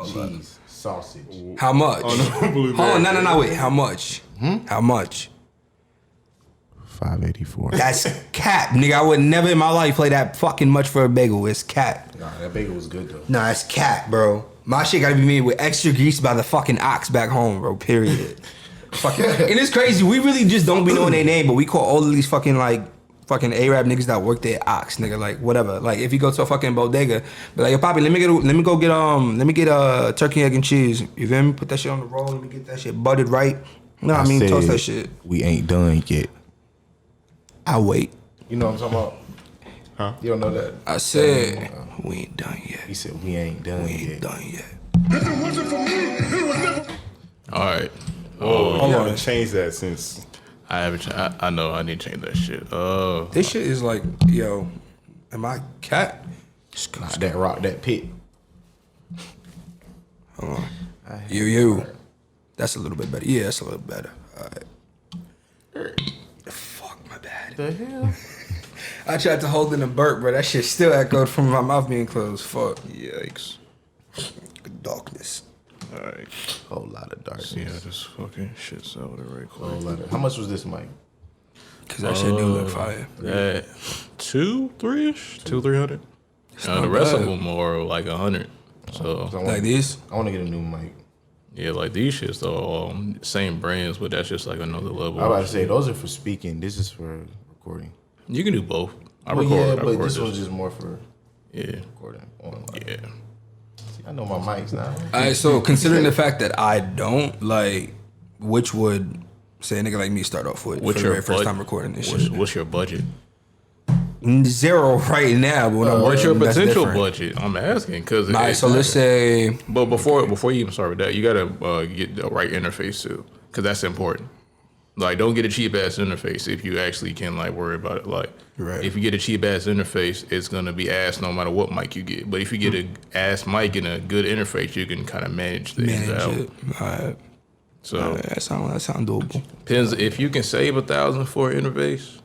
cheese, sausage. How much? Oh, no, Hold on, no, wait. How much? How much? $5.84. That's cap, nigga. I would never in my life play that fucking much for a bagel. It's cap. Nah, that bagel was good though. Nah, it's cap, bro. My shit gotta be made with extra grease by the fucking ox back home, bro. Period. Fucking, and it's crazy. We really just don't be knowing their name, but we call all of these fucking Arab niggas that work there ox, nigga. Like whatever. Like if you go to a fucking bodega, be like, yo, Poppy, let me get a turkey, egg, and cheese. You feel me? Put that shit on the roll. Let me get that shit buttered right. No, I mean toast that shit. We ain't done yet. I'll wait. You know what I'm talking about? Huh? You don't know that? I said we ain't done yet. He said we ain't done yet. We ain't done yet. If it wasn't for me, it would never. All right. Hold You on. haven't changed that since. I haven't. I know. I need to change that shit. This shit is like, yo, am I cat? Nah, that rock, that pit. Hold on. You. That's a little bit better. Yeah, that's a little better. All right. Fuck, my bad. The hell? I tried to hold in a burp, bro. That shit still echoed from my mouth being closed. Fuck. Yikes. Darkness. All right. Whole lot of darkness. See, I just fucking shit out it right Whole quick. lot of. How much was this mic? Cause that shit do look fire. That 300. The not rest of bad. them are like 100. So Like these? I want to get a new mic. yeah, like these shits though, same brands, but that's just like another level. I was about to say those are for speaking. This is for recording. You can do both. I Well, record. yeah, I but record this one's just more for yeah, recording. yeah. See, I know my mics now. Alright, so considering the fact that I don't, like, which would say a nigga like me start off with What's for the your very first bud- time recording this What's, shit? what's your budget? Zero right now, but when I'm What's your working, that's potential different. budget? I'm asking because. Alright, so let's say But before you even start with that, you gotta get the right interface too, because that's important. Like, don't get a cheap ass interface if you actually can like worry about it. Like, Right. if you get a cheap ass interface, it's gonna be ass no matter what mic you get. But if you get a ass mic and a good interface, you can kind of manage things out. manage it. Alright. So That sound doable. depends if you can save $1,000 for an interface,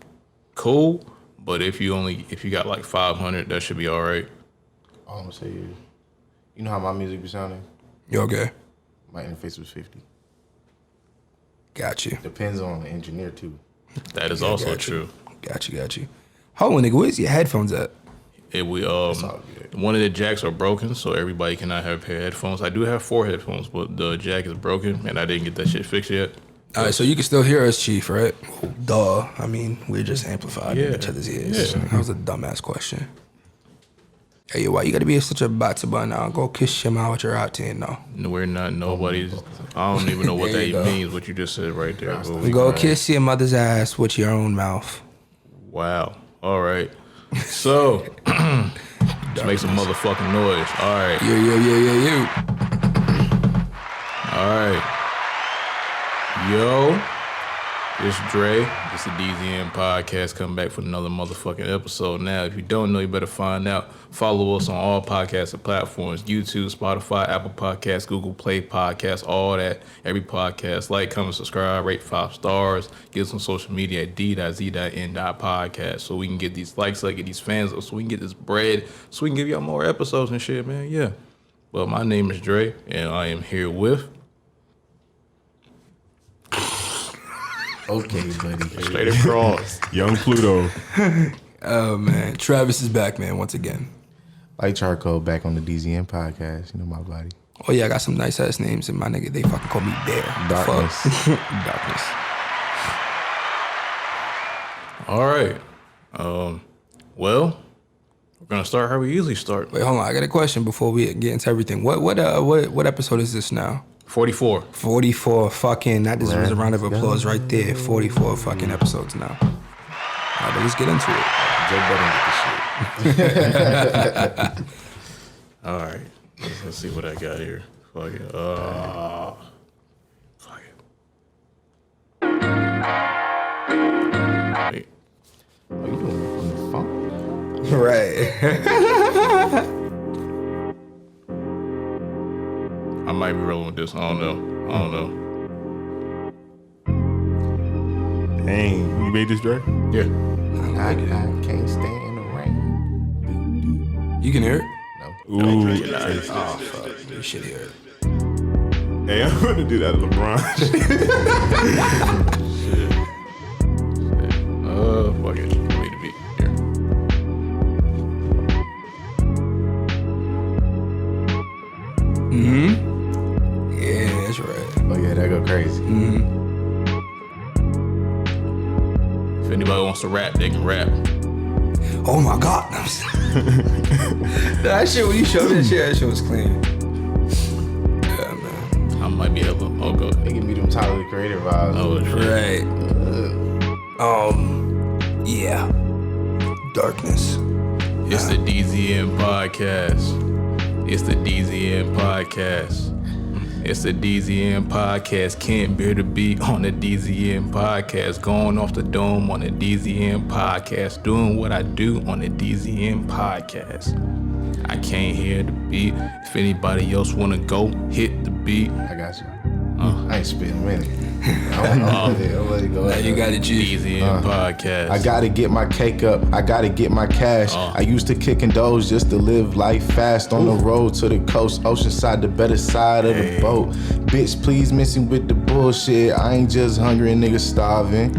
cool. But if you got like 500, that should be all right. All I'm gonna say is, you know how my music be sounding? You okay? My interface was 50. Got you. Depends on the engineer too. That is Yeah, also got you. true. Got you. Hold on, nigga. Where's your headphones at? We all good. one of the jacks are broken, so everybody cannot have a pair of headphones. I do have 4 headphones, but the jack is broken, and I didn't get that shit fixed yet. All right, so you can still hear us, Chief, right? Duh. I mean, we're just amplified in Yeah. each other's ears. Yeah. That was a dumbass question. Hey, yo, why you gotta be such a bata now? Go kiss your mouth with your out 10 now. We're not nobody's. I don't even know what There that you go. means. What you just said right there. But we- Go kiss your mother's ass with your own mouth. Wow. All right. So let's make some motherfucking noise. All right. You. All right. Yo, it's Dre. It's the DZN Podcast. Coming back for another motherfucking episode. Now, if you don't know, you better find out. Follow us on all podcasting platforms: YouTube, Spotify, Apple Podcasts, Google Play Podcasts, all that. Every podcast. Like, comment, subscribe, rate 5 stars. Get us on social media at d.z.n podcast so we can get these likes, get these fans up, so we can get this bread, so we can give y'all more episodes and shit, man. Yeah. Well, my name is Dre, and I am here with... Okay, buddy. Straight across. Young Pluto. Oh, man. Travis is back, man, once again. Like Charcoal back on the DZN Podcast. You know my body. Oh, yeah, I got some nice-ass names, and my nigga, they fucking call me Bear. Darkness. Fuck. Darkness. All right. Well, we're gonna start how we usually start. Wait, hold on. I got a question before we get into everything. What episode is this now? 44. 44 fucking, that deserves a round of applause right there. 44 fucking episodes now. All right, but let's get into it. Joe Budden get the shit. All right. Let's see what I got here. Fuck it. Fuck it. Wait. Oh, you doing it from the phone? Right. I might be rolling with this. I don't know. Dang, you made this, Dre? Yeah. I can't stand the rain. You can hear it? No. Ooh. Oh, fuck. this shit here. Hey, I'm gonna do that to LeBron. Fuck it. Wait a beat here. Yeah, that's right. Oh yeah, that go crazy. If anybody wants to rap, they can rap. Oh my God. That shit, when you showed that shit was clean. Yeah, man. I might be able to. Oh, go. They give me them Tyler the Creator vibes. Oh, shit. Right. Yeah. Darkness. It's the DZN Podcast. It's the DZN Podcast. It's the DZN Podcast. Can't bear to be on the DZN Podcast. Going off the dome on the DZN Podcast. Doing what I do on the DZN Podcast. I can't hear the beat. If anybody else want to go, hit the beat. I got you. I ain't spitting a minute. I'll let it go. Now you got it, G. DZN Podcast. I gotta get my cake up. I gotta get my cash. I used to kick and doze just to live life fast on the road to the coast, oceanside, the better side of the boat. Bitch, please messing with the bullshit. I ain't just hungry and niggas starving.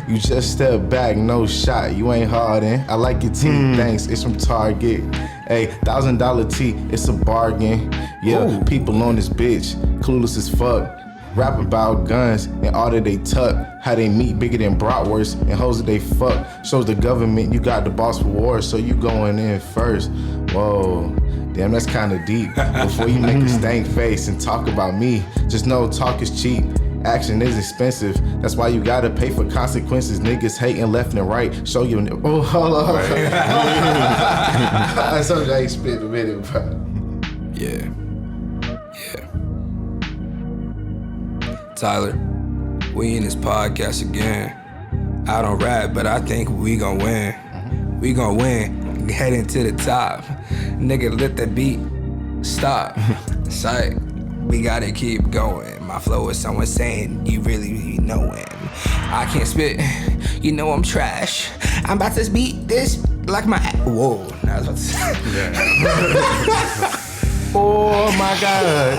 You just step back, no shot. You ain't hardin'. I like your tea, thanks. It's from Target. Hey, $1,000 tea, it's a bargain. Yeah, people on this bitch, clueless as fuck. Rap about guns and all that they tuck. How they meet bigger than bratwurst and hoes that they fuck. Shows the government you got the boss for war, so you going in first. Whoa, damn, that's kinda deep. Before you make a stank face and talk about me, just know talk is cheap. Action is expensive. That's why you gotta pay for consequences. Niggas hating left and right. Show you. Oh, hold on. I told you I ain't spit a minute, bro. Yeah. Tyler, we in this podcast again. I don't rap, but I think we gon' win. We gon' win, heading to the top. Nigga, let that beat stop. Sight, we gotta keep going. My flow is someone saying you really know it. I can't spit, you know I'm trash. I'm about to beat this like my whoa. Now I was about to say. Oh my God.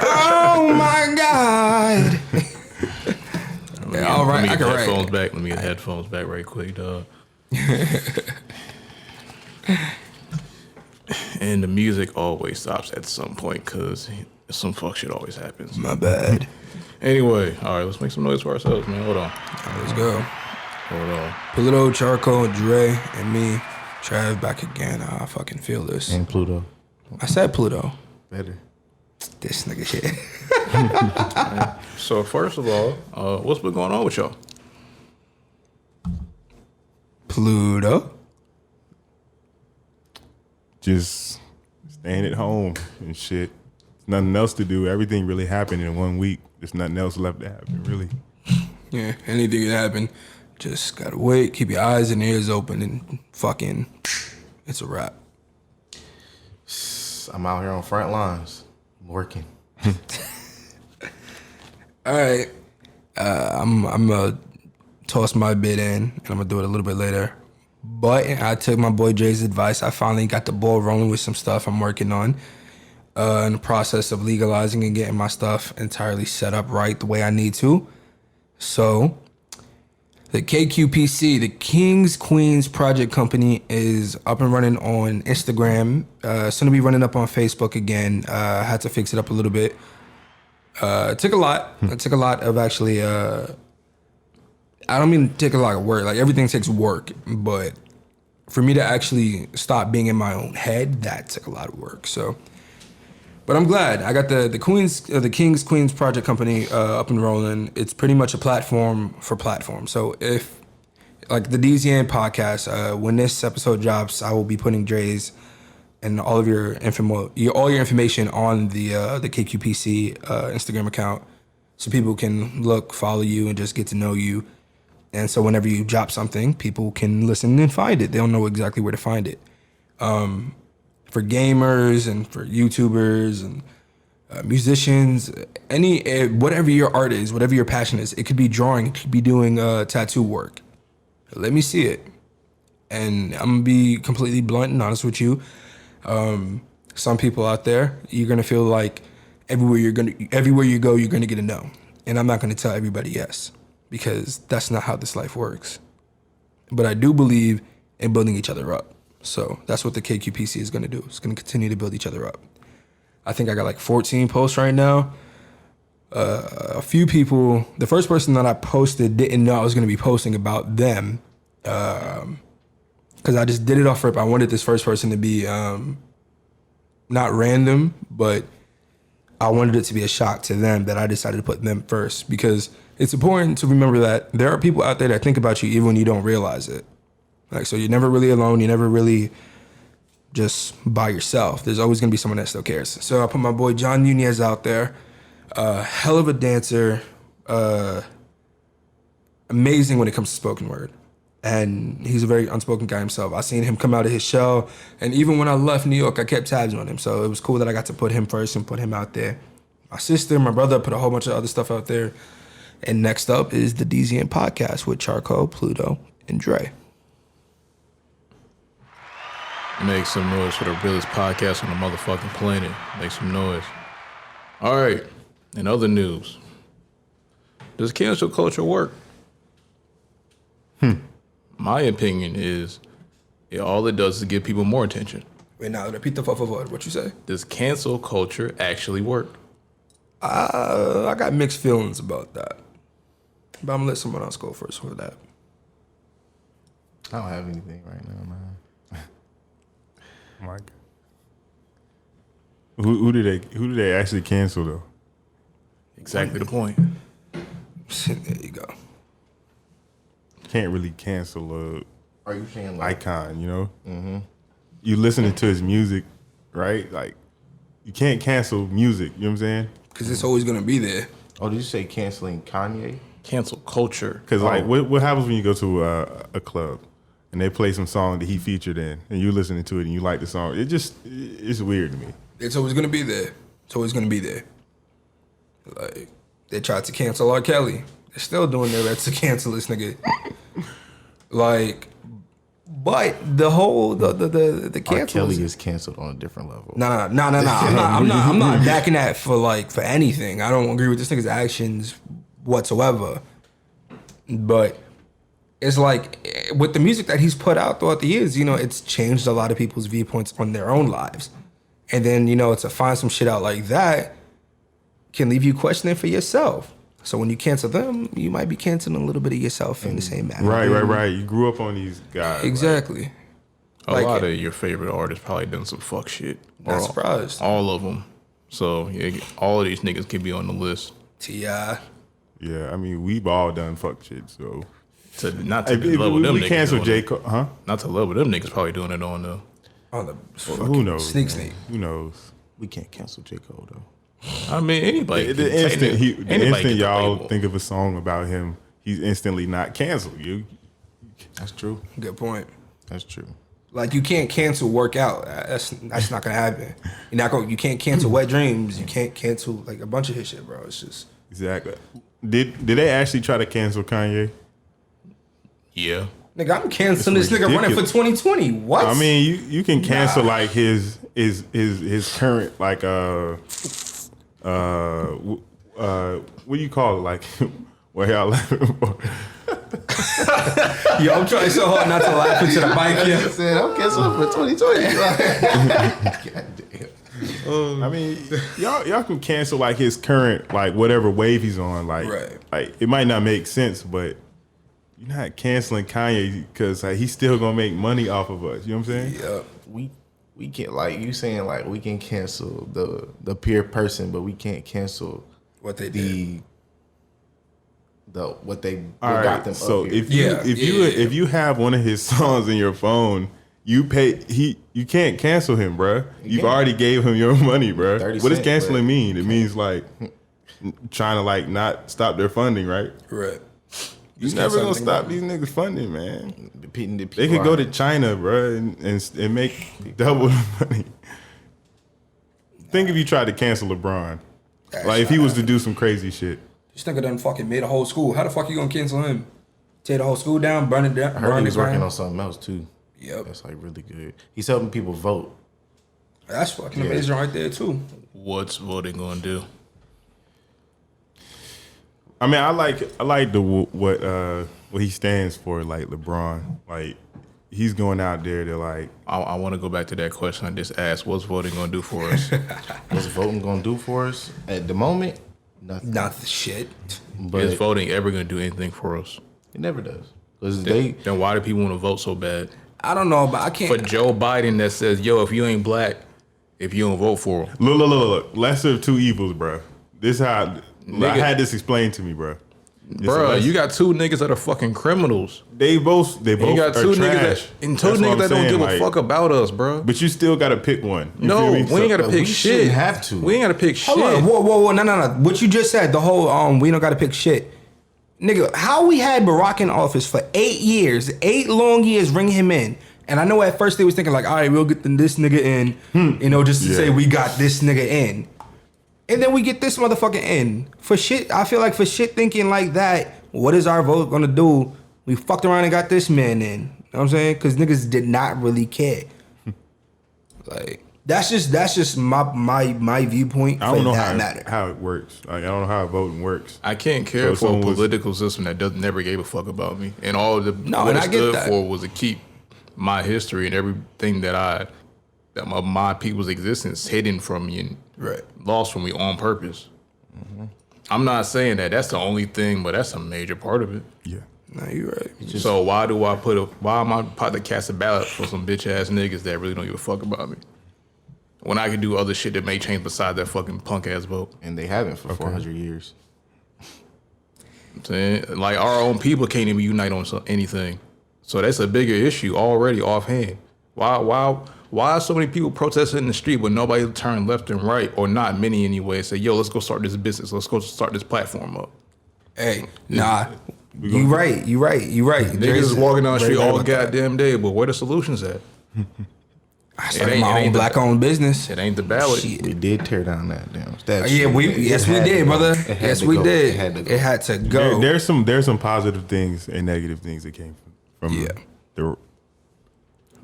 Oh my God. Yeah, all right, Let me I get can the write. headphones back. Let me get the headphones back right quick, dog. And the music always stops at some point because some fuck shit always happens. My bad. Anyway, all right, let's make some noise for ourselves, man. Hold on. Let's go. Hold on. Pluto, Charcoal, Dre, and me. Trav back again. I fucking feel this. And Pluto. I said Pluto. Better. This nigga shit. So first of all, what's been going on with y'all? Pluto. Just staying at home and shit. Nothing else to do. Everything really happened in 1 week. There's nothing else left to happen, really. Yeah, anything can happen. Just gotta wait, keep your eyes and ears open, and fucking, it's a wrap. I'm out here on front lines. I'm working. All right, I'm gonna toss my bid in, and I'm gonna do it a little bit later. But I took my boy Dre's advice. I finally got the ball rolling with some stuff I'm working on. In the process of legalizing and getting my stuff entirely set up right the way I need to. So, the KQPC, the Kings Queens Project Company, is up and running on Instagram. Soon to be running up on Facebook again. I had to fix it up a little bit. It took a lot. It took a lot of actually. I don't mean to take a lot of work. Like everything takes work, but for me to actually stop being in my own head, that took a lot of work. So, but I'm glad I got the Kings Queens Project Company up and rolling. It's pretty much a platform for platforms. So if like the DZN Podcast, when this episode drops, I will be putting Dre's and all of your all your information on the KQPC Instagram account, so people can look, follow you, and just get to know you. And so whenever you drop something, people can listen and find it. They don't know exactly where to find it. For gamers and for YouTubers and musicians, whatever your art is, whatever your passion is, it could be drawing, it could be doing tattoo work. Let me see it. And I'm gonna be completely blunt and honest with you. Some people out there, you're gonna feel like everywhere you go, you're gonna get a no. And I'm not gonna tell everybody yes, because that's not how this life works. But I do believe in building each other up. So that's what the KQPC is gonna do. It's gonna continue to build each other up. I think I got like 14 posts right now. A few people, the first person that I posted didn't know I was gonna be posting about them. Because I just did it off rip. I wanted this first person to be not random, but I wanted it to be a shock to them that I decided to put them first, because it's important to remember that there are people out there that think about you even when you don't realize it. Like, so you're never really alone. You're never really just by yourself. There's always gonna be someone that still cares. So I put my boy John Nunez out there. Hell of a dancer. Amazing when it comes to spoken word. And he's a very unspoken guy himself. I seen him come out of his shell, and even when I left New York, I kept tabs on him. So it was cool that I got to put him first and put him out there. My sister, my brother put a whole bunch of other stuff out there. And next up is the DZN Podcast with Charcoal, Pluto, and Dre. Make some noise for the realest podcast on the motherfucking planet. Make some noise. All right. In other news, does cancel culture work? My opinion is all it does is give people more attention. Wait, now repeat the word. What you say? Does cancel culture actually work? I got mixed feelings about that. But I'm gonna let someone else go first for that. I don't have anything right now, man. My God. Who do they actually cancel though? Exactly the point. There you go. Can't really cancel Are you saying like icon, you know? Mm-hmm. You listening to his music, right? Like, you can't cancel music, you know what I'm saying? Because it's always gonna be there. Oh, did you say canceling Kanye? Cancel culture. Because like, what happens when you go to a club and they play some song that he featured in, and you listening to it and you like the song? It's weird to me. It's always gonna be there. It's always gonna be there. Like, they tried to cancel R. Kelly. They're still doing their best to cancel this nigga. Like, but the whole the cancel. R. Kelly is canceled on a different level. No. I'm not backing that for anything. I don't agree with this nigga's actions whatsoever. But it's like with the music that he's put out throughout the years, you know, it's changed a lot of people's viewpoints on their own lives. And then, you know, to find some shit out like that can leave you questioning for yourself. So when you cancel them, you might be canceling a little bit of yourself in the same manner. Right. You grew up on these guys. Exactly. A lot of your favorite artists probably done some fuck shit. Not surprised. All of them. So yeah, all of these niggas can be on the list. T.I. Yeah, I mean, we've all done fuck shit, so. Not to the level them niggas. We canceled J. Cole, huh? Not to the level them niggas probably doing it on the. Who knows? Sneak. Who knows? We can't cancel J. Cole though. I mean, anybody. The instant y'all think of a song about him, he's instantly not canceled. That's true. Good point. That's true. Like, you can't cancel workout. That's not gonna happen. You can't cancel wet dreams. You can't cancel like a bunch of his shit, bro. It's just exactly. Did they actually try to cancel Kanye? Yeah. Nigga, I'm canceling this nigga running for 2020. What? I mean, you can cancel like his current like what do you call it, like where y'all Yo, I'm trying so hard not to laugh into the mic here. I said I'm canceling for 2020. God damn. I mean, y'all can cancel like his current like whatever wave he's on. Like, right. Like it might not make sense, but you're not canceling Kanye because he's still gonna make money off of us. You know what I'm saying? Yeah. We can't, like you saying, like we can cancel the peer person, but we can't cancel what they did. What they All got right, them. so up here. if you have one of his songs in your phone, you can't cancel him, bruh. You've already gave him your money, bruh. What does canceling mean? It means like trying to like not stop their funding, right? Right. You're never gonna stop these niggas funding, man. They could go to China, bro, and make double the money. Think if you tried to cancel LeBron, like if he was to do some crazy shit. This nigga done fucking made a whole school. How the fuck you gonna cancel him? Tear the whole school down, burn it down. I heard he was working on something else too. Yep. That's like really good. He's helping people vote. That's fucking amazing right there too. What's voting gonna do? I mean, I like what he stands for, like LeBron. Like, he's going out there to like. I want to go back to that question I just asked. What's voting gonna do for us? What's voting gonna do for us at the moment? Nothing. Not the shit. But Is voting ever gonna do anything for us? it never does. Because Then why do people want to vote so bad? I don't know, but I can't. For Joe Biden that says, yo, if you ain't black, if you don't vote for him. Look. Lesser of two evils, bro. This how I had this explained to me, bro. Bro, you got two niggas that are fucking criminals. They both You got are two trash. niggas that That's what I'm don't saying, give a like, fuck about us, bro. But you still got to pick one. You No, feel me? we ain't got to we pick shit. shouldn't have to. We ain't got to pick shit. Hold on, whoa, no. What you just said, the whole we don't got to pick shit, nigga. How we had Barack in office for 8 years, 8 long years, bring him in, and I know at first they was thinking like, all right, we'll get this nigga in, just to say we got this nigga in, and then we get this motherfucker in for shit. I feel like for shit thinking like that, what is our vote gonna do? We fucked around and got this man in. You know what I'm saying? Because niggas did not really care. Like. That's just my viewpoint. I don't know matter. how it works. Like, I don't know how voting works. I can't care So for a someone was- political system that never gave a fuck about me. And all the No, what and it I get stood that. for was to keep my history and everything that my people's existence hidden from me and Right. lost from me on purpose. I'm not saying that that's the only thing, but that's a major part of it. Yeah. No, you're right. So why am I about to cast a ballot for some bitch ass niggas that really don't give a fuck about me? When I could do other shit that may change besides that fucking punk ass vote. And they haven't for 400 years. I'm saying, like, our own people can't even unite on anything. So that's a bigger issue already offhand. Why are so many people protesting in the street but nobody turn left and right, or not many anyway, and say, yo, let's go start this business. Let's go start this platform up. Hey, nah. You right. Niggas is walking down the street all goddamn day, but where the solutions at? I started my own black-owned business. It ain't the ballot. Shit. We did tear down that damn statue. Yeah, we did, brother. Yes, we did. It had to go. It had to go. There's some positive things and negative things that came from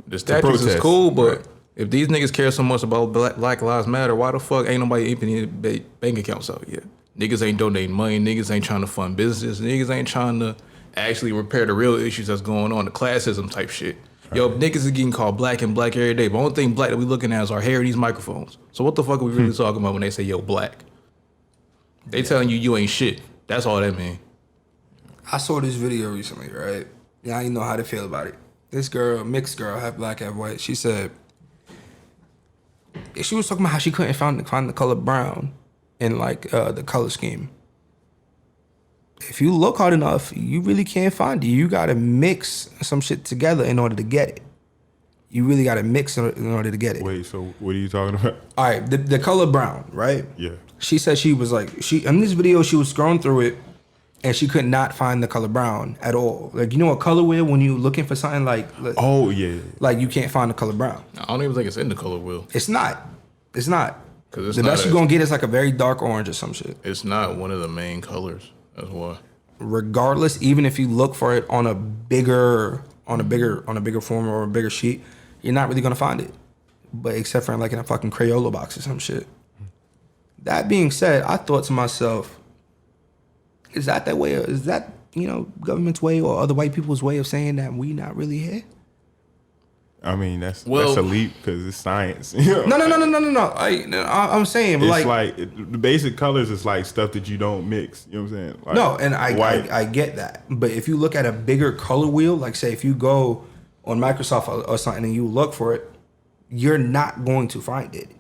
The statues is protest. cool, but Right. if these niggas care so much about Black Lives Matter, why the fuck ain't nobody emptying bank accounts out yet? Niggas ain't donating money. Niggas ain't trying to fund businesses. Niggas ain't trying to actually repair the real issues that's going on, the classism type shit. Yo, niggas is getting called black and black every day. But the only thing black that we looking at is our hair and these microphones. So what the fuck are we really talking about when they say, yo, black? They telling you ain't shit. That's all that mean. I saw this video recently, right? Yeah, I didn't know how to feel about it. This girl, mixed girl, half black, half white. She said she was talking about how she couldn't find the color brown in like the color scheme. If you look hard enough, you really can't find it. You gotta mix some shit together in order to get it. You really gotta mix in order to get it. Wait, so what are you talking about? All right, the color brown, right? Yeah. She said she was like in this video she was scrolling through it, and she could not find the color brown at all. Like, you know a color wheel when you looking for something like Oh yeah. like you can't find the color brown. I don't even think it's in the color wheel. It's not. It's not. 'Cause it's The not best you're gonna get is like a very dark orange or some shit. It's not one of the main colors. That's why. Regardless, even if you look for it on a bigger form or a bigger sheet, you're not really gonna find it. But except for like in a fucking Crayola box or some shit. That being said, I thought to myself, is that way? Is that, government's way or other white people's way of saying that we not really here? I mean, that's a leap because it's science. No. I'm saying, It's like the basic colors is like stuff that you don't mix. You know what I'm saying? Like, no, and white. I get that. But if you look at a bigger color wheel, like say if you go on Microsoft or something and you look for it, you're not going to find it.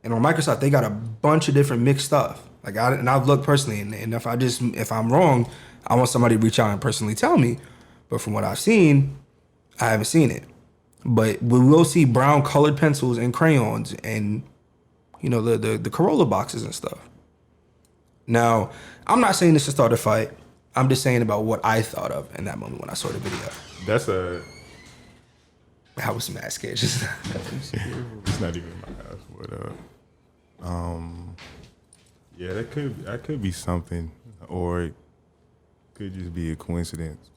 And on Microsoft, they got a bunch of different mixed stuff. Like I've looked personally, and if I'm wrong, I want somebody to reach out and personally tell me. But from what I've seen, I haven't seen it. But we will see brown colored pencils and crayons and, the Corolla boxes and stuff. Now, I'm not saying this to start a fight. I'm just saying about what I thought of in that moment when I saw the video. I was mad scared just now. It's not even my house. But yeah, that could be something, or it could just be a coincidence.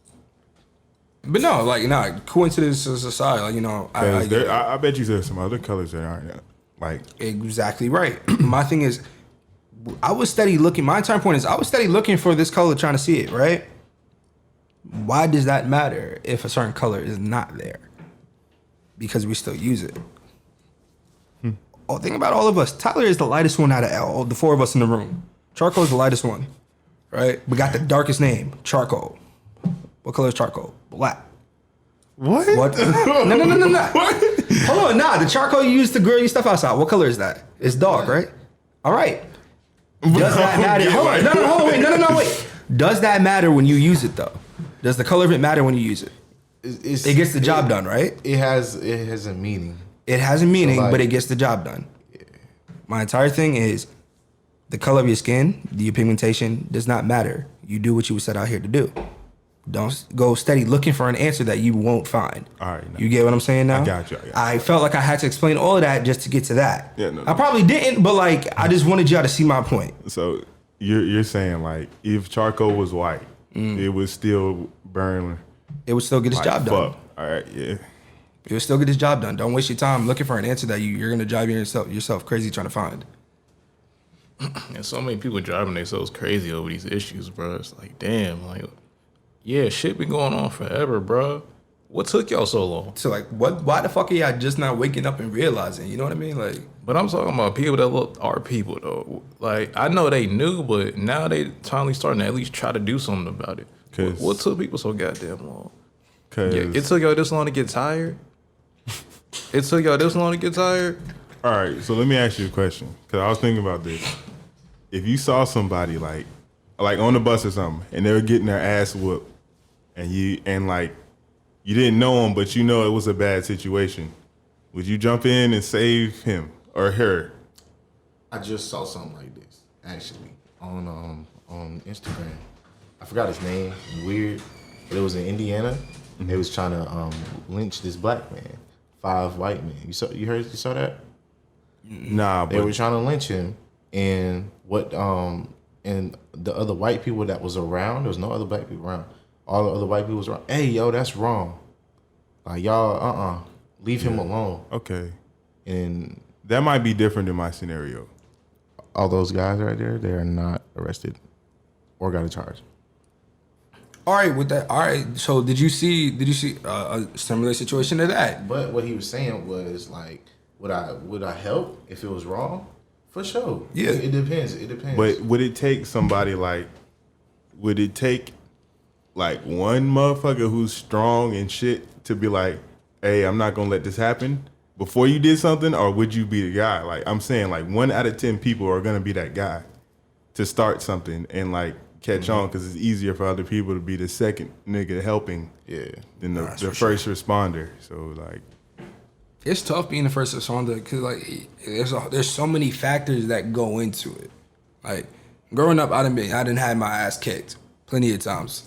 But no, coincidences aside, I I bet you there's some other colors that aren't Like exactly right. My thing is, I was steady looking. My entire point is, I was steady looking for this color, trying to see it. Right? Why does that matter if a certain color is not there? Because we still use it. Oh, think about all of us. Tyler is the lightest one out of all the four of us in the room. Charcoal is the lightest one, right? We got the darkest name, Charcoal. What color is charcoal? Black. what? No. What? Hold on, the charcoal you use to grill your stuff outside. What color is that? It's dark, right? All right. Does that matter? Hold on, wait. Does that matter when you use it though? Does the color of it matter when you use it? It gets the job done, right? It has a meaning. It has a meaning, So, like, but it gets the job done. Yeah. My entire thing is the color of your skin, your pigmentation does not matter. You do what you were set out here to do. Don't go steady looking for an answer that you won't find. All right. You get what I'm saying now? I got you. I felt like I had to explain all of that just to get to that. Yeah, no. I probably didn't, but like I just wanted y'all to see my point. So you're saying like if charcoal was white, it would still burn. It would still get its Like, job done. fuck. All right, yeah. It would still get its job done. Don't waste your time looking for an answer that you're gonna drive yourself crazy trying to find. And so many people driving themselves crazy over these issues, bro. It's like, damn, like, yeah, shit been going on forever, bro. What took y'all so long? So like, what? Why the fuck are y'all just not waking up and realizing? You know what I mean? Like, But I'm talking about people that are people though. Like, I know they knew, but now they finally starting to at least try to do something about it. What took people so goddamn long? Cause It took y'all this long to get tired? It took y'all this long to get tired? all right, so let me ask you a question. Cause I was thinking about this. If you saw somebody like on the bus or something, and they were getting their ass whooped, and you didn't know them, but you know it was a bad situation, would you jump in and save him or her? I just saw something like this actually on Instagram. I forgot his name. Weird, but it was in Indiana. They was trying to lynch this black man. 5 white men. You saw that? Nah, They were trying to lynch him, and and the other white people that was around, there was no other black people around. All the other white people was around. Hey, yo, that's wrong. Like, y'all, leave him alone. Okay. And That might be different in my scenario. all those guys right there, they are not arrested or got a charge. all right, with that. All right. So did you see a similar situation to that? But what he was saying was like, would I help if it was wrong? For sure. Yeah. It depends. But would it take somebody like one motherfucker who's strong and shit to be like, hey, I'm not gonna let this happen before you did something, or would you be the guy? Like I'm saying, like 1 out of 10 people are gonna be that guy to start something and like catch on, because it's easier for other people to be the second nigga helping than the first responder. So like, It's tough being the first responder because like there's so many factors that go into it. Like growing up, I done had my ass kicked plenty of times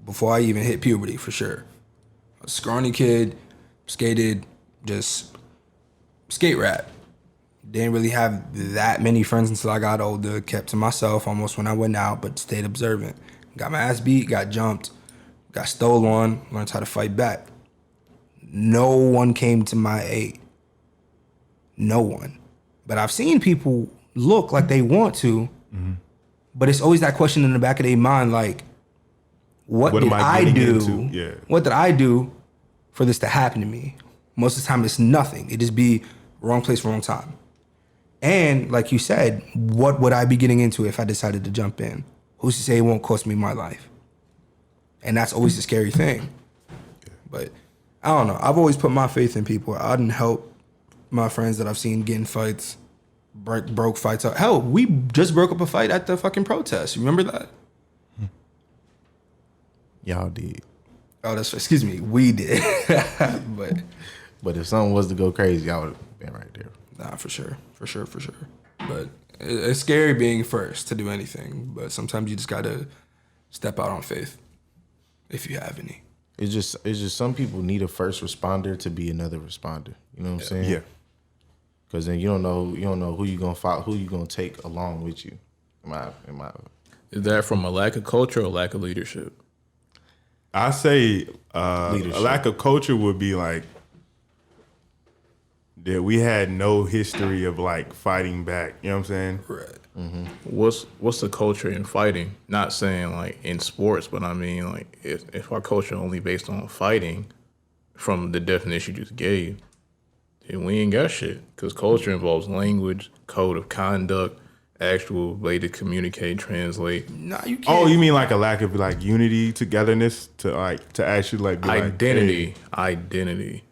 before I even hit puberty for sure. A scrawny kid, skated, just skate rap. Didn't really have that many friends until I got older. Kept to myself almost when I went out, but stayed observant. Got my ass beat, got jumped, got stole on, learned how to fight back. No one came to my aid. No one. But I've seen people look like they want to, but it's always that question in the back of their mind, like, what did I do? Yeah. What did I do for this to happen to me? Most of the time, it's nothing. It just be wrong place, wrong time. And like you said, what would I be getting into if I decided to jump in? Who's to say it won't cost me my life? And that's always the scary thing. But I don't know. I've always put my faith in people. I didn't help my friends that I've seen get in fights, broke fights up. Hell, we just broke up a fight at the fucking protest. You remember that? Y'all did. Oh, excuse me, we did. But if something was to go crazy, y'all would have been right there. Nah, for sure. But it's scary being first to do anything. But sometimes you just gotta step out on faith, if you have any. It's just some people need a first responder to be another responder. You know what I'm saying? Yeah. Because then you don't know who you gonna follow, who you gonna take along with you. Is that from a lack of culture or lack of leadership? I say a lack of culture would be like that we had no history of like fighting back. You know what I'm saying? Right. Mm-hmm. What's the culture in fighting? Not saying like in sports, but I mean like if our culture only based on fighting, from the definition you just gave, then we ain't got shit. Because culture involves language, code of conduct, actual way to communicate, translate. No, you can't. Oh, you mean like a lack of like unity, togetherness to actually like be identity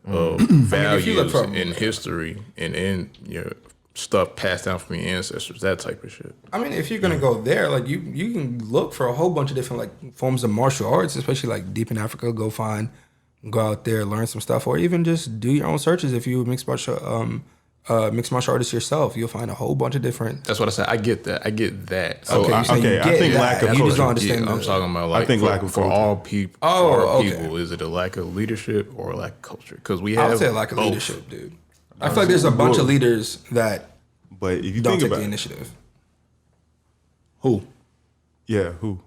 of values and history and your stuff passed down from your ancestors, that type of shit. I mean, if you're gonna go there, like you can look for a whole bunch of different like forms of martial arts, especially like deep in Africa. Go out there, learn some stuff, or even just do your own searches. If you mixed martial artist yourself, you'll find a whole bunch of different. That's what I said. I get that. So okay, I think lack of you just culture. don't understand. I'm talking about like I think lack of for culture. all people. People, is it a lack of leadership or a lack of culture? Because we have. I would say lack of leadership, dude. I feel like there's a bunch of leaders that But if you don't think take about the initiative. Who? Yeah, who?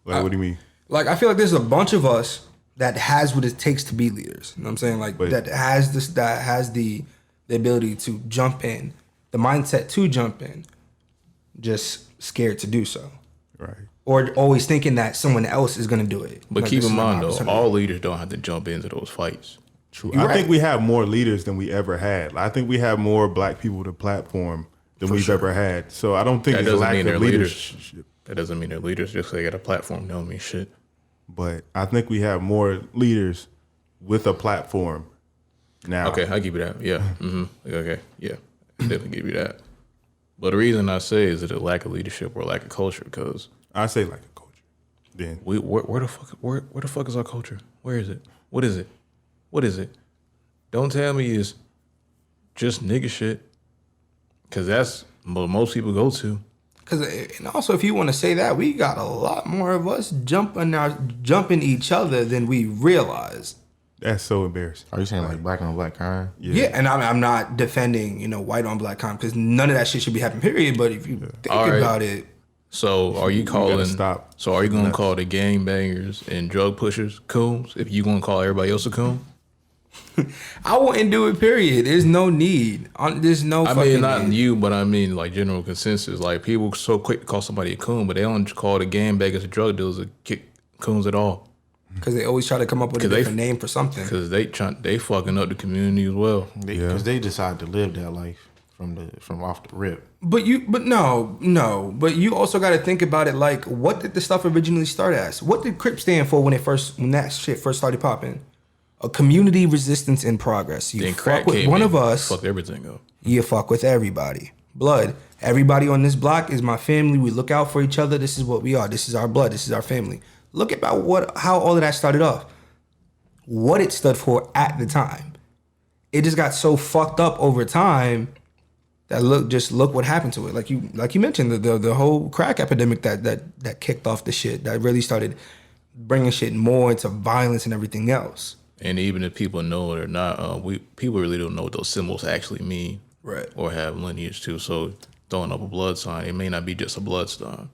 Like, what do you mean? Like, I feel like there's a bunch of us that has what it takes to be leaders. You know what I'm saying? Like, that has the ability to jump in, the mindset to jump in, just scared to do so. Right. Or always thinking that someone else is going to do it. But Like, keep this in is my mind, though, opportunity. all leaders don't have to jump into those fights. True. You're I think right. we have more leaders than we ever had. I think we have more black people to platform than we've ever had. So I don't think That it's a doesn't lack mean of they're leadership. leaders. That doesn't mean they're leaders. Just because they got a platform don't mean shit. But I think we have more leaders with a platform now. Okay, I give you that. Yeah. Mm-hmm. Okay. Yeah. Definitely give you that. But the reason I say is it a lack of leadership or a lack of culture? Because I say like a culture. Then where the fuck is our culture? Where is it? What is it? What is it? Don't tell me it's just nigga shit. Because that's what most people go to. And also, if you want to say that, we got a lot more of us jumping each other than we realize. that's so embarrassing. Are you saying like black on black crime? Yeah, and I'm not defending, white on black crime, because none of that shit should be happening, period. But if you think about it, So are you gotta stop. So are you gonna call the gangbangers and drug pushers coons if you gonna call everybody else a coon? I wouldn't do it, period. There's no need. There's no I fucking mean, not need. you, but I mean like general consensus. Like people so quick to call somebody a coon, but they don't call the gangbangers and drug dealers coons at all. Because they always try to come up with a different name for something. Because they fucking up the community as well. Because they decide to live that life from off the rip. But no. But you also got to think about it. Like, what did the stuff originally start as? What did CRIP stand for when that shit first started popping? A community resistance in progress. You Then fuck crack with came one in, of us, fucked everything up. you fuck with everybody. Blood. Everybody on this block is my family. We look out for each other. This is what we are. This is our blood. This is our family. Look about how all of that started off. What it stood for at the time. It just got so fucked up over time that look what happened to it. Like you mentioned, the whole crack epidemic that kicked off the shit, that really started bringing shit more into violence and everything else. And even if people know it or not, people really don't know what those symbols actually mean, Right. Or have lineage to. So throwing up a blood sign, it may not be just a blood sign.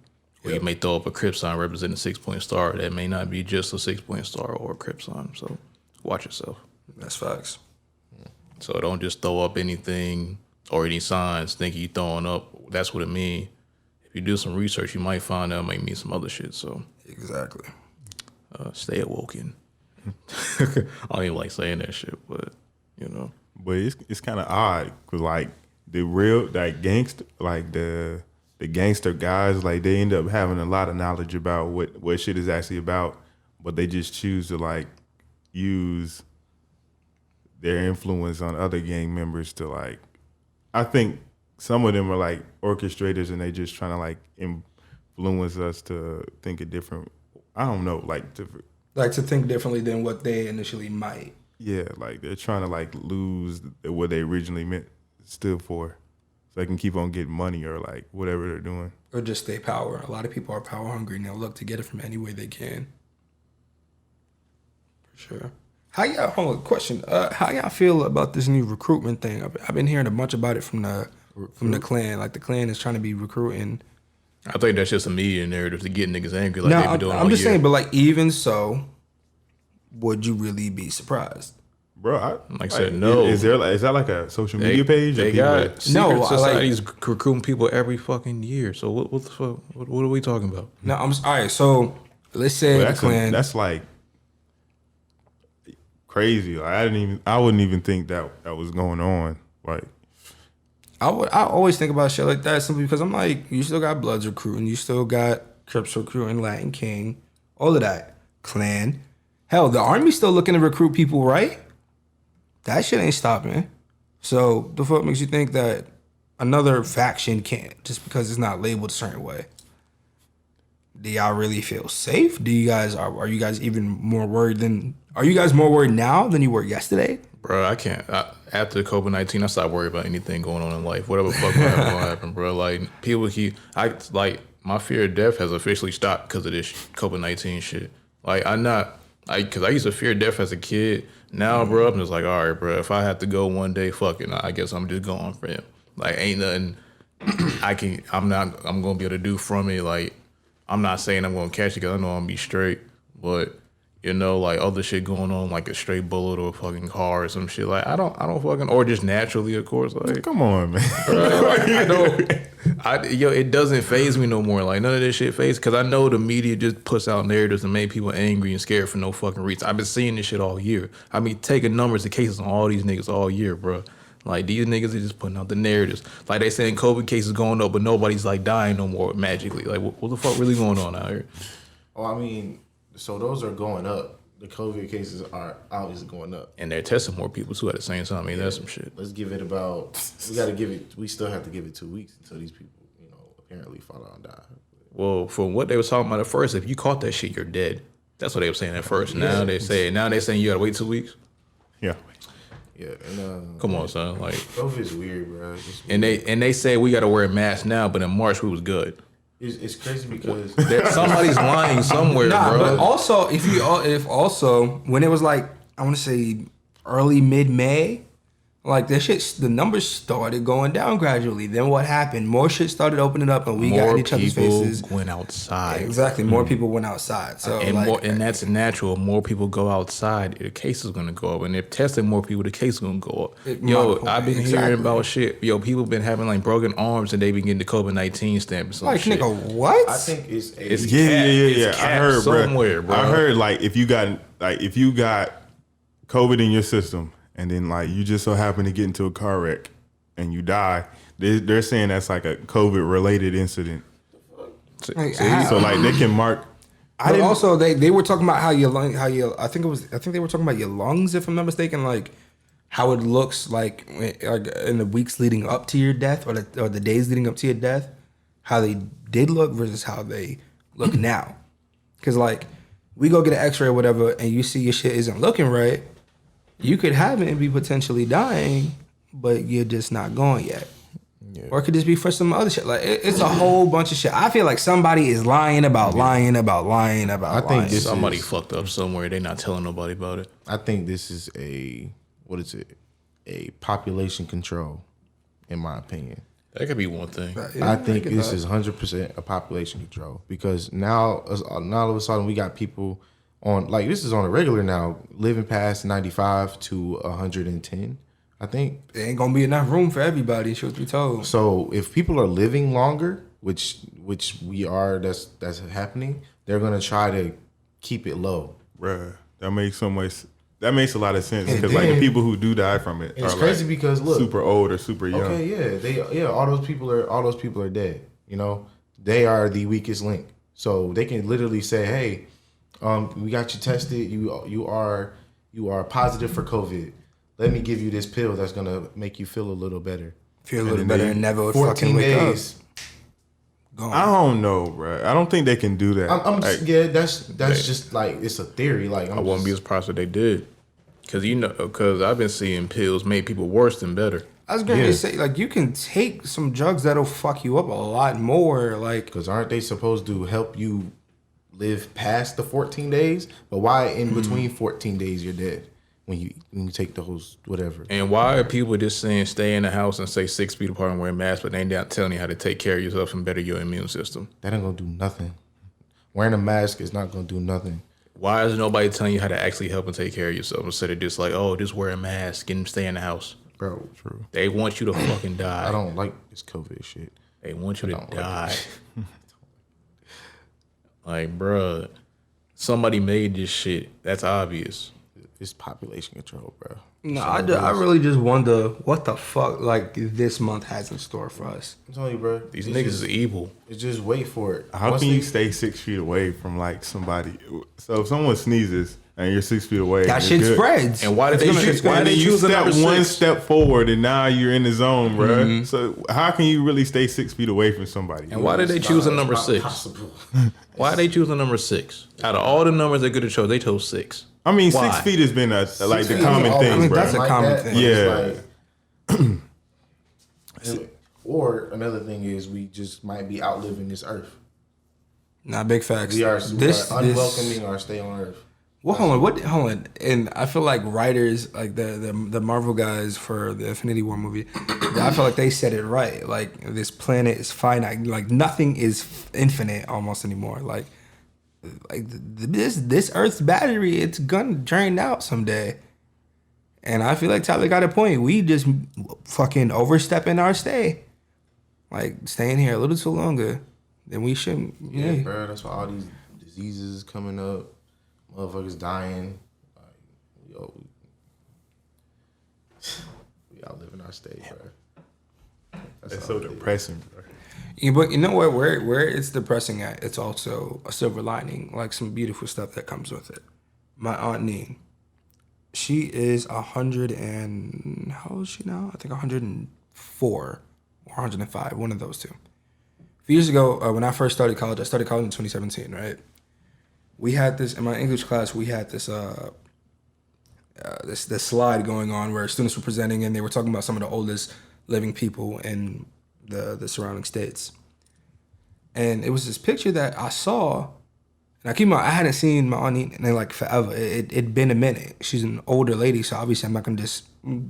Or you may throw up a Crip sign representing a 6-point star. That may not be just a 6-point star or a Crip sign. So watch yourself. That's facts. So don't just throw up anything or any signs thinking you throwing up. That's what it means. If you do some research, you might find out it might mean some other shit. So Exactly. stay awoken. I don't even like saying that shit, but But it's kind of odd because like the real gangster, like the gangster guys, like they end up having a lot of knowledge about what shit is actually about, but they just choose to like use their influence on other gang members to like. I think some of them are like orchestrators and they just trying to like influence us to think a different. I don't know, like to think differently than what they initially might. Yeah, like they're trying to like lose what they originally stood for, so they can keep on getting money or like whatever they're doing, Or just stay power. A lot of people are power hungry and they'll look to get it from any way they can. For sure. Hold on, question. How y'all feel about this new recruitment thing? I've been hearing a bunch about it from the Klan. Like the Klan is trying to be recruiting. I think that's just a media narrative to get niggas angry like Now, they've been doing all I'm just year. saying, but like even so, would you really be surprised? Bro, I said no. Is that like a social media page? They got secret societies like, recruiting people every fucking year. So what the fuck? What are we talking about? No, all right. So let's say the Klan. That's like crazy. Like, I wouldn't even think that was going on. Like, I always think about shit like that simply because I'm like, you still got Bloods recruiting, you still got Crips recruiting, Latin King, all of that. Klan. Hell, the Army's still looking to recruit people, right? That shit ain't stopping. So the fuck makes you think that another faction can't just because it's not labeled a certain way? Do y'all really feel safe? Are you guys even more worried are you guys more worried now than you were yesterday? Bro, I can't. After COVID-19, I stopped worrying about anything going on in life. Whatever the fuck gonna happen, bro. Like, people my fear of death has officially stopped because of this COVID-19 shit. Like, because I used to fear death as a kid. Now, bro, I'm just like, all right, bro, if I have to go one day, fuck it. I guess I'm just going for him. Like, ain't nothing I'm gonna be able to do from it. Like, I'm not saying I'm gonna catch it because I know I'm gonna be straight, but you know, like other shit going on, like a straight bullet or a fucking car or some shit. Like, I don't fucking, or just naturally, of course. Like, come on, man. Bro, it doesn't faze me no more. Like, none of this shit faze, because I know the media just puts out narratives and make people angry and scared for no fucking reason. I've been seeing this shit all year. I mean, taking numbers of cases on all these niggas all year, bro. Like, these niggas are just putting out the narratives. Like, they saying COVID cases going up, but nobody's like dying no more magically. Like, what the fuck really going on out here? Oh, I mean, so those are going up. The COVID cases are obviously going up. And they're testing more people too at the same time. I mean, that's some shit. Let's give it we still have to give it 2 weeks until these people, apparently fall out and die. Well, from what they were talking about at first, if you caught that shit, you're dead. That's what they were saying at first. Now they're saying you gotta wait 2 weeks. Yeah. Yeah, and come on, son. Like, COVID's weird, bro. Weird. And they say we gotta wear a mask now, but in March we was good. It's crazy because somebody's lying somewhere, bro. But also, if when it was like, I want to say early mid-May, like the numbers started going down gradually. Then what happened? More shit started opening up, and we got in each other's faces. More people went outside. Exactly, more people went outside. So and that's natural. More people go outside, the case is gonna go up. And if testing more people, the case is gonna go up. I've been hearing about shit. People been having like broken arms, and they been getting the COVID-19 stamp. Like, shit. Nigga, what? I think it's yeah. I heard, somewhere, bro. I heard like if you got COVID in your system, and then like you just so happen to get into a car wreck and you die, they're saying that's like a COVID related incident. So like they can mark. But also they were talking about how I think they were talking about your lungs, if I'm not mistaken, like how it looks like in the weeks leading up to your death or the days leading up to your death, how they did look versus how they look now. Because like we go get an X-ray or whatever, and you see your shit isn't looking right. You could have it and be potentially dying, but you're just not going yet. Yeah. Or it could just be for some other shit. Like, it's a whole bunch of shit. I feel like somebody is lying about lying. I think somebody fucked up somewhere. They're not telling nobody about it. I think this is a population control, in my opinion. That could be one thing. I think this is 100% a population control, because now all of a sudden we got people on, like, this is on a regular now, living past 95 to 110, I think. There ain't gonna be enough room for everybody, truth be told. So if people are living longer, which we are, that's happening, they're gonna try to keep it low. Bruh, that makes a lot of sense, because like the people who do die from it it's are crazy like because look, super old or super young. Okay, all those people are dead. They are the weakest link. So they can literally say, hey, we got you tested. You are positive for COVID. Let me give you this pill that's gonna make you feel a little better. And never 14 fucking wake days. up. Gone. I don't know, bro. I don't think they can do that. That's just like, it's a theory. Like, I wouldn't be surprised if they did, because I've been seeing pills make people worse than better. I was going to say, like, you can take some drugs that'll fuck you up a lot more, like, because aren't they supposed to help you live past the 14 days? But why in between 14 days you're dead when you take those whatever? And why are people just saying stay in the house and stay 6 feet apart and wear masks, but they ain't not telling you how to take care of yourself and better your immune system? That ain't gonna do nothing. Wearing a mask is not gonna do nothing. Why is nobody telling you how to actually help and take care of yourself instead of just like, oh, just wear a mask and stay in the house? Bro, true. They want you to fucking die. I don't like this COVID shit. They want you to die. Like, bruh, somebody made this shit. That's obvious. It's population control, bro. No, I really just wonder what the fuck like this month has in store for us. I'm telling you, bro. These niggas is evil. It's just wait for it. How can you stay 6 feet away from like somebody? So if someone sneezes and you're 6 feet away, That shit spreads. And why did they choose? Why did they choose the number 6? One step forward and now you're in the zone, bro. Mm-hmm. So how can you really stay 6 feet away from somebody? And why did they choose a number 6? Why did they choose a number 6? Out of all the numbers they could have chose, they chose 6. I mean, Why? 6 feet has been like the common thing, I mean, bro. that's a common thing. Yeah. Or another thing is we just might be outliving this earth. Nah, big facts. We are unwelcoming our stay on earth. Well, hold on. And I feel like writers, like the Marvel guys for the Infinity War movie, I feel like they said it right. Like, this planet is finite. Like, nothing is infinite almost anymore. Like this Earth's battery, it's gonna drain out someday. And I feel like Tyler got a point. We just fucking overstepping our stay. Like, staying here a little too longer than we shouldn't. Yeah, bro. That's why all these diseases coming up. Motherfuckers dying. Like, yo, we outliving our state, bro. That's so depressing, bro. Yeah, but you know what? Where it's depressing at, it's also a silver lining, like some beautiful stuff that comes with it. My Aunt Neen, she is 100 and how old is she now? I think 104 or 105, one of those two. A few years ago, when I first started college, I started college in 2017, right? We had this in my English class. We had this this slide going on where students were presenting and they were talking about some of the oldest living people in the surrounding states. And it was this picture that I saw. And I keep in mind, I hadn't seen my auntie in like forever. It'd been a minute. She's an older lady, so obviously I'm not gonna just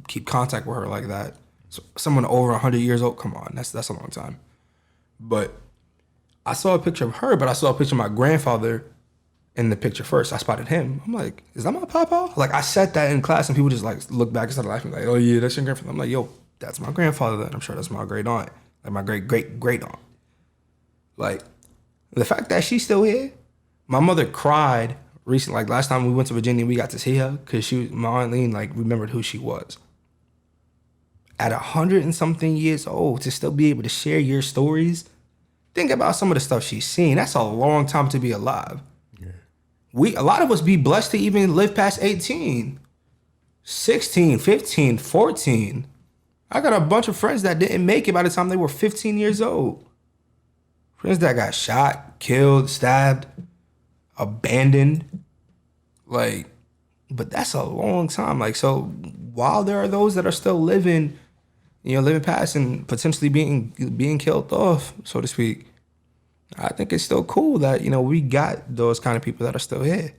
keep contact with her like that. So someone over 100 years old, come on, that's a long time. But I saw a picture of her, but I saw a picture of my grandfather in the picture first. I spotted him. I'm like, is that my papa? Like, I said that in class and people just like look back and started laughing like, oh yeah, that's your grandfather. I'm like, yo, that's my grandfather then. I'm sure that's my great aunt. Like my great aunt. Like, the fact that she's still here. My mother cried recently. Like, last time we went to Virginia, we got to see her because my Aunt Lean, like, remembered who she was. At 100 and something years old, to still be able to share your stories. Think about some of the stuff she's seen. That's a long time to be alive. A lot of us be blessed to even live past 18, 16, 15, 14. I got a bunch of friends that didn't make it by the time they were 15 years old. Friends that got shot, killed, stabbed, abandoned. Like, but that's a long time. Like, so while there are those that are still living, living past and potentially being killed off, so to speak, I think it's still cool that, we got those kind of people that are still here.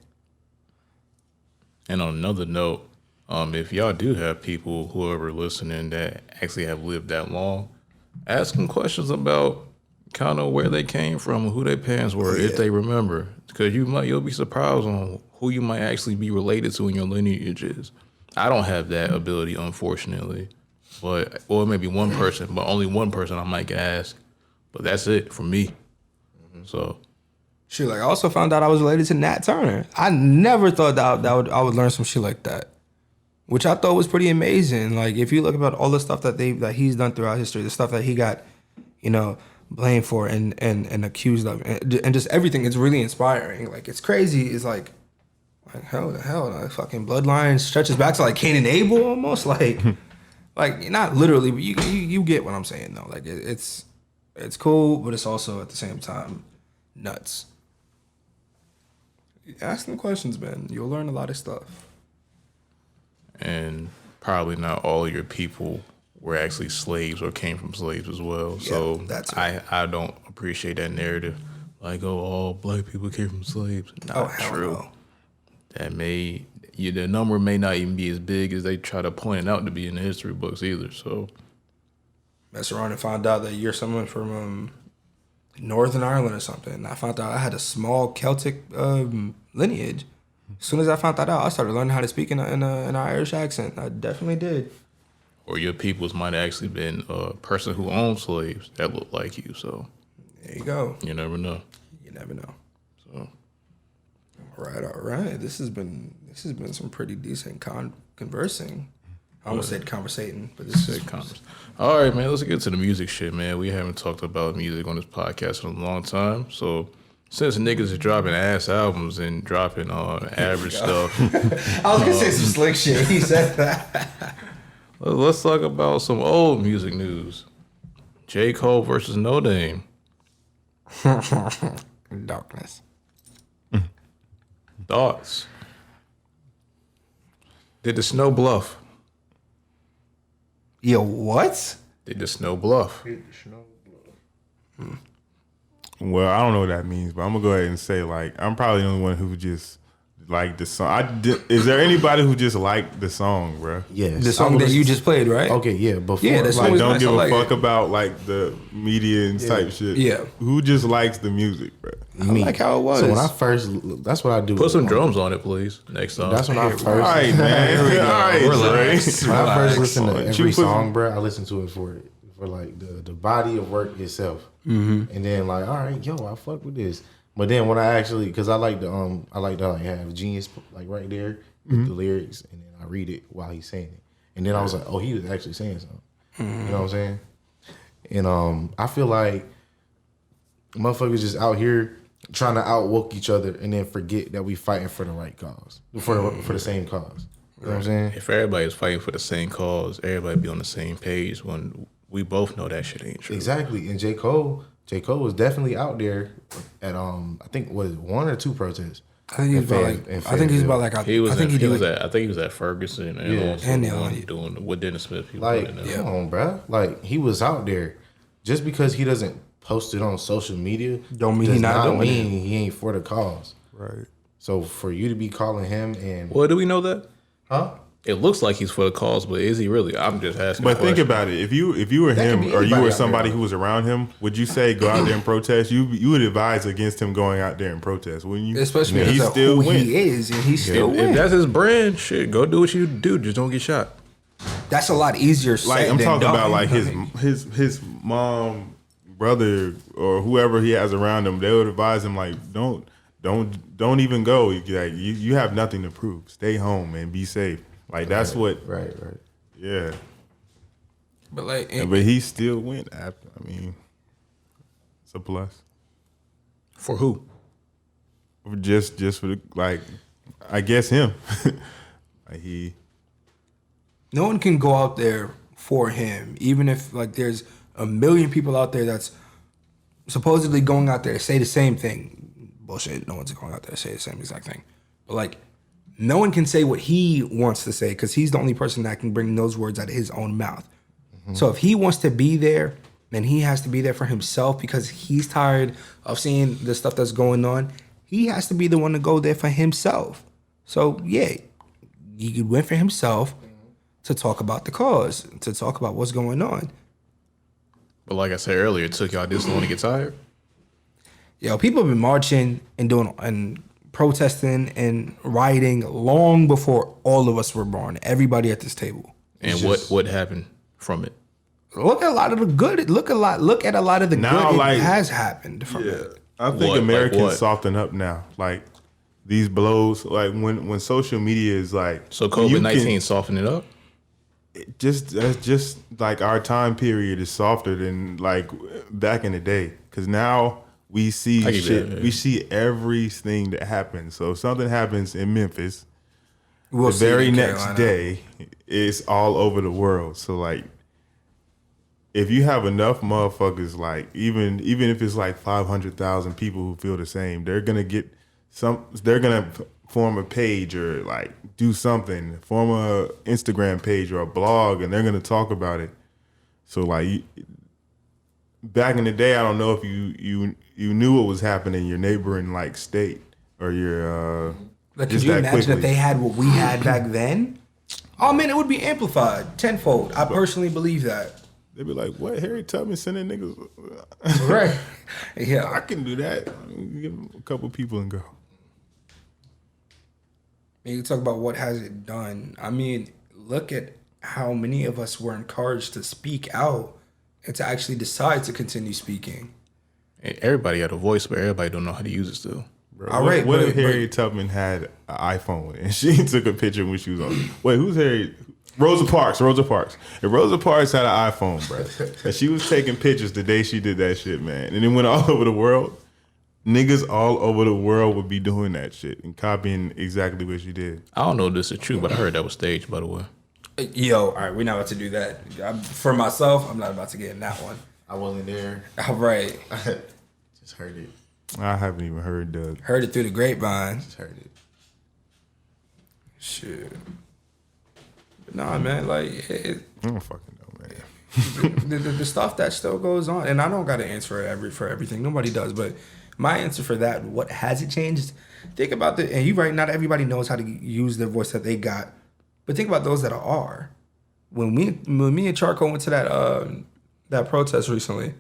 And on another note, if y'all do have people, whoever listening, that actually have lived that long, ask them questions about kind of where they came from, who their parents were, if they remember. Because you'll be surprised on who you might actually be related to in your lineages. I don't have that ability, unfortunately. Or maybe one person, but only one person I might ask. But that's it for me. So, shit, like, I also found out I was related to Nat Turner. I never thought that I would learn some shit like that, which I thought was pretty amazing. Like, if you look about all the stuff that he's done throughout history, the stuff that he got, blamed for and accused of, and just everything, it's really inspiring. Like, it's crazy. It's like hell, like, fucking bloodline stretches back to like Cain and Abel almost. Like, like, not literally, but you get what I'm saying though. Like, it's cool, but it's also at the same time nuts. Ask them questions, man. You'll learn a lot of stuff. And probably not all of your people were actually slaves or came from slaves as well. Yeah, so that's I don't appreciate that narrative. Like, all black people came from slaves. Not true. No. That the number may not even be as big as they try to point it out to be in the history books either. So mess around and found out that you're someone from Northern Ireland or something. I found out I had a small Celtic lineage. As soon as I found that out, I started learning how to speak in an Irish accent. I definitely did. Or your peoples might have actually been a person who owned slaves that looked like you. So there you go. You never know. You never know. So all right. This has been some pretty decent conversing. I almost said conversating, but this is converse. All right, man. Let's get to the music shit, man. We haven't talked about music on this podcast in a long time. So since niggas are dropping ass albums and dropping average stuff, I was gonna say some slick shit. He said that. Let's talk about some old music news. J. Cole versus No Dame. Darkness. Thoughts? Did the snow bluff? Yo, what? Did the snow bluff? Well, I don't know what that means, but I'm gonna go ahead and say, like, I'm probably the only one who just liked the song. Is there anybody who just liked the song, bro? Yes. The song that you just played, right? Okay, yeah. Before, Yeah, that's Like, always don't nice. give I a like fuck it. about like the media and type shit. Yeah. Who just likes the music, bro? me. I like how it was. So when I first, that's what I do. Put some drums on it, please. Next time. That's when I first. All right, man. All right, Relax. Dre. When I first listen to You every put- song, bro, I listen to it for like the body of work itself, and then like, all right, yo, I fuck with this. But then when I actually, because I like to like have Genius like right there with the lyrics, and then I read it while he's saying it, and then I was like, oh, he was actually saying something. You know what I'm saying? And I feel like motherfuckers just out here trying to outwoke each other, and then forget that we fighting for the right cause, for the same cause. You know what I'm saying? If everybody's fighting for the same cause, everybody be on the same page when we both know that shit ain't true. Exactly. And J. Cole was definitely out there at I think was one or two protests. I think he's about like. I think he's about like. He was. I think he was like, at. I think he was at Ferguson and Yeah. also And Illinois. doing what Dennis Smith. Like, come on, bro. Like, he was out there. Just because he doesn't post it on social media, Don't mean does he not doing mean he ain't for the cause. Right. So for you to be calling him and Well, do we know that? huh? It looks like he's for the cause, but is he really? I'm just asking. But a think question. about it. If you were That him could be or you anybody were out somebody there. who was around him, would you say go out there and protest? You would advise against him going out there and protest, wouldn't you? especially And because of who he is, and he still If wins. that's his brand, shit, go do what you do. Just don't get shot. That's a lot easier. Said Like I'm than talking done. about like I mean, his mom, brother, or whoever he has around him. They would advise him like don't even go. Like, you have nothing to prove. Stay home and be safe. Like that's what. Right. Yeah. But like, But he still went after. I mean, it's a plus. For who? Just for the, like, I guess him. Like no one can go out there for him, even if like there's a million people out there that's supposedly going out there to say the same thing. Bullshit. No one's going out there to say the same exact thing. But like, no one can say what he wants to say because he's the only person that can bring those words out of his own mouth. So if he wants to be there, then he has to be there for himself because he's tired of seeing the stuff that's going on. He has to be the one to go there for himself. So yeah, he went for himself to talk about the cause, to talk about what's going on. But like I said earlier, it took y'all this long to get tired. Yo, people have been marching and doing and protesting and rioting long before all of us were born. Everybody at this table. And what happened from it? Look at a lot of the good. Look at a lot of the Now, good like- it has happened from it. I think What? Like Americans what? soften up now. Like these blows, like when social media is like So when you COVID-19 can- softened it up. that's just like our time period is softer than like back in the day because now we see I give you shit. that, yeah. We see everything that happens. So if something happens in Memphis, We'll the see it very in next Carolina. day it's all over the world. So like if you have enough motherfuckers, like even if it's like 500,000 people who feel the same, they're gonna form a page or like do something, form a Instagram page or a blog, and they're gonna talk about it. So like back in the day, I don't know if you knew what was happening in your neighboring like state or your Like, could just you that imagine quickly. if they had what we had back then? Oh man, it would be amplified tenfold. I personally believe that. They'd be like, "What? Harry Tubman sending niggas? Right? I Yeah. can do that. Give a couple people and go." And you talk about what has it done. I mean, look at how many of us were encouraged to speak out and to actually decide to continue speaking. Everybody had a voice, but everybody don't know how to use it still. Bro, what if Harriet Tubman had an iPhone and she took a picture when she was on? Wait, who's Harriet? Rosa Parks. If Rosa Parks had an iPhone, bro, and she was taking pictures the day she did that shit, man, and it went all over the world, niggas all over the world would be doing that shit and copying exactly what she did. I don't know if this is true, but I heard that was staged, by the way. Yo, all right, we're not about to do that. For myself, I'm not about to get in that one. I wasn't there. All right. Just heard it. I haven't even heard the. Heard it through the grapevine. Just heard it. Shit. But nah, man, like I don't fucking know, man. the stuff that still goes on, and I don't got an answer for everything. Nobody does, but my answer for that, what has it changed? Think about and you're right. Not everybody knows how to use their voice that they got, but think about those that are. When me and Charco went to that protest recently,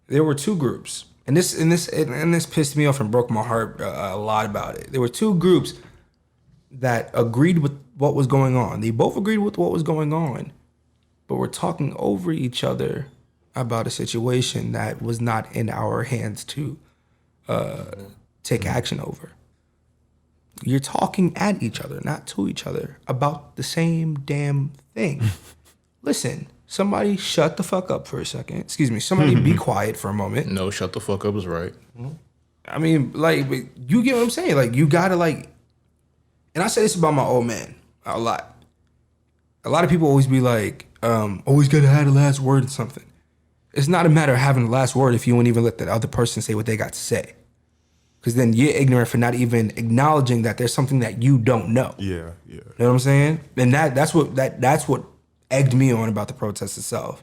there were two groups, and this pissed me off and broke my heart a lot about it. There were two groups that agreed with what was going on. They both agreed with what was going on, but were talking over each other about a situation that was not in our hands to take action over. You're talking at each other, not to each other, about the same damn thing. Listen, somebody shut the fuck up for a second. Excuse me. Somebody be quiet for a moment. No, shut the fuck up is right. I mean, like, you get what I'm saying? Like, you gotta, like, and I say this about my old man a lot. A lot of people always be like, always gotta have the last word in something. It's not a matter of having the last word if you won't even let the other person say what they got to say. Because then you're ignorant for not even acknowledging that there's something that you don't know. Yeah. You know what I'm saying? And that's what egged me on about the protest itself.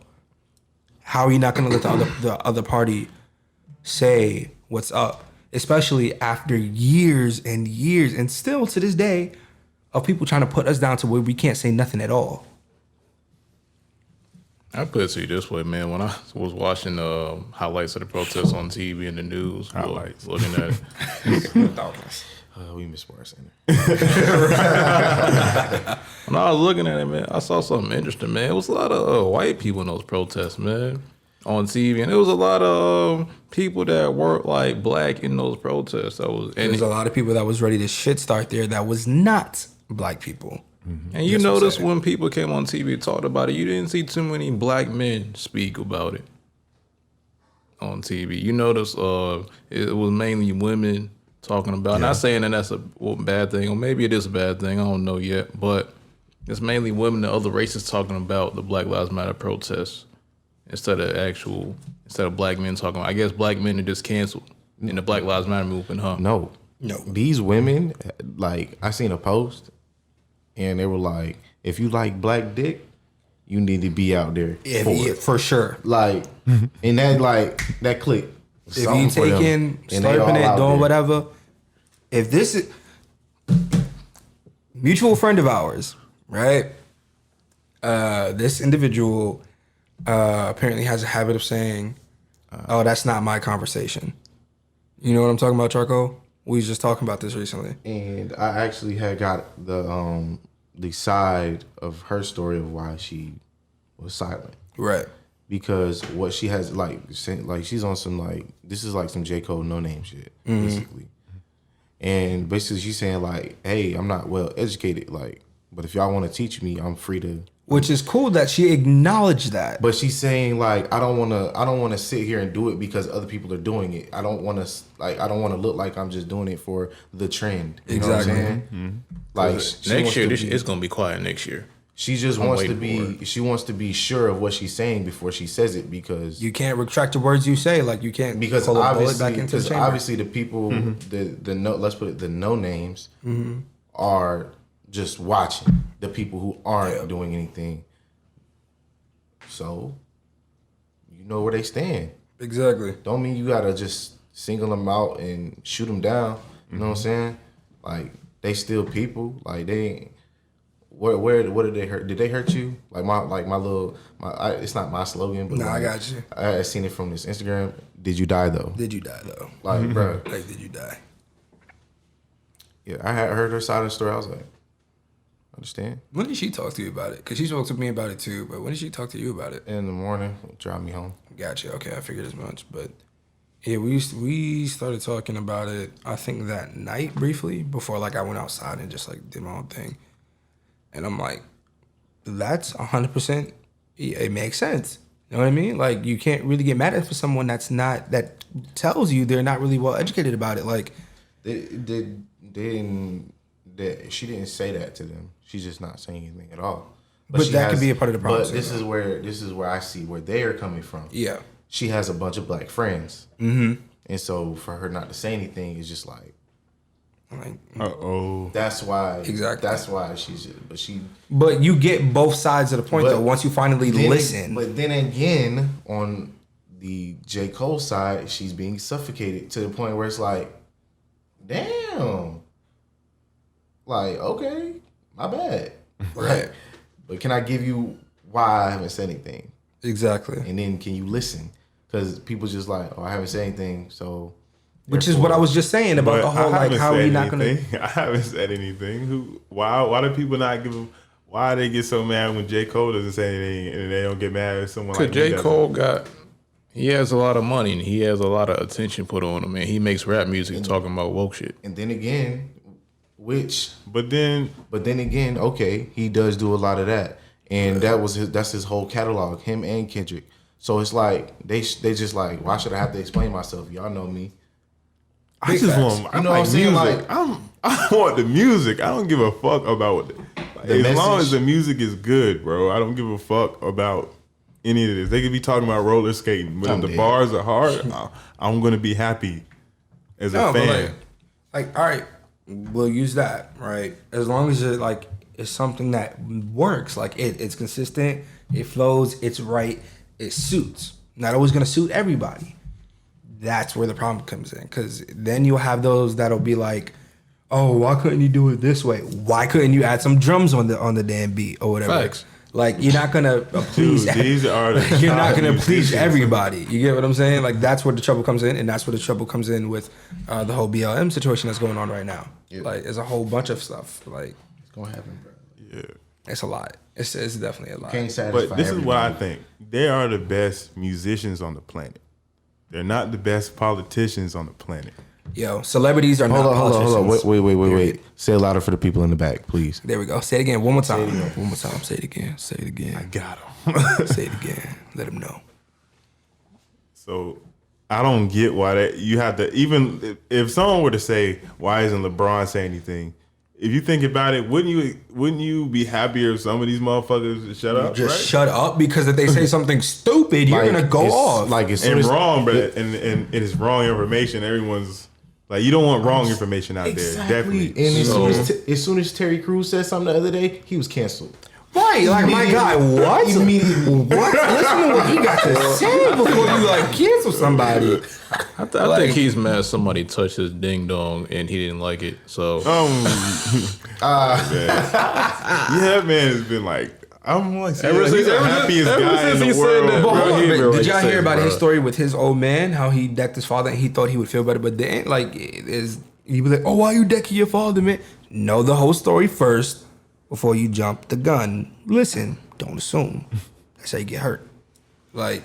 How are you not going to let the other party say what's up? Especially after years and years, and still to this day, of people trying to put us down to where we can't say nothing at all. I put it to you this way, man. When I was watching highlights of the protests on TV and the news, Highlights. looking at it, We missed Sports Center. when I was looking at it, man, I saw something interesting, man. It was a lot of white people in those protests, man, on TV, and there was a lot of people that weren't like black in those protests. There's a lot of people that was ready to shit start there that was not black people. Mm-hmm. And you notice when people came on TV and talked about it, you didn't see too many black men speak about it on TV. You notice it was mainly women talking about it. Not saying that that's a bad thing, or maybe it is a bad thing, I don't know yet, but it's mainly women and other races talking about the Black Lives Matter protests instead of black men talking about. I guess black men are just canceled in the Black Lives Matter movement, huh? No. These women, like, I seen a post, and they were like, if you like black dick, you need to be out there for sure. Like, and that click. If you taking, slurping it, doing whatever. If this is mutual friend of ours, right? This individual apparently has a habit of saying, "Oh, that's not my conversation." You know what I'm talking about, Charco? We was just talking about this recently. And I actually had got the side of her story of why she was silent. Right. Because what she has, like she's on some, like, this is like some J. Cole no name shit, basically. And basically she's saying, like, hey, I'm not well educated, like, but if y'all want to teach me, I'm free to. Which is cool that she acknowledged that. But she's saying, like, I don't want to sit here and do it because other people are doing it. I don't want to look like I'm just doing it for the trend. You know what I'm saying? Mm-hmm. Like, next year, it's gonna be quiet next year. She just wants to be. She wants to be sure of what she's saying before she says it, because you can't retract the words you say. Like, you can't pull a bullet back into the chamber. Obviously, the people, the no names, are just watching the people who aren't doing anything. So, you know where they stand. Exactly. Don't mean you gotta just single them out and shoot them down. You know what I'm saying? Like, they still people. Like, they ain't. What did they hurt? Did they hurt you? It's not my slogan, but I got you. I seen it from this Instagram. Did you die though? Did you die though? Like, bro, like, did you die? Yeah, I had heard her side of the story. I was like, understand. When did she talk to you about it? Because she spoke to me about it too. But when did she talk to you about it? In the morning, drive me home. Gotcha. Okay, I figured as much. But yeah, we started talking about it. I think that night briefly before like I went outside and just like did my own thing. And I'm like, that's 100%. It makes sense. You know what I mean? Like you can't really get mad at for someone that tells you they're not really well educated about it. Like she didn't say that to them. She's just not saying anything at all. But that could be a part of the problem. But this is where I see where they are coming from. Yeah. She has a bunch of black friends. Mm-hmm. And so for her not to say anything is just like, uh-oh. That's why. Exactly. That's why But you get both sides of the point though. Once you finally listen. But then again, on the J. Cole side, she's being suffocated to the point where it's like, damn. Like, okay, my bad. Right. But can I give you why I haven't said anything? Exactly. And then can you listen? Because people just like, I haven't said anything, so. Which is what I was just saying about the whole like how are we not gonna. I haven't said anything. Why do people not give? Why they get so mad when J. Cole doesn't say anything and they don't get mad at someone like J. Cole he has a lot of money and he has a lot of attention put on him, and he makes rap music talking about woke shit. And then again, But then again, okay, he does do a lot of that, and that's his whole catalog, him and Kendrick. So it's like they just like, why should I have to explain myself? Y'all know me. I just want, you know what I'm saying? Music. Like, I want the music. I don't give a fuck about as long as the music is good, bro. I don't give a fuck about any of this. They could be talking about roller skating, but if the bars are hard, I'm gonna be happy as a fan. Like, all right, we'll use that, right? As long as it's something that works, like it's consistent, it flows, it's right, it suits. Not always gonna suit everybody. That's where the problem comes in, because then you'll have those that'll be like, "Oh, why couldn't you do it this way? Why couldn't you add some drums on the damn beat or whatever?" Facts. Like you're not gonna please. Dude, these are you're not gonna please everybody. You get what I'm saying? Like that's where the trouble comes in, and that's where the trouble comes in with the whole BLM situation that's going on right now. Yeah. Like there's a whole bunch of stuff. Like it's gonna happen, bro. Yeah, it's a lot. It's definitely a lot. Can't satisfy but this is what I think. They are the best musicians on the planet. They're not the best politicians on the planet. Yo, celebrities are not politicians. Hold on. Wait. Say it louder for the people in the back, please. There we go. Say it again. One more time. One more time. Say it again. Say it again. I got them. Say it again. Let them know. So I don't get why you have to, even if someone were to say, why isn't LeBron saying anything? If you think about it, wouldn't you be happier if some of these motherfuckers shut up? Just right? shut up, because if they say something stupid, you're gonna go off. Like it's wrong, but and it's wrong information. Everyone's like, you don't want wrong information out there. Definitely. And as soon as Terry Crews said something the other day, he was canceled. Right, like my guy, what? What? Listen to what he got to say before you like cancel somebody. I think he's mad somebody touched his ding dong and he didn't like it. So yeah, man has been like, I'm like, he's the happiest guy in the world. Did y'all hear about his story with his old man? How he decked his father and he thought he would feel better, but then he was like, "Oh, why are you decking your father, man?" Know the whole story first before you jump the gun. Listen, don't assume. That's how you get hurt. Like,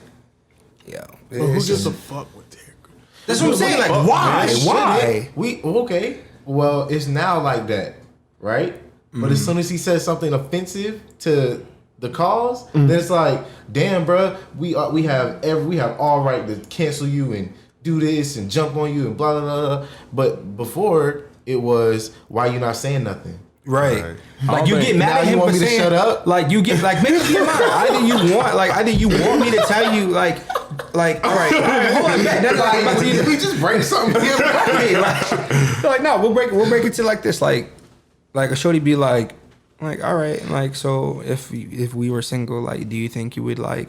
yeah. Who gives a fuck with Terry Crews? That's what I'm saying. Like, why? Why? Okay. Well, it's now like that, right? But as soon as he says something offensive to the cause, then it's like, damn, bro, we have all right to cancel you and do this and jump on you and blah blah blah. But before it was, why you not saying nothing? Right. Like you get mad at him for saying, shut up. Like you get like, maybe get mad. Either you want me to tell you like all right, hold on, man. That's like, we just break something here. Like no, we'll break it to like this, like a shorty be like all right, like, so if we were single, like, do you think you would like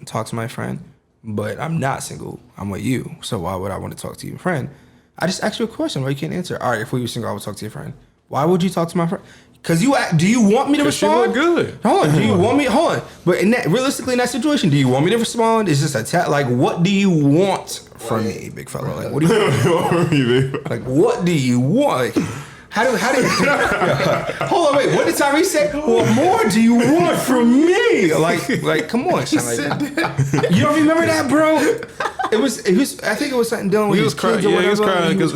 talk to my friend? But I'm not single. I'm with you. So why would I want to talk to your friend? I just asked you a question why you can't answer. All right, if we were single, I would talk to your friend. Why would you talk to my friend? Because do you want me to respond? She look good. Hold on. Do you want me? Hold on. But realistically, in that situation, do you want me to respond? Is this a like, what do you want from me, big fella? Like, what do you want? Like, what do you want? How do hold on, wait, what did Tyrese say? What more do you want from me? Like, come on, son. Like, you don't remember that, bro? It was. I think it was something dealing with his kids or whatever. He was crying because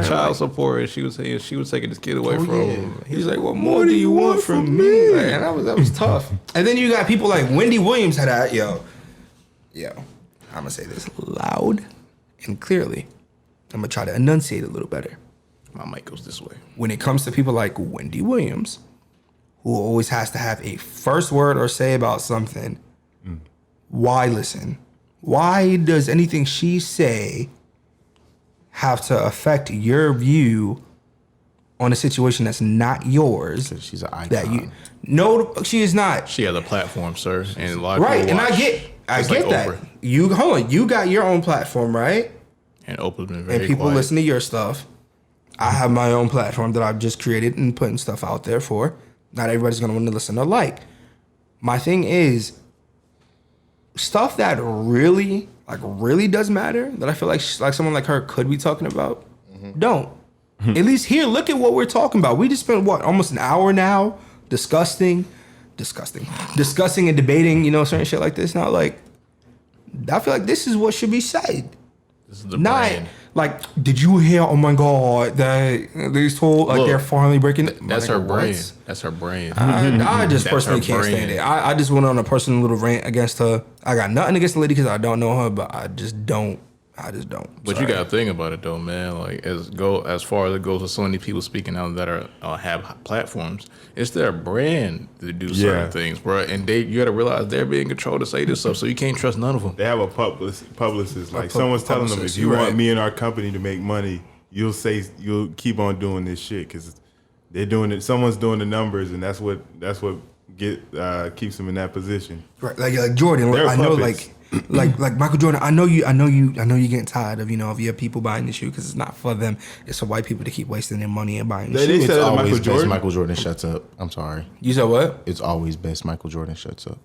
child Like, support. And she was saying she was taking his kid away from him. He's like, "What more do you want from me?" Like, and that was tough. And then you got people like Wendy Williams had that. Yo, I'm gonna say this loud and clearly. I'm gonna try to enunciate a little better. My mic goes this way. When it comes to people like Wendy Williams, who always has to have a first word or say about something, why listen? Why does anything she say have to affect your view on a situation that's not yours? She's an icon. No, she is not. She has a platform, sir, and a lot of Right, people and watch. I Just get like that. Oprah. Hold on, you got your own platform, right? And Oprah's been very And people quiet. listen to your stuff. I have my own platform that I've just created and putting stuff out there for. Not everybody's gonna want to listen or like. My thing is stuff that really does matter, that I feel like someone like her could be talking about. Don't. At least here, look at what we're talking about. We just spent almost an hour now discussing and debating, certain shit like this. Now, like, I feel like this is what should be said. This is the Not brand. like, did you hear? Oh my God, that they told like Look, they're finally breaking. That's her What? brand. That's her brand. I just That's personally her can't brand. stand it. I just went on a personal little rant against her. I got nothing against the lady because I don't know her, but I just don't. But you got to think about it though, man. Like as far as it goes with so many people speaking out that are have platforms, it's their brand to do certain things, bro. And you got to realize they're being controlled to say this stuff, so you can't trust none of them. They have a publicist. Like someone's telling them, if you want me and our company to make money, you'll keep on doing this shit because they're doing it. Someone's doing the numbers, and that's what keeps them in that position. Right, like Jordan. They're I know, puppets. like Michael Jordan. I know you getting tired of of your people buying the shoe because it's not for them. It's for white people to keep wasting their money and buying the shoe. They It's said always Michael best Jordan. Michael Jordan shuts up. I'm sorry. You said what? It's always best Michael Jordan shuts up.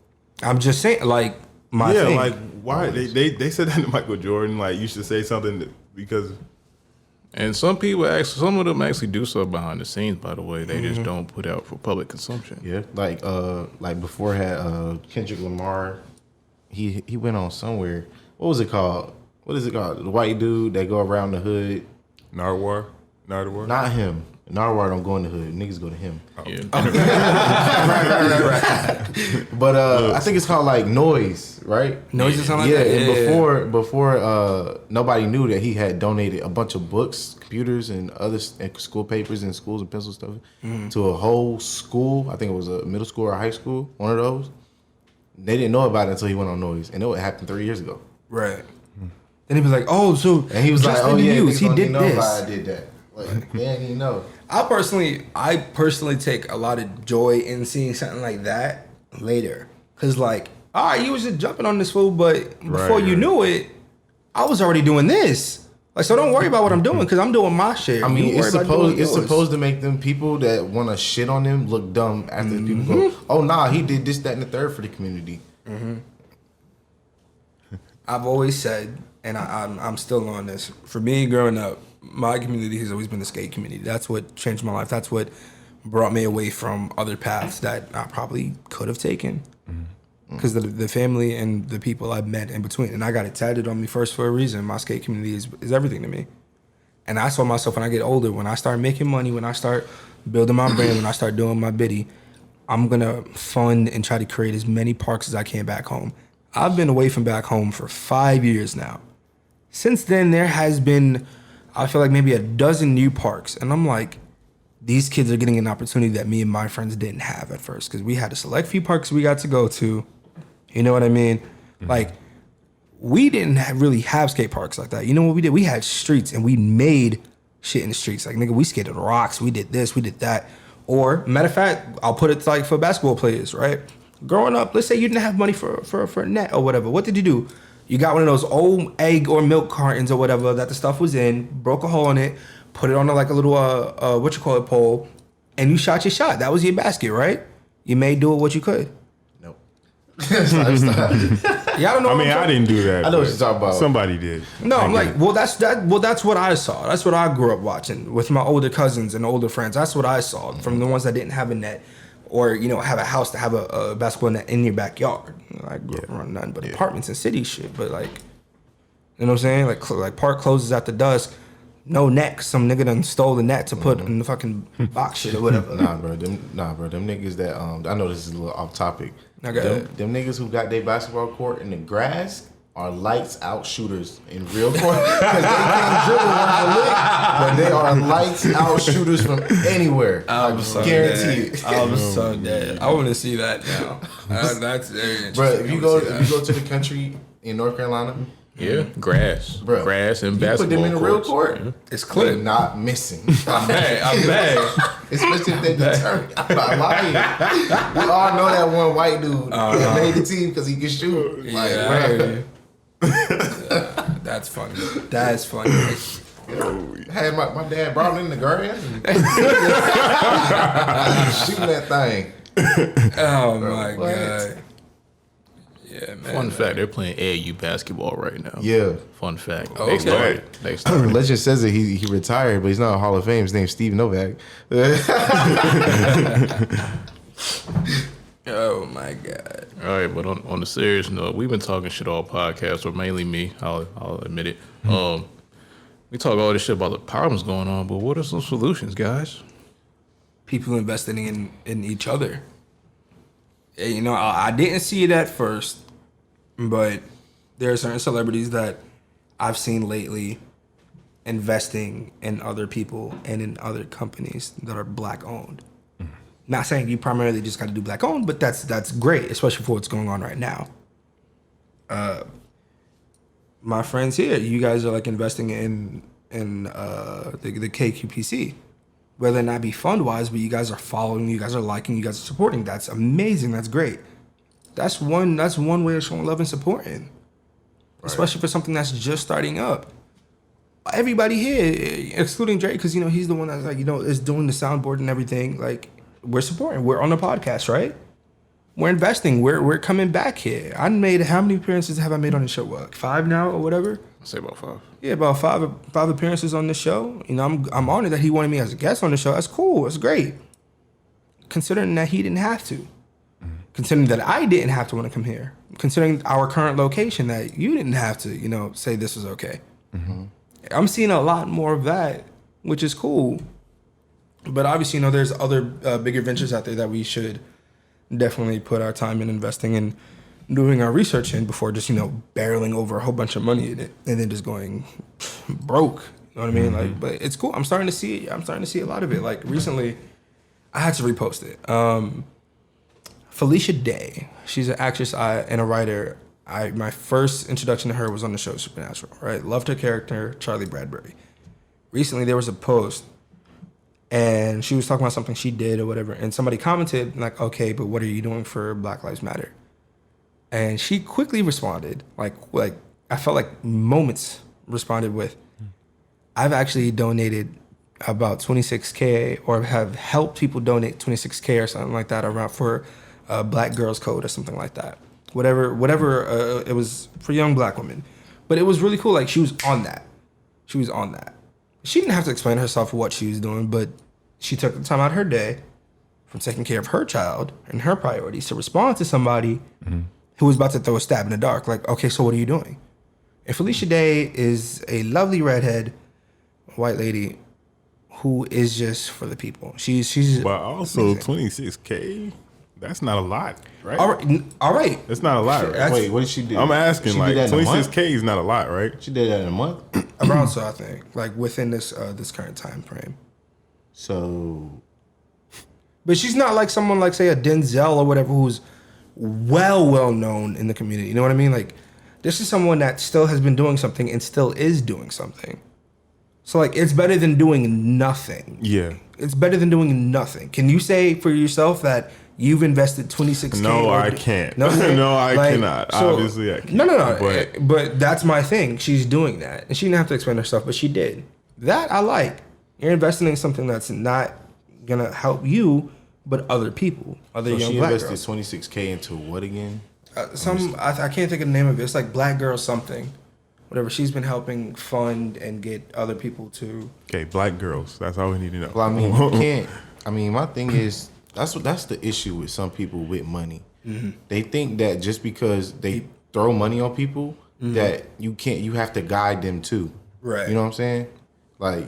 I'm just saying, like my thing. like why they said that to Michael Jordan? Like you should say something because. And some of them actually do stuff behind the scenes. By the way, they just don't put out for public consumption. Yeah, like before had Kendrick Lamar. He went on somewhere. What was it called? What is it called? The white dude that go around the hood. Nardwuar? Not him. Narwhal don't go in the hood. Niggas go to him. Yeah. Right. But I think it's called like Noise, right? Noise or something like Yeah, that? and before nobody knew that he had donated a bunch of books, computers, and other school papers and schools and pencil stuff to a whole school. I think it was a middle school or high school, one of those. They didn't know about it until he went on Noise, and it happened 3 years ago. Right. Then he was like, "Oh, so," And he was like, "Oh yeah, he did this." I did that. Like, man, you know. I personally take a lot of joy in seeing something like that later, cause like, all right, you was just jumping on this fool, but before you knew it, I was already doing this. Like, so don't worry about what I'm doing, cause I'm doing my shit. I mean, You it's worry about doing yours. supposed to make them people that want to shit on them look dumb after the people go, "Oh nah, he did this, that, and the third for the community." I've always said, and I'm still on this. For me, growing up, my community has always been the skate community. That's what changed my life. That's what brought me away from other paths that I probably could have taken. Because the family and the people I've met in between. And I got it tatted on me first for a reason. My skate community is everything to me. And I saw myself when I get older, when I start making money, when I start building my brand, when I start doing my biddy, I'm going to fund and try to create as many parks as I can back home. I've been away from back home for 5 years now. Since then, there has been, I feel like maybe a dozen new parks. And I'm like, these kids are getting an opportunity that me and my friends didn't have at first. Because we had a select few parks we got to go to. You know what I mean? Like, we didn't really have skate parks like that. You know what we did? We had streets and we made shit in the streets. Like, nigga, we skated rocks. We did this. We did that. Or, matter of fact, I'll put it like for basketball players, right? Growing up, let's say you didn't have money for a net or whatever. What did you do? You got one of those old egg or milk cartons or whatever that the stuff was in, broke a hole in it, put it on like a little pole, and you shot your shot. That was your basket, right? You made do it what you could. Nope. You Y'all don't know. I mean, I didn't do that. I know what you're talking about. Somebody did. No, I'm like, well, that's what I saw. That's what I grew up watching with my older cousins and older friends. That's what I saw from the ones that didn't have a net, or have a house to have a basketball net in your backyard. I grew up around nothing but apartments and city shit. But like, you know what I'm saying? Like park closes after dusk. No net. Some nigga done stole the net to put in the fucking box shit or whatever. Nah, bro. Them niggas that I know this is a little off topic. Okay. Them niggas who got their basketball court in the grass are lights out shooters in real court. Because they can't dribble one for lick, but they are lights out shooters from anywhere. I'm so guaranteed. dead. I'm so dead. I want to see that now. That's very interesting. Bro, if you go to the country in North Carolina. Yeah, grass. Bro, grass and basketball. Put them in the real court. It's clear. They're not missing. I'm bad. Especially if they're determined. I'm not lying. We all know that one white dude that made the team because he can shoot. That's funny. That's funny. Had my dad brought him in the grass and shooting that thing. Oh my god. Yeah, man. Fun fact, they're playing AAU basketball right now. Yeah. Fun fact. Okay. They started. Legend says that he retired, but he's not a Hall of Fame. His name's Steve Novak. Oh my god. All right, but on the serious note, we've been talking shit all podcast, or mainly me. I'll admit it. We talk all this shit about the problems going on, but what are some solutions, guys? People investing in each other. I didn't see it at first, but there are certain celebrities that I've seen lately investing in other people and in other companies that are black owned. Not saying you primarily just got to do black owned, but that's great, especially for what's going on right now. My friends here, you guys are like investing in the KQPC. Whether or not be fund wise, but you guys are following, you guys are liking, you guys are supporting. That's amazing. That's great. That's one way of showing love and supporting, right. Especially for something that's just starting up. Everybody here, excluding Drake, because he's the one that's like is doing the soundboard and everything. Like we're supporting. We're on the podcast, right? We're investing. We're coming back here. I made how many appearances have I made on the show? What, 5 now or whatever? I'll say about 5. Yeah, about five appearances on the show. I'm honored that he wanted me as a guest on the show. That's cool. That's great. Considering that he didn't have to. Considering that I didn't have to want to come here. Considering our current location that you didn't have to, say this was okay. Mm-hmm. I'm seeing a lot more of that, which is cool. But obviously, there's other bigger ventures out there that we should definitely put our time in investing in. Doing our research in before just barreling over a whole bunch of money in it and then just going broke. You know what I mean? Like, but it's cool. I'm starting to see a lot of it. Like recently, I had to repost it. Felicia Day, she's an actress and a writer. My first introduction to her was on the show Supernatural. Right, loved her character, Charlie Bradbury. Recently, there was a post, and she was talking about something she did or whatever, and somebody commented like, "Okay, but what are you doing for Black Lives Matter?" And she quickly responded, like I felt like moments responded with, I've actually donated about $26K or have helped people donate $26K or something like that around for Black Girls Code or something like that. Whatever it was for young black women. But it was really cool. Like she was on that. She didn't have to explain to herself what she was doing, but she took the time out of her day from taking care of her child and her priorities to respond to somebody who was about to throw a stab in the dark. Like, okay, so what are you doing? And Felicia Day is a lovely redhead white lady who is just for the people. She's but also amazing. $26K, that's not a lot, right? All right. That's not a lot, right? Wait, what did she do? I'm asking, like, $26K is not a lot, right? She did that in a month? Around so, I think. Like, within this current time frame. So... But she's not like someone like, say, a Denzel or whatever who's well known in the community. You know what I mean? Like, this is someone that still has been doing something and still is doing something. So, like, it's better than doing nothing. Yeah. It's better than doing nothing. Can you say for yourself that you've invested $26K? No, I can't. No, no, I cannot. So, obviously, I can't. No. But that's my thing. She's doing that. And she didn't have to explain herself, but she did. That I like. You're investing in something that's not going to help you, but other people, other young black girls. She invested $26K into what again? I can't think of the name of it. It's like Black Girl something. Whatever. She's been helping fund and get other people to. Okay, black girls. That's all we need to know. Well, I mean, you can't. I mean, my thing is that's the issue with some people with money. Mm-hmm. They think that just because they throw money on people, that you have to guide them too. Right. You know what I'm saying? Like,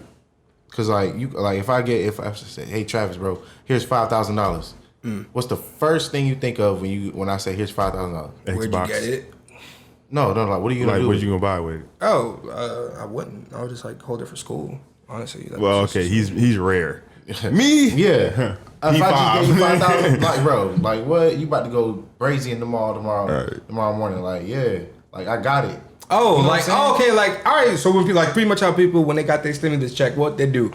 cause if I say, hey Travis, bro, here's $5,000. What's the first thing you think of when I say here's $5,000? Where'd you get it? No, like what are you gonna do? What you gonna buy with it? Oh, I wouldn't. I would just like hold it for school. Honestly. Well, okay, he's rare. Me? Yeah. If I just gave you $5,000, like bro, like what? You about to go crazy in the mall tomorrow morning? Like like I got it. Oh, you know like okay, like all right. So when people pretty much how people when they got their stimulus check, what they do?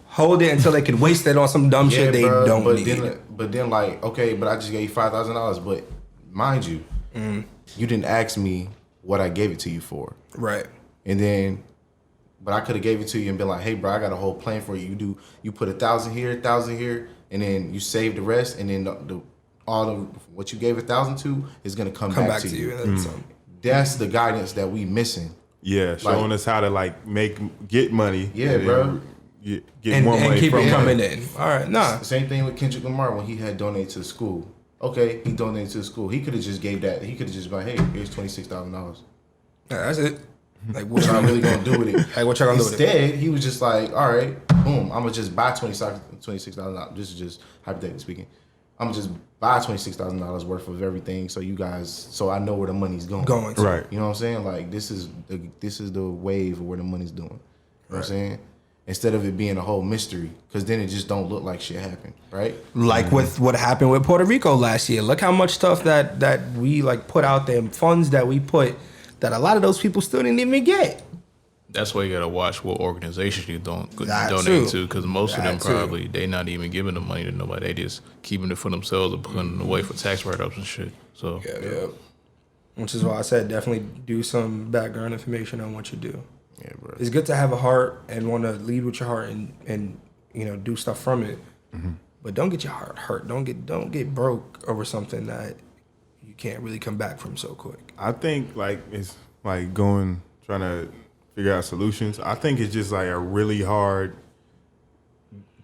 Hold it until they can waste it on some dumb shit they don't need. But then like okay, but I just gave you $5,000. But mind you, you didn't ask me what I gave it to you for. Right. And then, but I could have gave it to you and been like, hey bro, I got a whole plan for you. You put 1,000 here, 1,000 here, and then you save the rest, and then what you gave 1,000 to is gonna come back to you. That's the guidance that we missing. Yeah, showing us how to get money. Yeah, bro. Get more money and keep from it coming in. All right, nah. Same thing with Kendrick Lamar when he had donated to the school. Okay, he donated to the school. He could have just gave that. He could have just been like, hey, here's $26,000. Yeah, that's it. Like, what y'all really gonna do with it? Like, what y'all gonna do with it? Instead, he was just like, all right, boom, I'm gonna just buy $26,000. This is just hypothetically speaking. I'm gonna just buy $26,000 worth of everything, so I know where the money's going. Right. You know what I'm saying? Like this is the wave of where the money's doing. You know what I'm saying? Instead of it being a whole mystery, because then it just don't look like shit happened, right? Like with what happened with Puerto Rico last year. Look how much stuff that we put out there, funds that we put, that a lot of those people still didn't even get. That's why you gotta watch what organizations you donate to, because most of them probably they not even giving the money to nobody. They just keeping it for themselves and putting it away for tax write-ups and shit. So yeah. Which is why I said definitely do some background information on what you do. Yeah, bro. It's good to have a heart and want to lead with your heart and do stuff from it. Mm-hmm. But don't get your heart hurt. Don't get broke over something that you can't really come back from so quick. I think it's trying to figure out solutions. I think it's just a really hard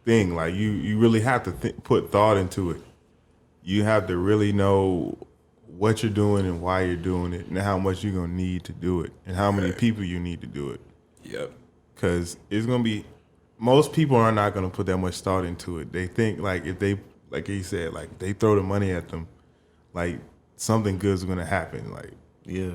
thing. Like you really have to put thought into it. You have to really know what you're doing and why you're doing it and how much you're going to need to do it and how many people you need to do it. Yep. Because it's going to be, most people are not going to put that much thought into it. They think if they, like he said, they throw the money at them, something good's going to happen. Yeah.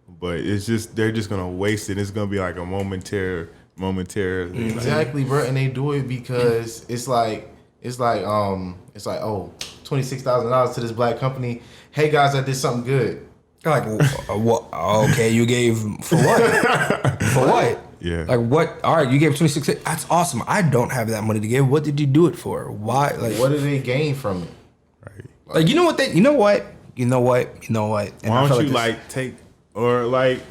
But it's just, they're just going to waste it. It's going to be a momentary. Exactly, bro. And they do it because it's like, oh, $26,000 to this black company. Hey guys, I did something good. Like, what? Okay, you gave for what? For what? Yeah. Like what? All right, you gave 26. That's awesome. I don't have that money to give. What did you do it for? Why? What did they gain from it? Right. You know what? You know what? And why don't you take or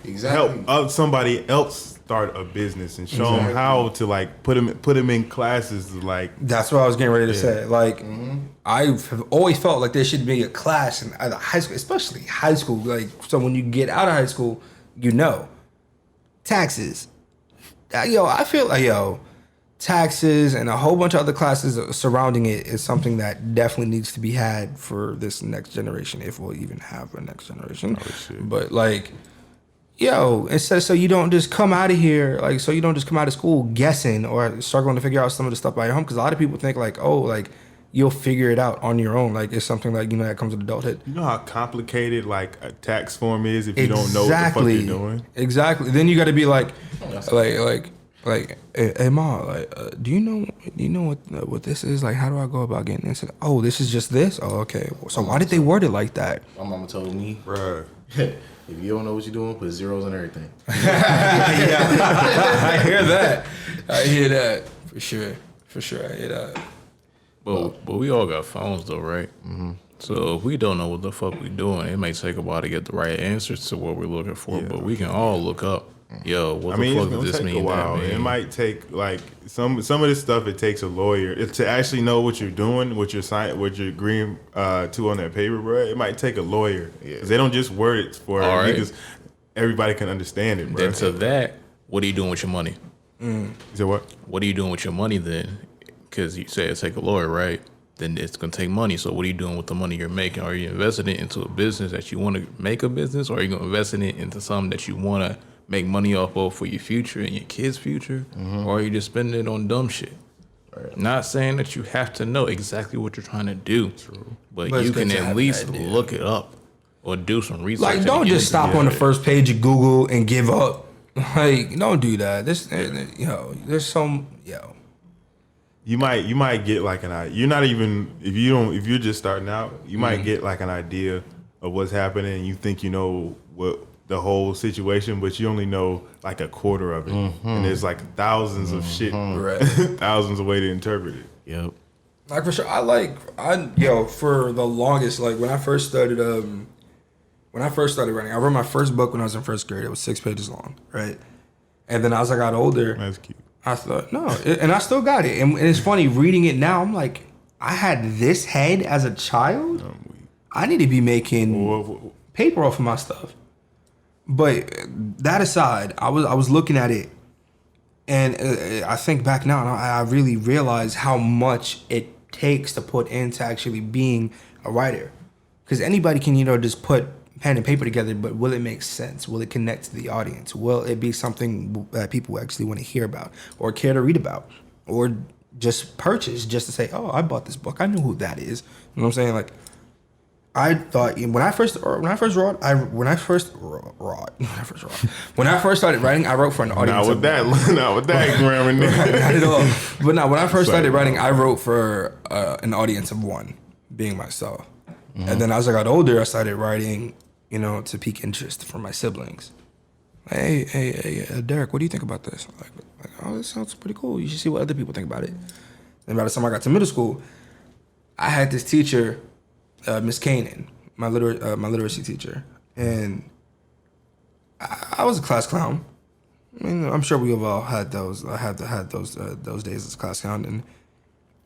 exactly. help somebody else start a business and show them how to put them in classes That's what I was getting ready to say. I've always felt like there should be a class in either high school, especially high school. So when you get out of high school, taxes. I feel like taxes and a whole bunch of other classes surrounding it is something that definitely needs to be had for this next generation, if we'll even have a next generation. But instead, so you don't just come out of here, so you don't just come out of school guessing or struggling to figure out some of the stuff by your home. Because a lot of people think you'll figure it out on your own. It's something that comes with adulthood. You know how complicated a tax form is if you don't know what the fuck you're doing? Exactly. Then you got to be hey Ma, do you know what this is? How do I go about getting this? Oh, this is just this? Oh, okay. So why did they word it like that? My mama told me, bruh. If you don't know what you're doing, put zeros on everything. I hear that. For sure. I hear that. But we all got phones though, right? Mm-hmm. So if we don't know what the fuck we doing, it may take a while to get the right answers to what we're looking for. Yeah. But we can all look up yo, what the fuck does this mean? It might take like some of this stuff. It takes a lawyer to actually know what you're doing, what you're agreeing to on that paper, bro. It might take a lawyer because they don't just word it for niggas. Everybody can understand it, bro. Then to that, what are you doing with your money? You said what? What are you doing with your money then? Because you say it's take a lawyer, right? Then it's gonna take money. So what are you doing with the money you're making? Are you investing it into a business that you want to make a business, or are you gonna invest it into something that you want to make money off of for your future and your kids' future, or are you just spending it on dumb shit? Right. Not saying that you have to know exactly what you're trying to do, but you can at least look it up or do some research. Like, don't just stop on the first page of Google and give up. Like, don't do that. There's some. You might get like you're not even if you're just starting out, you might get like an idea of what's happening and you think you know what the whole situation, but you only know like a quarter of it. And there's like thousands of shit, thousands of ways to interpret it. Yep. Like for sure, for the longest, like when I first started writing, I wrote my first book when I was in first grade. It was 6 pages long, right? And then as I got older, that's cute. I thought, and I still got it. And it's funny, reading it now, I'm like, I had this head as a child. I need to be making paper off of my stuff. But that aside, I was looking at it, and I think back now, and I really realize how much it takes to put into actually being a writer. Because anybody can, just put pen and paper together, but will it make sense? Will it connect to the audience? Will it be something that people actually want to hear about or care to read about or just purchase just to say, oh, I bought this book. I know who that is. You know what I'm saying? Like, I thought when I first started writing, I wrote for an audience. Not with that grammar. Not at all. But no, when I first started writing, I wrote for an audience of one, being myself. And then as I got older, I started writing, to pique interest from my siblings. Hey, Derek, what do you think about this? Like, oh, this sounds pretty cool. You should see what other people think about it. And by the time I got to middle school, I had this teacher, Miss Kanan, my literacy teacher, and I was a class clown. I mean, I'm sure we have all had those. I had those days as a class clown, and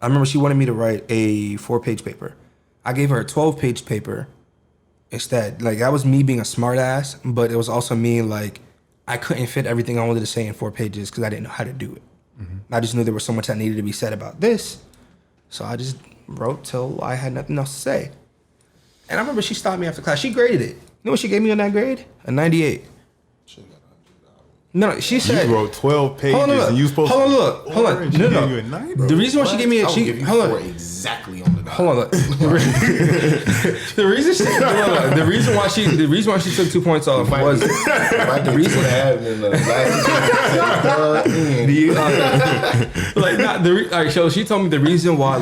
I remember she wanted me to write a 4-page paper. I gave her a 12-page paper instead. Like, that was me being a smart ass, but it was also me, like, I couldn't fit everything I wanted to say in 4 pages because I didn't know how to do it. I just knew there was so much that needed to be said about this, so I just wrote till I had nothing else to say. And I remember she stopped me after class. She graded it. You know what she gave me on that grade? A 98. No, she said you wrote 12 pages and you supposed to hold on. No. You a 9, the reason why she gave me a hold on. Exactly on the dot. Hold on. The reason why she took 2 points off was the reason so she told me the reason why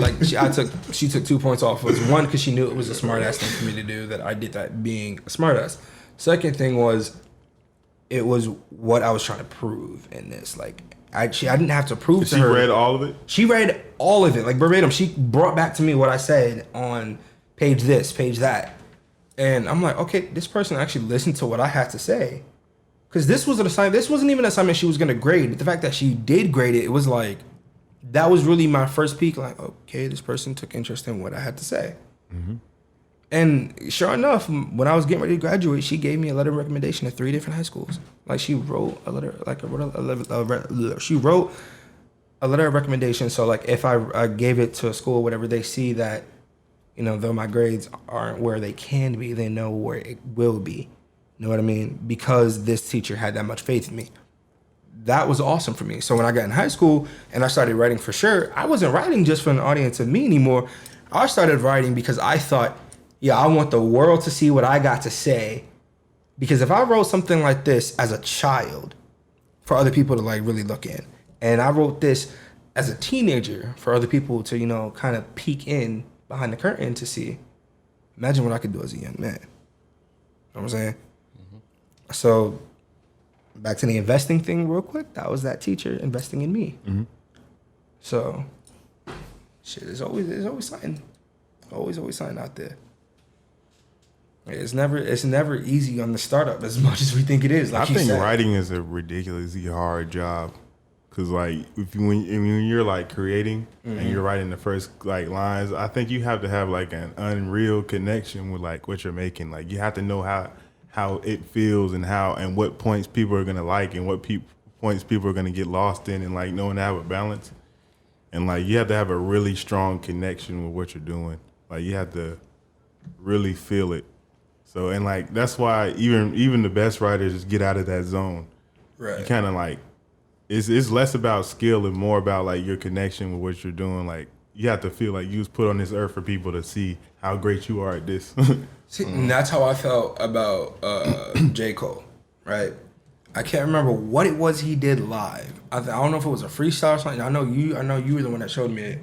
she took 2 points off was, one, because she knew it was a smart ass thing for me to do, that I did that being a smart ass. Second thing was, it was what I was trying to prove in this. Like, I didn't have to prove to her. She read all of it? She read all of it, like verbatim. She brought back to me what I said on page this, page that. And I'm like, okay, this person actually listened to what I had to say. Because this was an assignment. This wasn't even an assignment she was going to grade. But the fact that she did grade it, it was like, that was really my first peek. Like, okay, this person took interest in what I had to say. And sure enough, when I was getting ready to graduate, she gave me a letter of recommendation at 3 different high schools. Like, she wrote a letter, she wrote a letter of recommendation. So, like, if I gave it to a school, whatever, they see that, though my grades aren't where they can be, they know where it will be. You know what I mean? Because this teacher had that much faith in me. That was awesome for me. So when I got in high school and I started writing for sure, I wasn't writing just for an audience of me anymore. I started writing because I thought, I want the world to see what I got to say. Because if I wrote something like this as a child for other people to like really look in, and I wrote this as a teenager for other people to, kind of peek in behind the curtain to see, imagine what I could do as a young man. You know what I'm saying? So back to the investing thing real quick. That was that teacher investing in me. So shit, there's always something. Always something out there. It's never easy on the startup as much as we think it is. Like I think writing is a ridiculously hard job. Cause like when you're like creating and you're writing the first like lines, I think you have to have like an unreal connection with like what you're making. Like you have to know how it feels and what points people are gonna like and what points people are gonna get lost in, and like knowing to have a balance. And like you have to have a really strong connection with what you're doing. Like you have to really feel it. So and like that's why even the best writers just get out of that zone. Right. You kind of like. It's less about skill and more about like your connection with what you're doing. Like you have to feel like you was put on this earth for people to see how great you are at this. See, and that's how I felt about J. Cole, right? I can't remember what it was he did live. I don't know if it was a freestyle or something. I know you were the one that showed me it,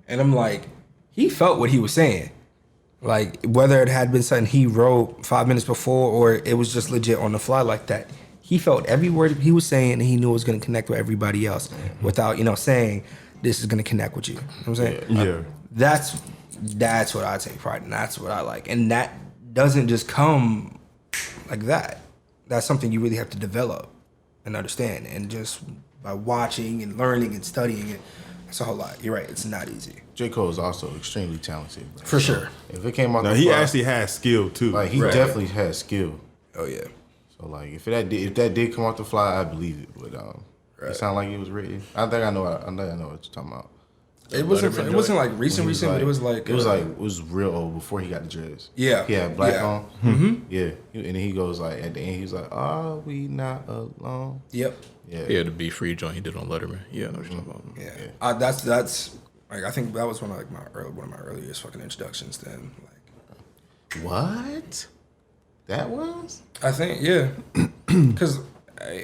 and I'm like, he felt what he was saying. Like whether it had been something he wrote 5 minutes before or it was just legit on the fly like that. He felt every word he was saying, and he knew it was going to connect with everybody else without, saying this is going to connect with you. You know what I'm saying? Yeah. That's what I take pride in. That's what I like. And that doesn't just come like that. That's something you really have to develop and understand. And just by watching and learning and studying it, it's a whole lot. You're right. It's not easy. J. Cole is also extremely talented. Bro. For sure. If it came out, He actually has skill too. Like he definitely has skill. Oh yeah. So like if that did come off the fly, I believe it. But it sounded like it was written. I think I know what you're talking about. It wasn't like recent, but it was like it was real old before he got the dreads. Yeah. He had black on. Mm-hmm. Yeah. And then he goes like at the end, he's like, "Are we not alone?" Yep. Yeah. Yeah, the Be Free joint he did on Letterman. Yeah, I know what you're talking about. Yeah. That's like I think that was one of my earliest fucking introductions to him. Like what? That was? I think, yeah. Because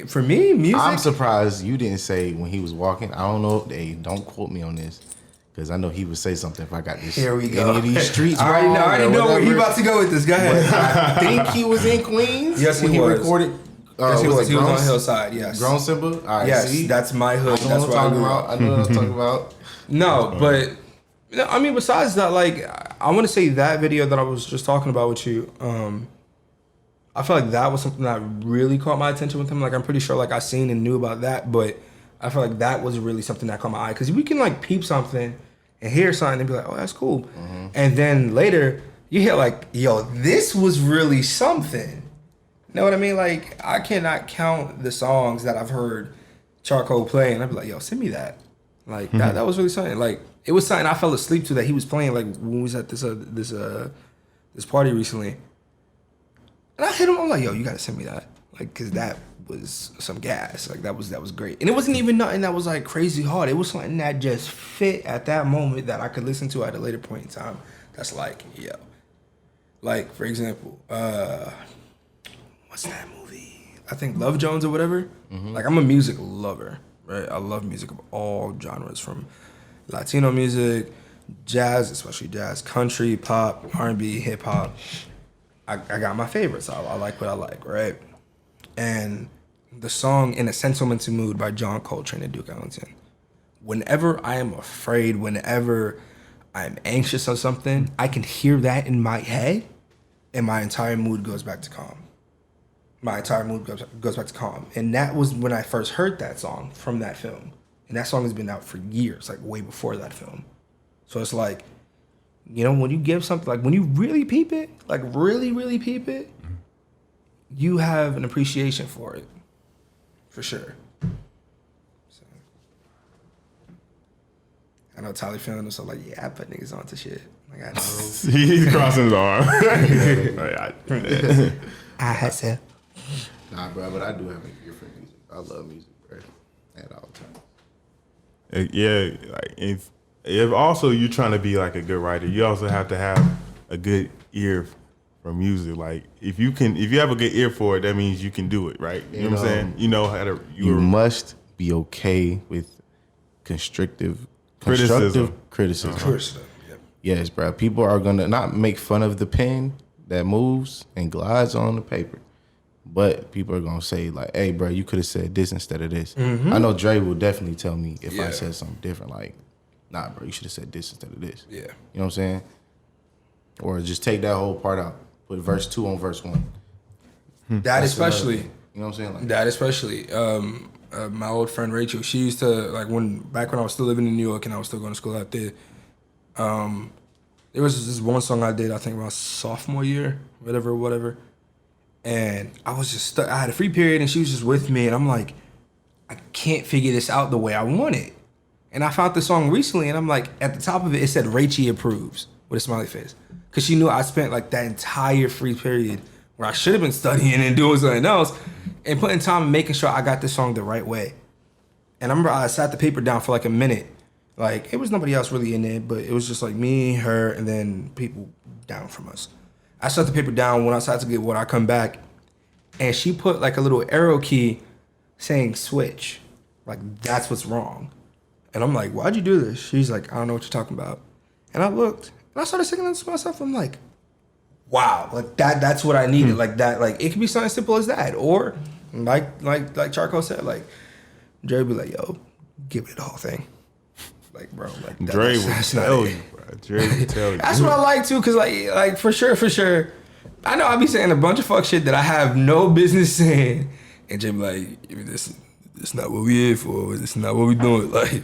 for me, music. I'm surprised you didn't say when he was walking. I don't know. Don't quote me on this. Because I know he would say something if I got this. Here we go. Any of these streets. I already know where he about to go with this. Go ahead. I think he was in Queens. Yes, when he was. Recorded. Yes, he was. He was on Hillside. Yes. Grown Simba. All right, yes, see? that's my hood. I know That's what I'm talking I about. I know what I'm talking about. No, but I mean, besides that, like, I want to say that video that I was just talking about with you. I feel like that was something that really caught my attention with him. Like, I'm pretty sure, like, I seen and knew about that, but I feel like that was really something that caught my eye. Because we can, like, peep something and hear something and be like, oh, that's cool. Mm-hmm. And then later, you hear, like, yo, this was really something. You know what I mean? Like, I cannot count the songs that I've heard Charcoal play, and I'd be like, yo, send me that. Like, that was really something. Like, it was something I fell asleep to that he was playing, like, when we was at this party recently. And I hit him. I'm like, yo, you gotta send me that, like, cause that was some gas. Like that was great. And it wasn't even nothing that was like crazy hard. It was something that just fit at that moment that I could listen to at a later point in time. That's like, yo, like for example, what's that movie? I think Love Jones or whatever. Mm-hmm. Like I'm a music lover, right? I love music of all genres, from Latino music, jazz, especially jazz, country, pop, R&B, hip hop. I got my favorites. I like what I like, right? And the song In a Sentimental Mood by John Coltrane and Duke Ellington. Whenever I am afraid, whenever I'm anxious or something, I can hear that in my head and my entire mood goes back to calm. My entire mood goes back to calm. And that was when I first heard that song from that film. And that song has been out for years, like way before that film. So it's like, you know, when you give something, like when you really peep it, like really, really peep it, you have an appreciation for it, for sure. So, I know Tyler feeling so like, yeah, I put niggas onto shit. Like I know. He's crossing his arm. I had to. Nah, bro, but I do have a ear for music. I love music, bro, at all times. Yeah, like if also you're trying to be like a good writer, you also have to have a good ear for music. Like if you have a good ear for it, that means you can do it, right? You know what I'm saying? You know how to. You must be okay with constructive criticism. Yep. Yes, bro. People are gonna not make fun of the pen that moves and glides on the paper, but people are gonna say like, "Hey, bro, you could have said this instead of this." Mm-hmm. I know Dre will definitely tell me if I said something different, like, "Nah, bro, you should have said this instead of this." Yeah. You know what I'm saying? Or just take that whole part out. Put verse 2 on verse 1. That especially. You know what I'm saying? Like, That especially. My old friend Rachel, she used to, like, back when I was still living in New York and I was still going to school out there, there was this one song I did, I think around sophomore year, whatever. And I was just stuck. I had a free period and she was just with me and I'm like, I can't figure this out the way I want it. And I found the song recently and I'm like, at the top of it, it said Rachie approves with a smiley face. Cause she knew I spent like that entire free period where I should have been studying and doing something else and putting time and making sure I got this song the right way. And I remember I sat the paper down for like a minute. Like, it was nobody else really in it, but it was just like me, her, and then people down from us. I sat the paper down when I started to get what I come back, and she put like a little arrow key saying switch. Like, that's what's wrong. And I'm like, why'd you do this? She's like, I don't know what you're talking about. And I looked, and I started singing this to myself. I'm like, wow, like that's what I needed. Like that, like it could be something simple as that. Or like Charcoal said, like Dre be like, yo, give me the whole thing. Like, bro, like that, Dre will tell you, bro. Dre will tell you. That's what I like too, cause like for sure. I know I be saying a bunch of fuck shit that I have no business saying. And Jay be like, this not what we here for. This is not what we doing. Like,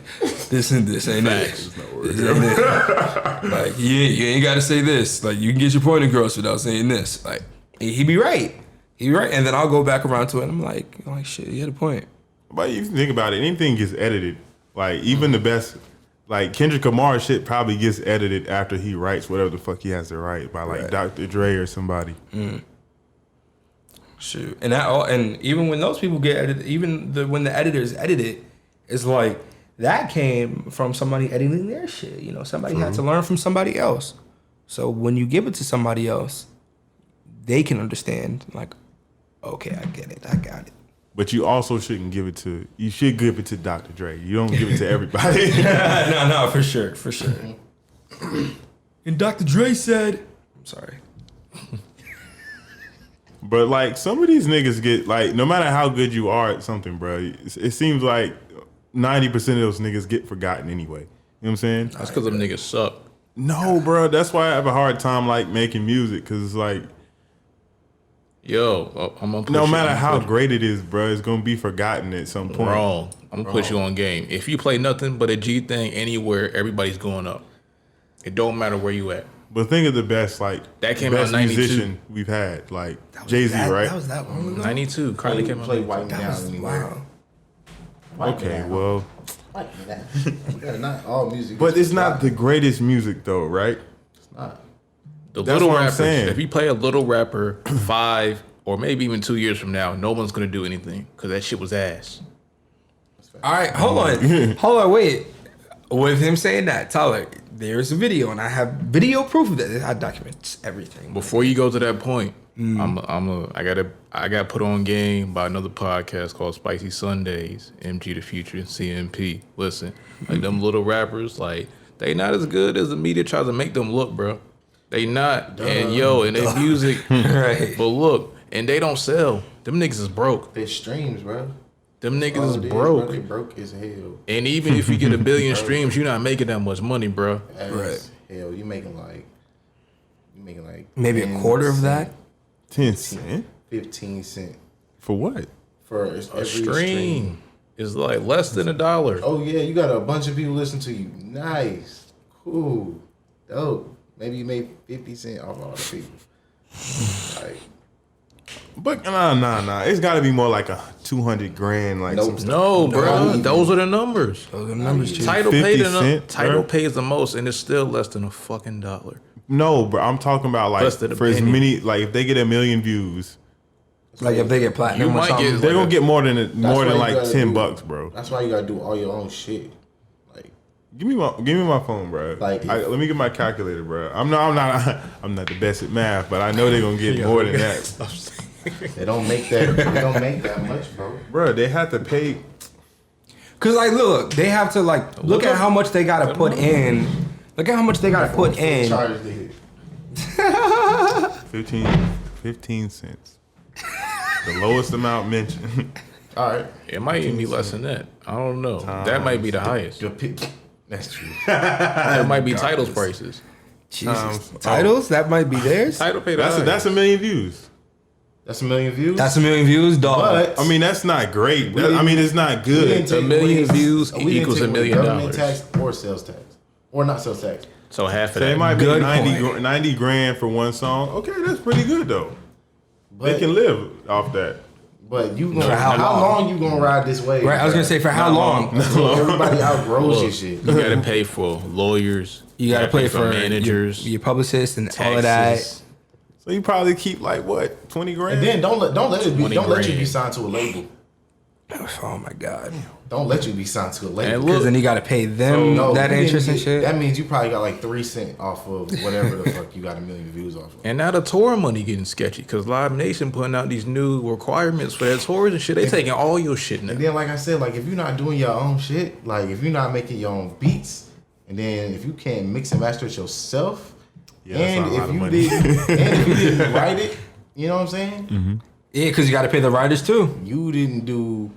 this and this ain't it. This ain't it. Like, you ain't got to say this. Like, you can get your point across without saying this. Like, he be right. He be right. And then I'll go back around to it. And I'm like, shit, you had a point. But if you think about it, anything gets edited. Like, even the best, like, Kendrick Lamar shit probably gets edited after he writes whatever the fuck he has to write by, like, Dr. Dre or somebody. Shoot, and even when those people get edited, when the editors edit it, it's like that came from somebody editing their shit. You know, somebody had to learn from somebody else. So when you give it to somebody else, they can understand. Like, okay, I get it, I got it. But you also shouldn't give it to. You should give it to Dr. Dre. You don't give it to everybody. No, for sure. And Dr. Dre said, I'm sorry. But, like, some of these niggas get, like, no matter how good you are at something, bro, it seems like 90% of those niggas get forgotten anyway. You know what I'm saying? That's because them niggas suck. No, bro. That's why I have a hard time, like, making music. Because it's like... Yo, I'm going to no matter how great it is, bro, it's going to be forgotten at some point. Wrong. I'm going to put you on game. If you play nothing but a G thing anywhere, everybody's going up. It don't matter where you at. But think of the best, like, that came best out 92. musician we've had, like Jay-Z, right? That was that long ago? 92. Carly came out. Play White Down anywhere. Wow. Okay, well... Not all music. But it's not the greatest music, though, right? It's not. The That's little what I'm rappers, saying. if you play a little rapper 5 or maybe even 2 years from now, no one's going to do anything because that shit was ass. All right, hold on, wait. With him saying that, Tyler, there's a video, and I have video proof of that. I document everything. Before you go to that point, I got put on game by another podcast called Spicy Sundays, MG the Future, CMP. Listen, like them little rappers, like they not as good as the media tries to make them look, bro. They not, and their music, Right. But look, and they don't sell. Them niggas is broke. They streams, bro. Them niggas is Bro, broke. they broke as hell. And even if you get 1 billion streams, you're not making that much money, bro. As hell, you making like Maybe a quarter of that. 10 cents? 15 cents. For what? For A every stream is like less than $1. Oh yeah, you got a bunch of people listen to you. Nice. Cool. Dope. Maybe you made 50 cents off all the people. Like, But nah. It's got to be more like a 200 grand, like Nope. some stuff. No, bro. even. Those are the numbers. Those are the numbers, too. Title 50 paid cent, Title bro. pays the most, and it's still less than $1. No, bro. I'm talking about like Less than a for as penny. many, like if they get 1 million views, Like if they get platinum You or might something. get- they're gonna get more than why you like gotta $10, bro. that's why you gotta do all your own shit. Like, Give me my phone, bro. Like, Let me get my calculator, bro. I'm not the best at math, but I know they're gonna get more than that. they don't make that. They don't make that much, bro. Bro, they have to pay. Cause like, look, they have to like look at how much they gotta put in. Look at how much they gotta put in. Charge the hit. 15 cents. The lowest amount mentioned. All right. It might even be less than that. I don't know. That might be the highest. That's true. That might be titles prices. Jesus. Titles? That might be theirs. Title paid That's a million views. That's 1 million views. That's 1 million views, dog. But I mean, that's not great. It's not good. A million views equals $1 million. Government tax or sales tax, or not sales tax. So half of So that. it might be Good 90 grand for one song. Okay, that's pretty good though. But, They can live off that. But you gonna For how how long? long you gonna ride this wave? Right, I was gonna say for how long? Until everybody outgrows your shit. You gotta pay for lawyers. You gotta pay for managers, your publicists, and taxes. all of that. So you probably keep like what, 20 grand? And then don't let you 20 be grand. signed to a label. Oh my god! Don't let you be signed to a And label. look, Because then you gotta pay them No, that you didn't interest and get- shit. That means you probably got like 3 cents off of whatever the fuck you got 1 million views off of. And now the touring money getting sketchy because Live Nation putting out these new requirements for their tours and shit. They taking all your shit now. And then, like I said, like if you're not doing your own shit, like if you're not making your own beats, and then if you can't mix and master it yourself, Yeah, that's and not a lot if of you money. didn't write it, you know what I'm saying? Yeah, because you gotta pay the writers too. You didn't do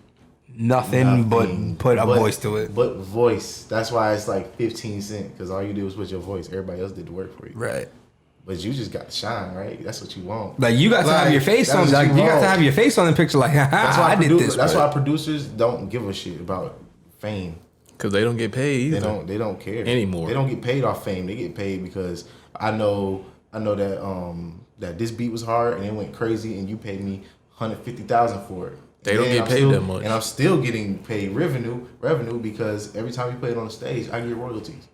Nothing but nothing put a but- voice to it. But voice. That's why it's like 15 cents because all you did was put your voice. Everybody else did the work for you. Right. But you just got to shine, right? That's what you want. Like you got to have Like, your face that's on. what Like you got want. to have your face on the picture. Like, That's why I did this. That's bro. why producers don't give a shit about fame. Because they don't get paid either. They don't care Anymore. They don't get paid off fame. They get paid because I know that that this beat was hard and it went crazy and you paid me $150,000 for it. They And don't then get I'm paid still- that much. and I'm still getting paid revenue because every time you play it on the stage, I get royalties.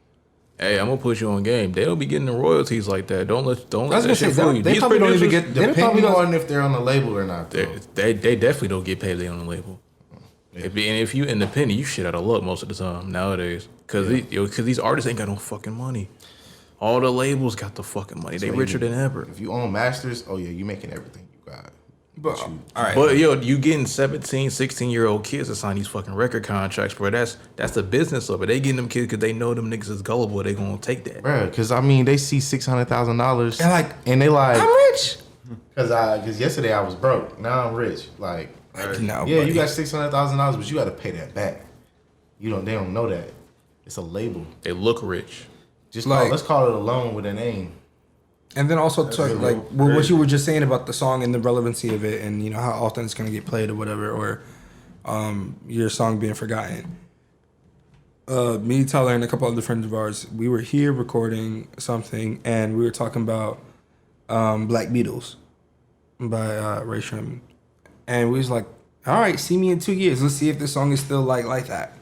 Hey, I'm gonna put you on game. They don't be getting the royalties like that. Don't let I was that gonna shit say, fool you. they These probably don't even producers, get. They probably Depending don't. on if they're on the label or not. though. they definitely don't get paid. If they on the label. If you independent, you shit out of luck most of the time nowadays. Because these artists ain't got no fucking money. All the labels got the fucking money. They So richer than ever. If you own masters, oh yeah, you making everything you got. But, all right. But you getting 17, 16-year-old kids to sign these fucking record contracts, bro. That's the business of it. They getting them kids because they know them niggas is gullible. They gonna take that. Bruh, because I mean, they see $600,000 They're like, and they like, I'm rich. because yesterday I was broke. Now I'm rich. Like, No, yeah, buddy. you got $600,000, but you got to pay that back. They don't know that. It's a label. They look rich. Just Like- let's call it a loan with a name. And then also to, really like what you were just saying about the song and the relevancy of it, and you know how often it's gonna get played or whatever, or your song being forgotten. Me, Tyler, and a couple other friends of ours, we were here recording something, and we were talking about Black Beatles by Ray Sherman, and we was like, "All right, see me in 2 years. Let's see if this song is still like that."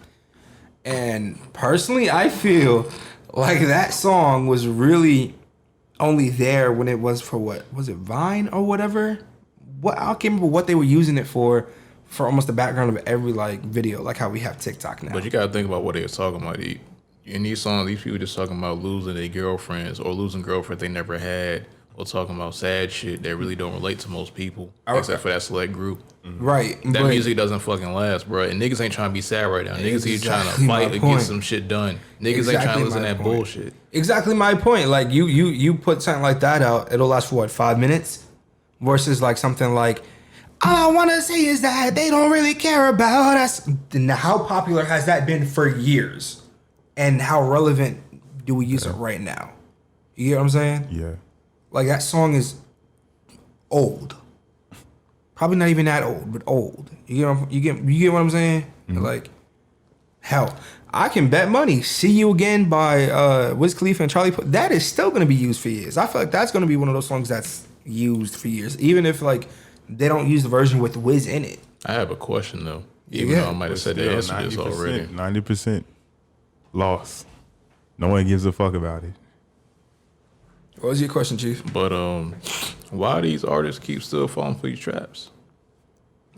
And personally, I feel like that song was really only there when it was for what was it, Vine or whatever. What I can't remember what they were using it for almost the background of every like video, like how we have TikTok now. But you gotta think about what they were talking about. In these songs, these people just talking about losing their girlfriends or losing girlfriends they never had, or talking about sad shit that really don't relate to most people, except for that select group. Right. That but music doesn't fucking last, bro. And niggas ain't trying to be sad right now. Niggas here trying to Exactly my fight to point. get some shit done. Niggas ain't trying to listen to that bullshit. Exactly my point. Like you put something like that out, it'll last for what, 5 minutes? Versus like something like, all I wanna say is that they don't really care about us. And how popular has that been for years? And how relevant do we use it right now? You get what I'm saying? Yeah. Like that song is old. Probably not even that old, but old. You get what I'm saying? Like, hell, I can bet money. "See You Again" by Wiz Khalifa and Charlie Puth, that is still gonna be used for years. I feel like that's gonna be one of those songs that's used for years, even if like they don't use the version with Wiz in it. I have a question though. Even Yeah. though I might have said the answer to this already. 90% lost. No one gives a fuck about it. What was your question, Chief? But why these artists keep still falling for these traps?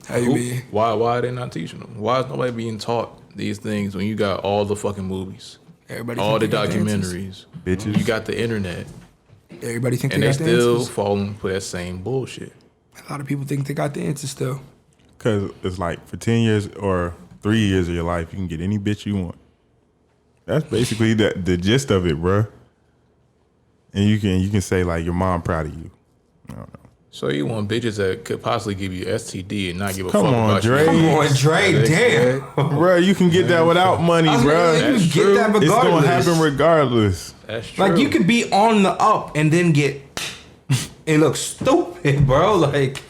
How you mean? Why are they not teaching them? Why is nobody being taught these things when you got all the fucking movies, Everybody all the think they got the answers. documentaries, Bitches. you got the internet, Everybody think and they they got the still answers. falling for that same bullshit. A lot of people think they got the answers still. Because it's like for 10 years or 3 years of your life, you can get any bitch you want. That's basically the gist of it, bruh. And you can say like your mom proud of you. I don't know. So you want bitches that could possibly give you STD and not give a Come fuck on, about Dre. you? Come on, Dre, damn. Bruh, you can get that without money, I was bruh. gonna say, you can get that It's gonna regardless. happen regardless. That's true. Like, you could be on the up and then get it looks stupid, bro. Like,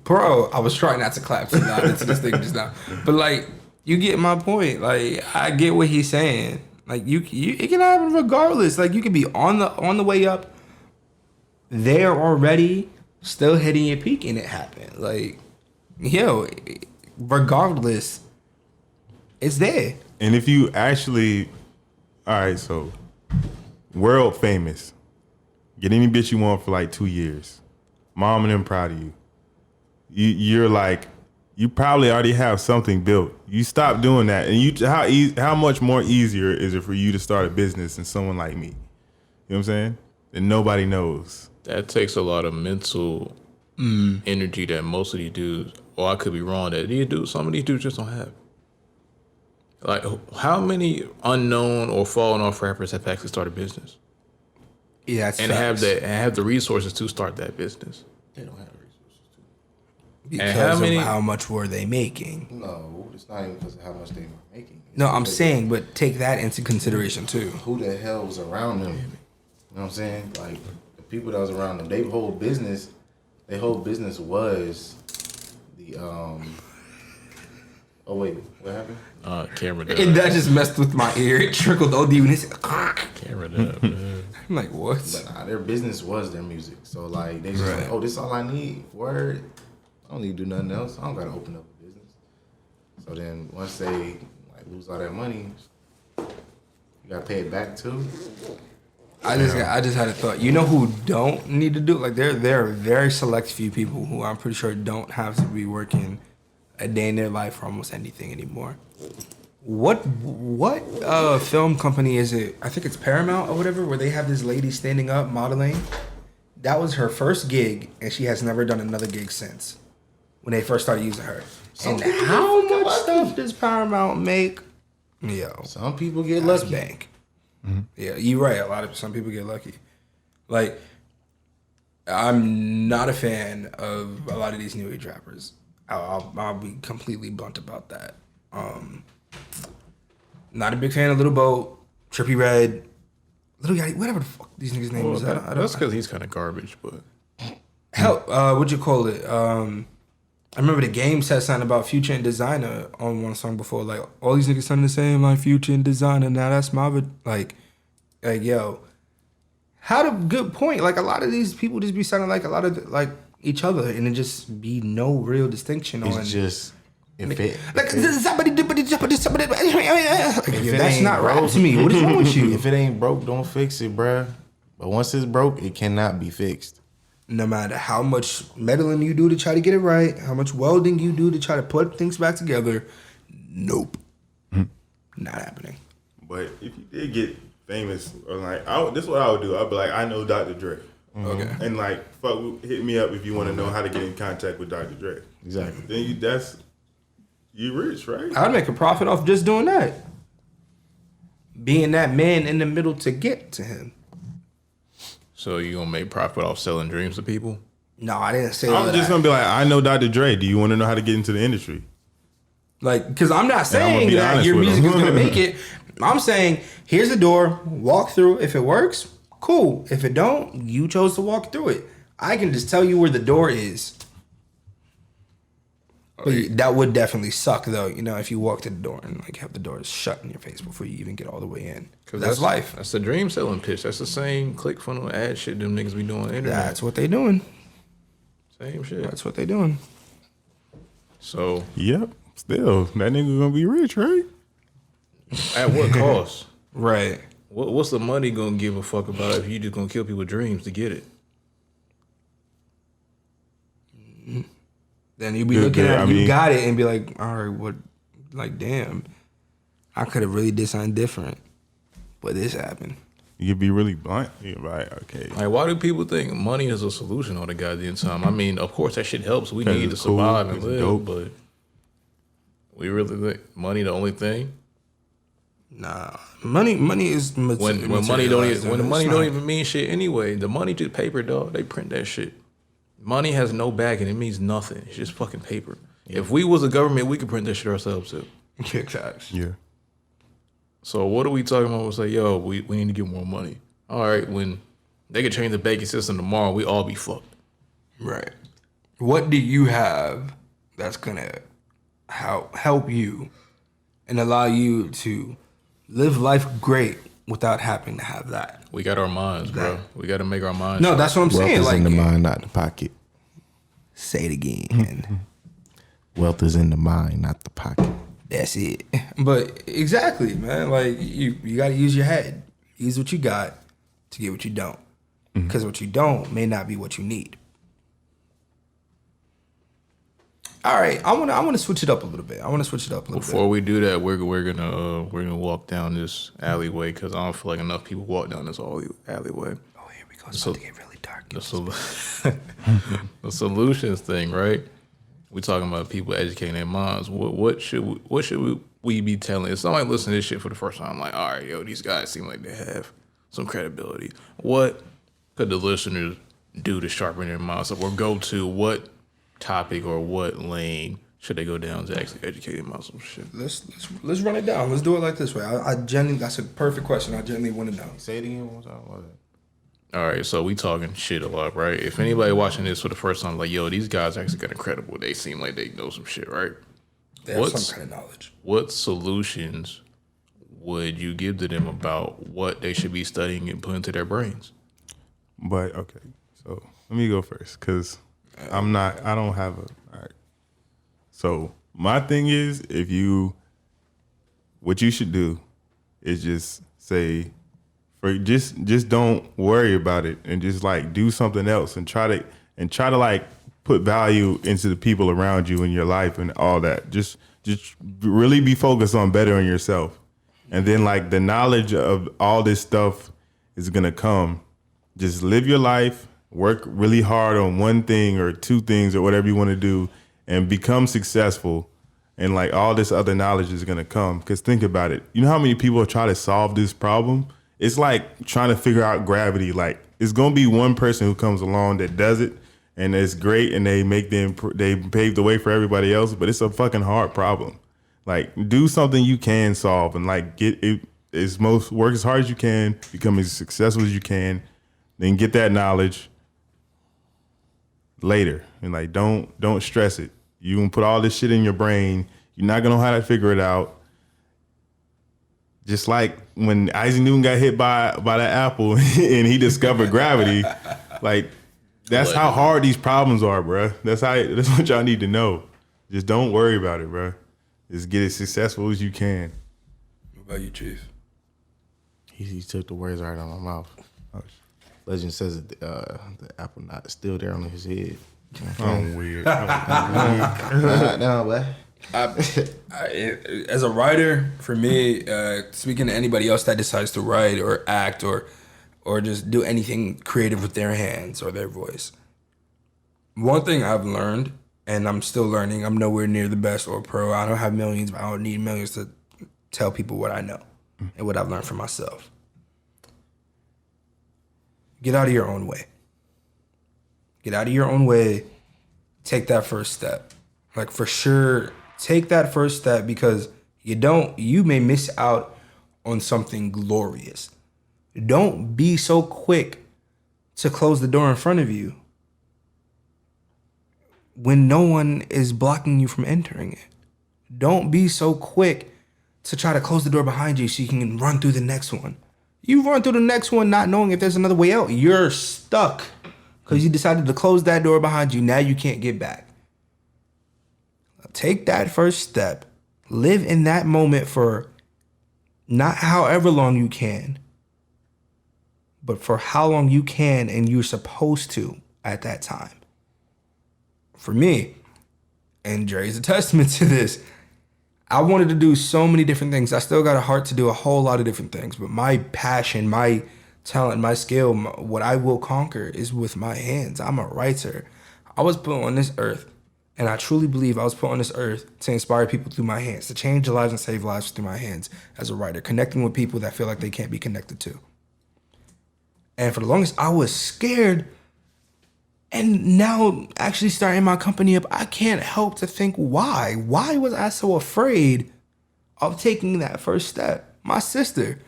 bro, I was trying not to clap too loud into this thing just now, but like, you get my point. Like, I get what he's saying. Like, you it can happen regardless. Like, you could be on the way up, there already, still hitting your peak, and it happened. Like, yo, regardless, it's there. And if you actually, all right, so world famous, get any bitch you want for like 2 years. Mom and them proud of you. You're like, you probably already have something built. You stop doing that, and how much more easier is it for you to start a business than someone like me? You know what I'm saying? And nobody knows. That takes a lot of mental energy that most of these dudes, or I could be wrong, that some of these dudes just don't have. Like, how many unknown or fallen off rappers have actually started business? Yeah, that's and facts. have the resources to start that business? They don't have the resources to. Because of how much were they making? No, it's not even because of how much they were making. No, I'm saying, but take that into consideration too. Who the hell was around them? You know what I'm saying? Like, the people that was around them, their whole business was the oh wait, what happened? Camera down. And that just messed with my ear. It trickled OD when it said, Camera down, man. I'm like, what? But nah, their business was their music. So like, they just like, oh, this all I need. Word. I don't need to do nothing else. I don't gotta open up a business. So then once they like lose all that money, you gotta pay it back too. I just had a thought. You know who don't need to do it? Like, there are very select few people who I'm pretty sure don't have to be working a day in their life for almost anything anymore. What film company is it? I think it's Paramount or whatever, where they have this lady standing up modeling. That was her first gig, and she has never done another gig since when they first started using her. And how much stuff does Paramount make? Yo, some people get that's lucky. Bank. Mm-hmm. Yeah, you're right. Some people get lucky. Like, I'm not a fan of a lot of these new age rappers. I'll be completely blunt about that. Not a big fan of Lil Boat, Trippie Redd, Lil Yachty, whatever the fuck these niggas' names. That's because he's kind of garbage, but hell, what'd you call it? I remember the Game said something about Future and Designer on one song before. Like, all these niggas sound the same, like Future and Designer. Now that's my like yo, had a good point. Like, a lot of these people just be sounding like a lot of like each other, and it just be no real distinction on. It's just if that's not rap to me. What is wrong with you? If it ain't broke, don't fix it, bruh. But once it's broke, it cannot be fixed. No matter how much meddling you do to try to get it right, how much welding you do to try to put things back together, nope, not happening. But if you did get famous, or like, this is what I would do. I'd be like, I know Dr. Dre. Okay. And like, hit me up if you want to know how to get in contact with Dr. Dre. Exactly. Then you rich, right? I'd make a profit off just doing that. Being that man in the middle to get to him. So you gonna make profit off selling dreams to people? No, I didn't say that. I'm just gonna be like, I know Dr. Dre. Do you want to know how to get into the industry? Like, because I'm not saying be that honest your with music him. is gonna make it. I'm saying, here's the door, walk through. If it works, cool. If it don't, you chose to walk through it. I can just tell you where the door is. But that would definitely suck, though. You know, if you walk to the door and like have the doors shut in your face before you even get all the way in. Because that's life. That's the dream selling pitch. That's the same ClickFunnels ad shit them niggas be doing on the internet. That's what they doing. Same shit. That's what they doing. So Yep. Still, that nigga gonna be rich, right? at what cost? Right. What's the money gonna give a fuck about if you just gonna kill people's dreams to get it? Then you be looking at it, you got it, and be like, all right, what? Like, damn, I could have really did something different, but this happened. You could be really blunt. You're right. Okay. Like, why do people think money is a solution all the goddamn time? I mean, of course that shit helps. We 'Cause need to it's cool, survive and it's live, dope. but we really think money the only thing? Nah, money is When money don't even mean shit anyway. The money just paper, dog. They print that shit. Money has no backing. It means nothing. It's just fucking paper. Yeah. If we was a government, we could print that shit ourselves too. Exactly. Yeah. So what are we talking about? We'll say, yo, we need to get more money. All right, when they could change the banking system tomorrow, we all be fucked. Right. What do you have that's gonna help you and allow you to live life great without having to have that? We got our minds, bro. We got to make our minds. No, that's what I'm Wealth saying. is Like, in the mind, not the pocket. say it again. Wealth is in the mind, not the pocket. That's it. But exactly, man. Like you got to use your head. Use what you got to get what you don't. Because what you don't may not be what you need. All right, I want to switch it up a little bit. Before we do that, we're gonna walk down this alleyway because I don't feel like enough people walk down this alleyway. Oh, here we go. It's about to get really dark. The solutions thing, right? We talking about people educating their minds. What should we be telling? If somebody listening to this shit for the first time, like, all right, yo, these guys seem like they have some credibility. What could the listeners do to sharpen their minds up, or go to what topic or what lane should they go down to actually educate them on some shit? Let's run it down. Let's do it like this way. I genuinely, that's a perfect question. I genuinely want to know. Say it again one time. All right, so we talking shit a lot, right? If anybody watching this for the first time, like, yo, these guys actually got incredible. They seem like they know some shit, right? They have some kind of knowledge. What solutions would you give to them about what they should be studying and put into their brains? But okay, so let me go first because I don't have a. All right. So my thing is, what you should do is just say, just don't worry about it and just like do something else and try to like put value into the people around you in your life and all that. Just really be focused on bettering yourself. And then like the knowledge of all this stuff is gonna come. Just live your life, work really hard on one thing or two things or whatever you want to do and become successful. And like all this other knowledge is gonna come. Because think about it. You know how many people try to solve this problem? It's like trying to figure out gravity. Like it's gonna be one person who comes along that does it and it's great and they pave the way for everybody else, but it's a fucking hard problem. Like do something you can solve and like work as hard as you can, become as successful as you can, then get that knowledge later. And like don't stress it. You can put all this shit in your brain. You're not gonna know how to figure it out. Just like when Isaac Newton got hit by that apple and he discovered gravity, like that's how hard these problems are, bro. That's what y'all need to know. Just don't worry about it, bro. Just get as successful as you can. What about you, Chief? He took the words right out of my mouth. Legend says that the apple nut is still there on his head. I'm weird. No, but as a writer, for me, speaking to anybody else that decides to write or act or just do anything creative with their hands or their voice, one thing I've learned, and I'm still learning, I'm nowhere near the best or pro. I don't have millions, but I don't need millions to tell people what I know and what I've learned for myself. Get out of your own way. Get out of your own way. Take that first step. Like for sure, take that first step because you may miss out on something glorious. Don't be so quick to close the door in front of you when no one is blocking you from entering it. Don't be so quick to try to close the door behind you so you can run through the next one. You run through the next one not knowing if there's another way out. You're stuck because you decided to close that door behind you. Now you can't get back. Take that first step. Live in that moment for not however long you can, but for how long you can and you're supposed to at that time. For me, and Dre's a testament to this, I wanted to do so many different things. I still got a heart to do a whole lot of different things, but my passion, my talent, my skill, what I will conquer is with my hands. I'm a writer. I was put on this earth, and I truly believe I was put on this earth to inspire people through my hands, to change lives and save lives through my hands as a writer, connecting with people that feel like they can't be connected to. And for the longest, I was scared. And now actually starting my company up, I can't help to think why. Why was I so afraid of taking that first step? My sister,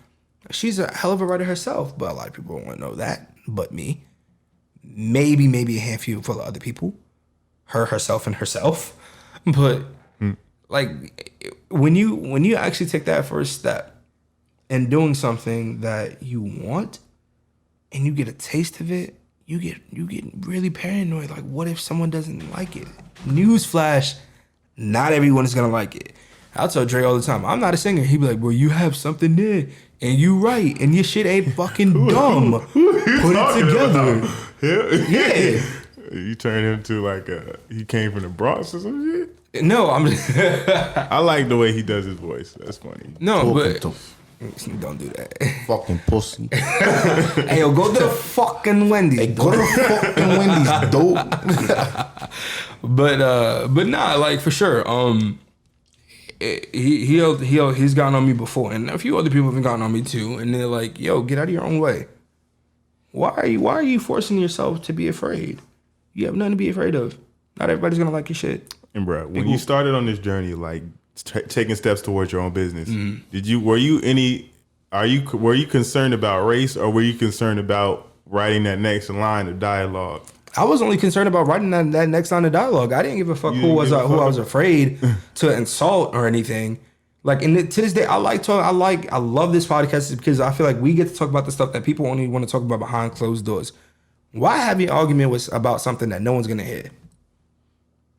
she's a hell of a writer herself, but a lot of people don't want to know that, but me. Maybe a handful of other people. Herself, and herself. But like when you actually take that first step in doing something that you want and you get a taste of it, you get really paranoid. Like, what if someone doesn't like it? Newsflash, not everyone is gonna like it. I tell Dre all the time, I'm not a singer. He be like, well, you have something there, and you right, and your shit ain't fucking dumb. Put it together. Yeah. You turn him to like he came from the Bronx or some shit? No, I'm I like the way he does his voice. That's funny. No, but don't do that. Fucking pussy. Hey, yo, go to the fucking Wendy's. Hey, go to the fucking Wendy's, dope. But nah, like for sure. He's gotten on me before, and a few other people have gotten on me too. And they're like, "Yo, get out of your own way. Why are you forcing yourself to be afraid? You have nothing to be afraid of. Not everybody's gonna like your shit." And bro, when you started on this journey, like taking steps towards your own business, were you concerned about race, or were you concerned about writing that next line of dialogue? I was only concerned about writing that next line of dialogue. I didn't give a fuck who I was afraid to insult or anything. Like, and to this day, I love this podcast because I feel like we get to talk about the stuff that people only want to talk about behind closed doors. Why have your argument about something that no one's gonna hear?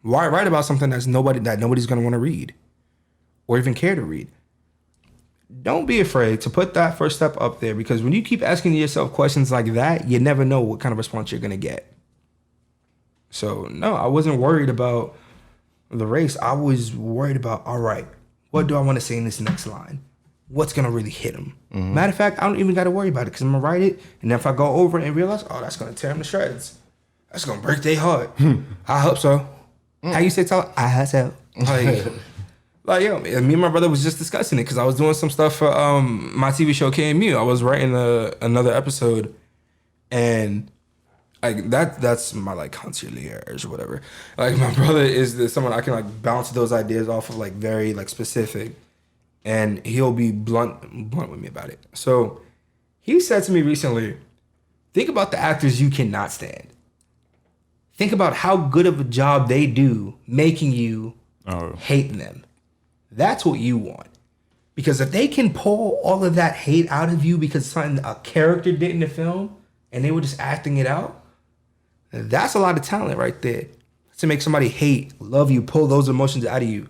Why write about something that nobody's gonna want to read or even care to read? Don't be afraid to put that first step up there, because when you keep asking yourself questions like that, you never know what kind of response you're gonna get. So no, I wasn't worried about the race. I was worried about, all right, what do I want to say in this next line? What's gonna really hit them? Matter of fact, I don't even got to worry about it, because I'm gonna write it, and if I go over it and realize, oh, that's gonna tear them to shreds, that's gonna break their heart. I hope so. How you say tell? I hope so. Like yo, me and my brother was just discussing it because I was doing some stuff for my TV show KMU. I was writing another episode, and like that's my like concierge or whatever. Like my brother is someone I can like bounce those ideas off of, like very like specific, and he'll be blunt with me about it. So he said to me recently, think about the actors you cannot stand. Think about how good of a job they do making you hate them. That's what you want. Because if they can pull all of that hate out of you because something a character did in the film and they were just acting it out, that's a lot of talent right there. To make somebody hate, love you, pull those emotions out of you.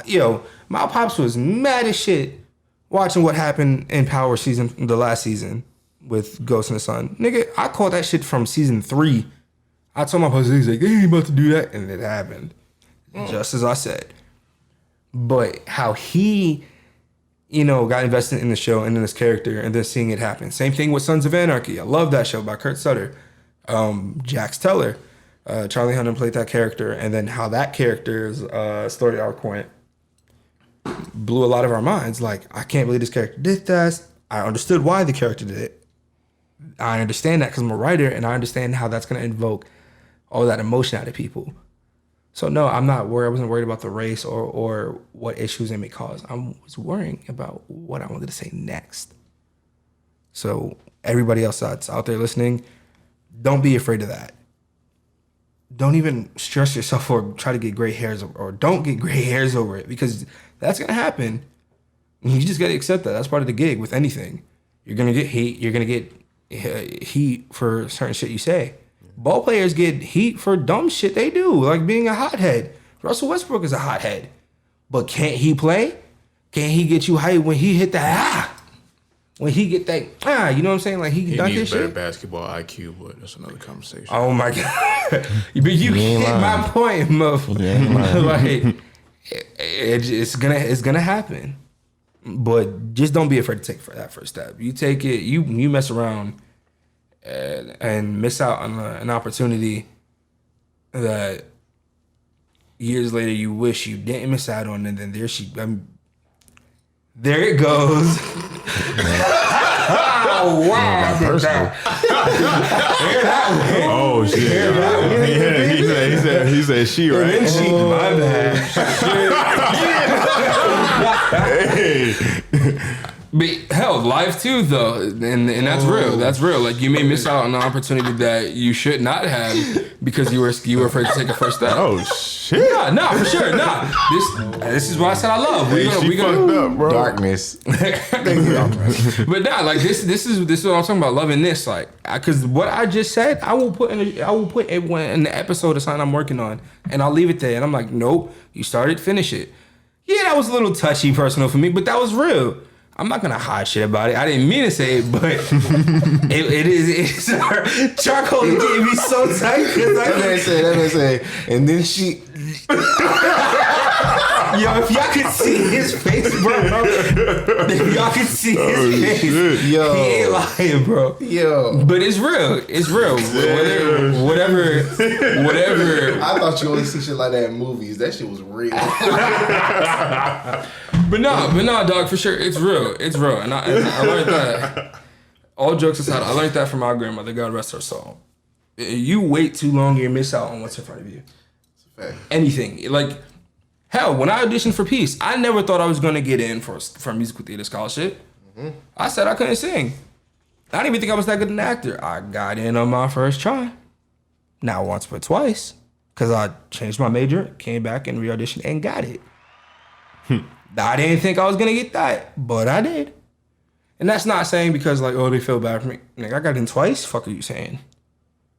Yo, my pops was mad as shit watching what happened in Power the last season with Ghost in the Sun. Nigga, I called that shit from season 3. I told my pops, he's like, they ain't about to do that. And it happened. Just as I said. But how he, got invested in the show and in his character and then seeing it happen. Same thing with Sons of Anarchy. I love that show by Kurt Sutter. Jax Teller. Charlie Hunnam played that character. And then how that character's story arc went blew a lot of our minds. Like, I can't believe this character did that. I understood why the character did it. I understand that because I'm a writer, and I understand how that's going to invoke all that emotion out of people. So no, I'm not worried. I wasn't worried about the race or what issues they may cause. I was worrying about what I wanted to say next. So everybody else that's out there listening, don't be afraid of that. Don't even stress yourself or try to get gray hairs or don't get gray hairs over it, because that's going to happen. You just got to accept that. That's part of the gig with anything. You're going to get hate. You're going to get heat for certain shit you say. Ball players get heat for dumb shit they do, like being a hothead. Russell Westbrook is a hothead. But can't he play? Can't he get you hyped when he hit that When he get that you know what I'm saying? Like he dunk his needs better shit. Basketball IQ, but that's another conversation. Oh my God. But you hit my point, motherfucker. Like it's gonna happen. But just don't be afraid to take that first step. You take it, you mess around and miss out on an opportunity that years later you wish you didn't miss out on, and then there it goes. Oh wow! Oh shit! Yeah, he said she right. And then she, my bad. Hey. But hell, life too though, and that's real. That's real. Like you may miss out on an opportunity that you should not have because you were afraid to take a first step. Oh shit! Nah, for sure. Nah, this is what I said. I love. We fucked up, bro. Darkness. But nah, like this is what I'm talking about. Loving this, like, because what I just said, I will put everyone in the episode of something I'm working on, and I'll leave it there. And I'm like, nope, you started, finish it. Yeah, that was a little touchy, personal for me, but that was real. I'm not gonna hide shit about it. I didn't mean to say it, but it's charcoal getting me so tight. That man say, and then she. Yo, if y'all could see his face, bro. If y'all could see his face, yo, he ain't lying, bro. Yo, but it's real. It's real. Whatever. I thought you only see shit like that in movies. That shit was real. But no, dog, for sure, it's real. It's real, and I learned that. All jokes aside, I learned that from my grandmother. God rest her soul. You wait too long, you miss out on what's in front of you. It's a fact. Anything, like. Hell, when I auditioned for Peace, I never thought I was gonna get in for a musical theater scholarship. Mm-hmm. I said I couldn't sing. I didn't even think I was that good an actor. I got in on my first try. Not once, but twice. Because I changed my major, came back and re-auditioned and got it. I didn't think I was gonna get that, but I did. And that's not saying because like, oh, they feel bad for me. Like, I got in twice, fuck are you saying?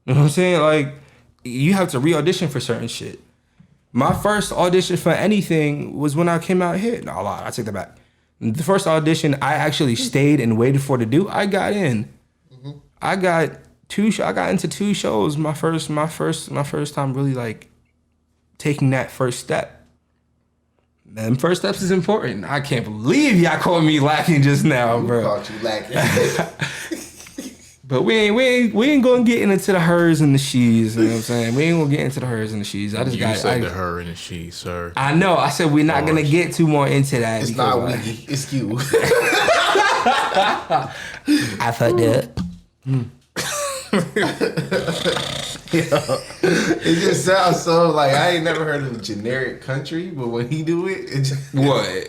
You know what I'm saying? Like, you have to re-audition for certain shit. My first audition for anything was when I came out here. No, I take that back. The first audition I actually stayed and waited for to do, I got in. Mm-hmm. I got into 2 shows. My first time really like taking that first step. Them first steps is important. I can't believe y'all called me lacking just now, bro. Called you lacking. But we ain't gonna get into the hers and the she's. You know what I'm saying? We ain't gonna get into the hers and the she's. I just you said the her and the she, sir. I know. I said we're not gonna get too more into that. It's not we. It's you. I fucked up. It just sounds so like I ain't never heard of a generic country, but when he do it just, what?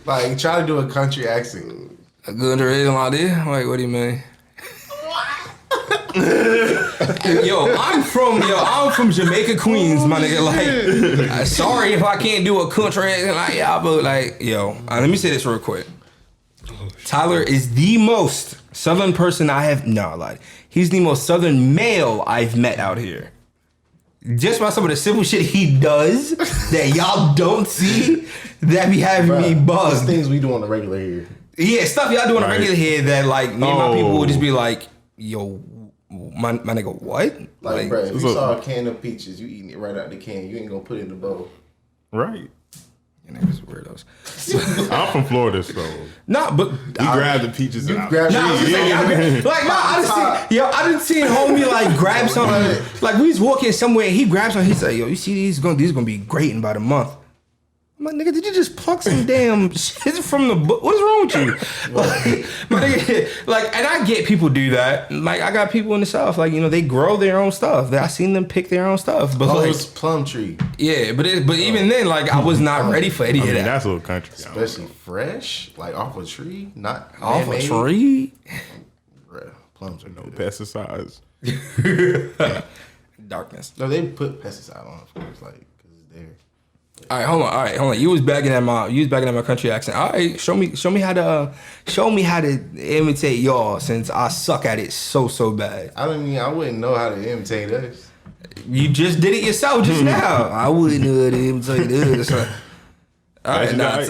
Like try to do a country accent. A good reading like this? Like what do you mean? I'm from Jamaica, Queens, my nigga. Like, sorry if I can't do a country accent like y'all, but like, let me say this real quick. Tyler is the most Southern person I have. No, I lied. He's the most Southern male I've met out here. Just by some of the simple shit he does that y'all don't see, that be having me buzzed. Things we do on the regular here. Yeah, stuff y'all do on the regular here that like me and my people would just be like, yo. My nigga, what? Like, bro, if you saw a can of peaches, you eating it right out the can. You ain't gonna put it in the bowl. Right. You niggas weirdos. I'm from Florida, so. Nah, but you grab the peaches and I didn't see homie like grab something. Like we was walking somewhere, he grabbed something. He said, "Yo, you see these gonna be great in about a month." I'm like, nigga, did you just pluck some damn shit from the book? What is wrong with you? Like, my nigga, like, and I get people do that. Like, I got people in the South, like, they grow their own stuff. I seen them pick their own stuff. But it's plum tree. Yeah, but even then, like, I was not ready for any of that. That's a little country. Especially fresh, like off a tree, not off a tree. Bruh, plums are no pesticides. Darkness. No, they put pesticide on, of course, like because it's there. All right, hold on. You was bagging at my country accent. All right, show me how to imitate y'all since I suck at it so bad. I wouldn't know how to imitate us. You just did it yourself just now. I wouldn't know how to imitate us. All right, now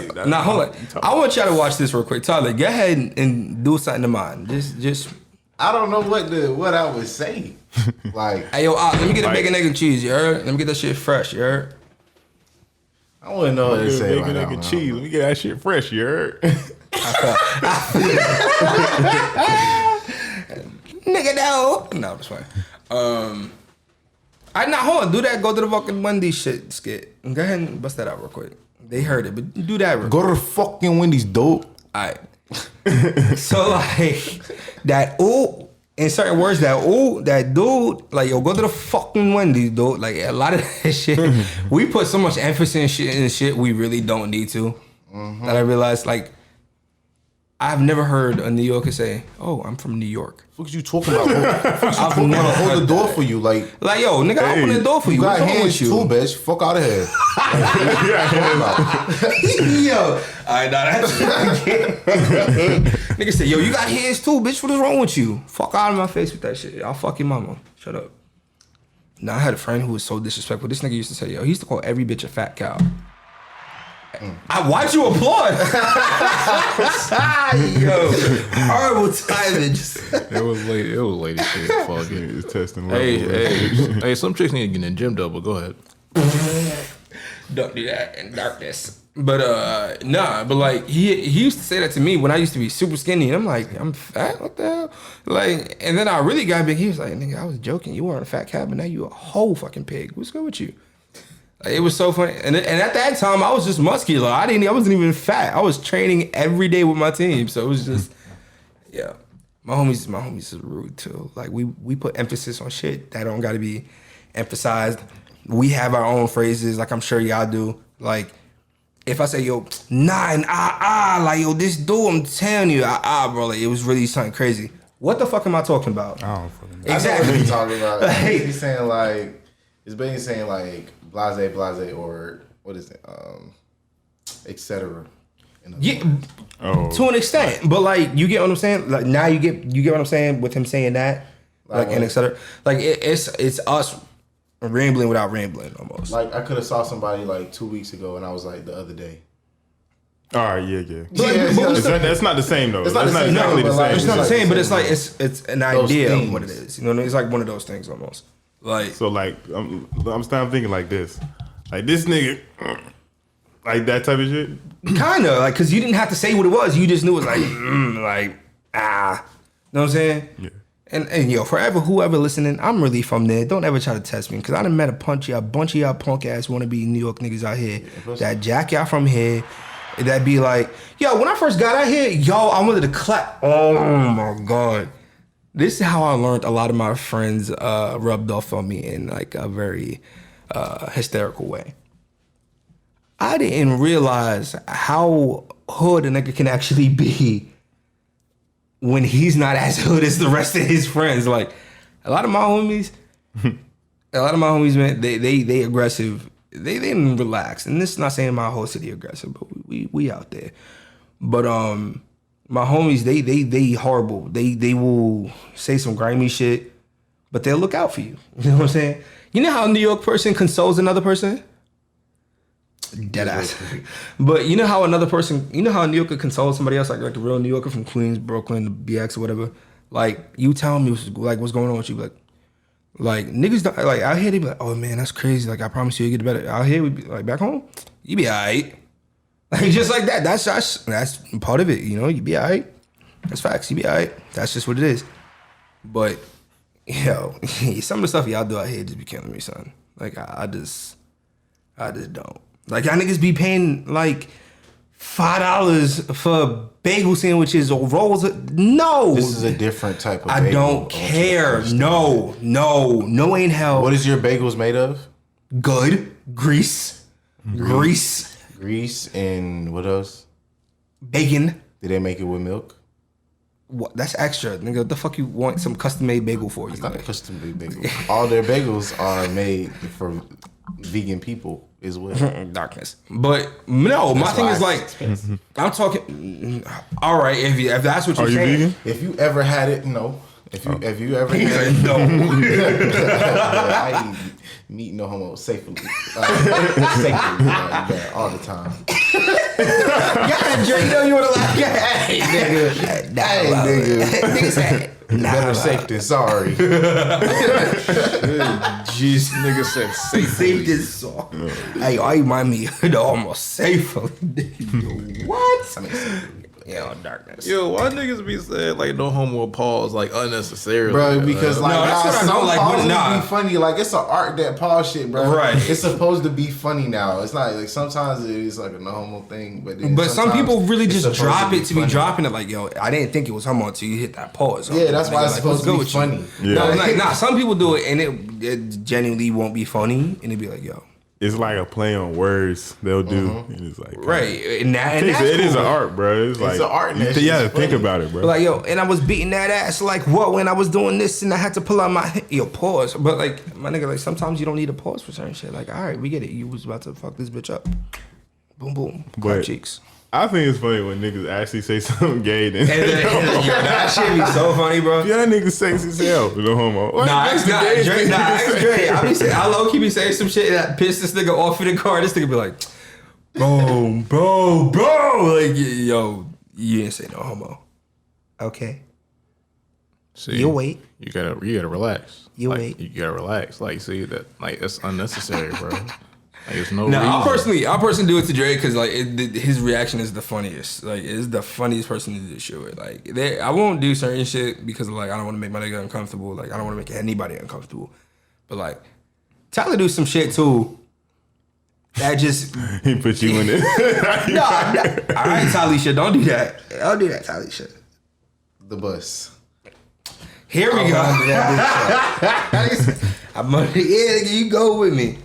hold on. I want y'all to watch this real quick. Tyler, go ahead and do something to mine. Just. I don't know what I would say. Like, hey yo, let me get a bacon, egg, and cheese. You heard? Let me get that shit fresh. You heard? I wouldn't know what to say. Bacon, egg, and cheese. Let me get that shit fresh, you heard? Nigga, no. No, that's fine. Hold on. Do that. Go to the fucking Wendy's shit skit. Go ahead and bust that out real quick. They heard it, but do that real quick. Go to the fucking Wendy's, dope. All right. So, like, that ooh, in certain words, that dude, like, yo, go to the fucking Wendy's, dude. Like, a lot of that shit, we put so much emphasis in shit we really don't need to. Mm-hmm. That I realized, like, I've never heard a New Yorker say, "Oh, I'm from New York." What you talking about? I've never hold the door for you, like yo, nigga, I open the door for you. You got What's wrong hands with you? too, bitch. Fuck out of here. Yo, alright, nah, that's nigga said, yo, you got hands too, bitch. What is wrong with you? Fuck out of my face with that shit. I'll fuck your mama. Shut up. Now I had a friend who was so disrespectful. This nigga used to say, yo, he used to call every bitch a fat cow. Why'd you applaud? Yo, horrible timing. It was late. It was late as shit. Fuck it. It's testing. Hey, some chicks need to get in the gym though, but go ahead. Don't do that in darkness. But nah, but like he used to say that to me when I used to be super skinny, and I'm like, I'm fat, what the hell? Like, and then I really got big. He was like, nigga, I was joking. You weren't a fat cat, but now you a whole fucking pig. What's good with you? Like, it was so funny. And at that time, I was just muscular. I wasn't even fat. I was training every day with my team, so it was just, yeah. My homies is rude too. Like we put emphasis on shit that don't got to be emphasized. We have our own phrases, like I'm sure y'all do. Like, if I say, yo, nah, and like, yo, this dude, I'm telling you, bro, like, it was really something crazy. What the fuck am I talking about? I don't fucking know. Exactly. Exactly. What you talking about? He's saying like, it's basically saying like, blase, or what is it, etc. Yeah, to an extent, but like, you get what I'm saying. Like now you get what I'm saying with him saying that, like and etc. Like it's us rambling without rambling almost. Like I could have saw somebody like 2 weeks ago, and I was like the other day. All right, yeah. But That's not the same though. It's not That's the same, exactly no, the but, like, same. It's not the like same, but the it's like it's an idea things. of what it is. You know, it's like one of those things almost. Like So like, I'm thinking like this, like this nigga, like that type of shit. kind of like because you didn't have to say what it was. You just knew it was like You know what I'm saying? Yeah. And yo, forever, whoever listening, I'm really from there. Don't ever try to test me, because I done met a bunch of y'all punk ass wannabe New York niggas out here that jack y'all from here. That be like, yo, when I first got out here, yo, I wanted to clap. Oh my God. This is how I learned a lot of my friends rubbed off on me in like a very hysterical way. I didn't realize how hood a nigga can actually be when he's not as hood as the rest of his friends. Like a lot of my homies, man, they aggressive. They didn't relax. And this is not saying my whole city aggressive, but we out there. But my homies, they horrible. They will say some grimy shit, but they'll look out for you. You know what I'm saying? You know how a New York person consoles another person? Dead ass. But you know how another person, you know how a New Yorker consoles somebody else, like a real New Yorker from Queens, Brooklyn, BX or whatever. Like you tell me what's going on with you, like niggas don't, like out here they be like, oh man, that's crazy. Like I promise you, get better. Out here we be like back home, you be alright. Like just like that. That's part of it. You know, you be alright. That's facts. You be alright. That's just what it is. But yo, some of the stuff y'all do out here just be killing me, son. Like I just don't. Like y'all niggas be paying like $5 for bagel sandwiches or rolls. No, This is a different type of bagel. I don't care. No ain't hell. What is your bagels made of? Good grease, Grease and what else? bacon. Did they make it with milk? What? That's extra, nigga. What the fuck you want some custom made bagel for? You It's not a like? custom made bagel. All their bagels are made for vegan people as well. Darkness. But no, my That's thing why is it's like, expensive. I'm talking. All right, if that's what you're Are you saying. vegan? If you ever had it, no. If you ever He had said it, no. I eat meat no homo safely, all the time. Yeah, Dre, you know you want to laugh. Hey, nigga. Hey, nigga. Nigga said, Better safe than sorry. Jeez, nigga said save this song. Hey, I remind me of the almost safe. What? I mean, Yeah, darkness. Yo, why niggas be saying like no homo pause like unnecessarily? bro, because like No, that's what I some don't like, pauses nah. be funny. Like it's an art that pause shit, bro. Right. It's supposed to be funny now. It's not like sometimes it is like a no homo thing, but But some sometimes people really it's just supposed drop it to be funny. dropping it like, yo, I didn't think it was homo until you hit that pause. Yeah, that's why it's Like, supposed what's to good be with you? funny. Yeah. No, like, nah, some people do it and it genuinely won't be funny and it'd be like, yo. it's like a play on words they'll do. And it's like right, and that's it is cool. an art, bro. It's like an art. You gotta think about it, bro. But like, yo, and I was beating that ass like what when I was doing this and I had to pull out my pause. But like my nigga, like sometimes you don't need a pause for certain shit. Like, all right, we get it. You was about to fuck this bitch up. Boom, boom, clap cheeks. I think it's funny when niggas actually say something gay. Then that shit be so funny, bro. Yeah, that nigga sexy as hell. No homo. Nah, it's not. Dre. I low key be saying some shit that piss this nigga off in the car. This nigga be like, bro. Like, yo, you didn't say no homo. Okay. See, you wait. You gotta relax. Wait. You gotta relax. Like, see that? Like, that's unnecessary, bro. Like, there's no. No, reason. I'll personally do it to Dre because like his reaction is the funniest. Like, it's the funniest person to do this shit with. Like, I won't do certain shit because like I don't want to make my nigga uncomfortable. Like, I don't want to make anybody uncomfortable. But like, Tyler do some shit too. That just he put you in it. no. All right, Talisha, don't do that. Don't do that, Talisha. The bus. Here we go. I'm under you go with me.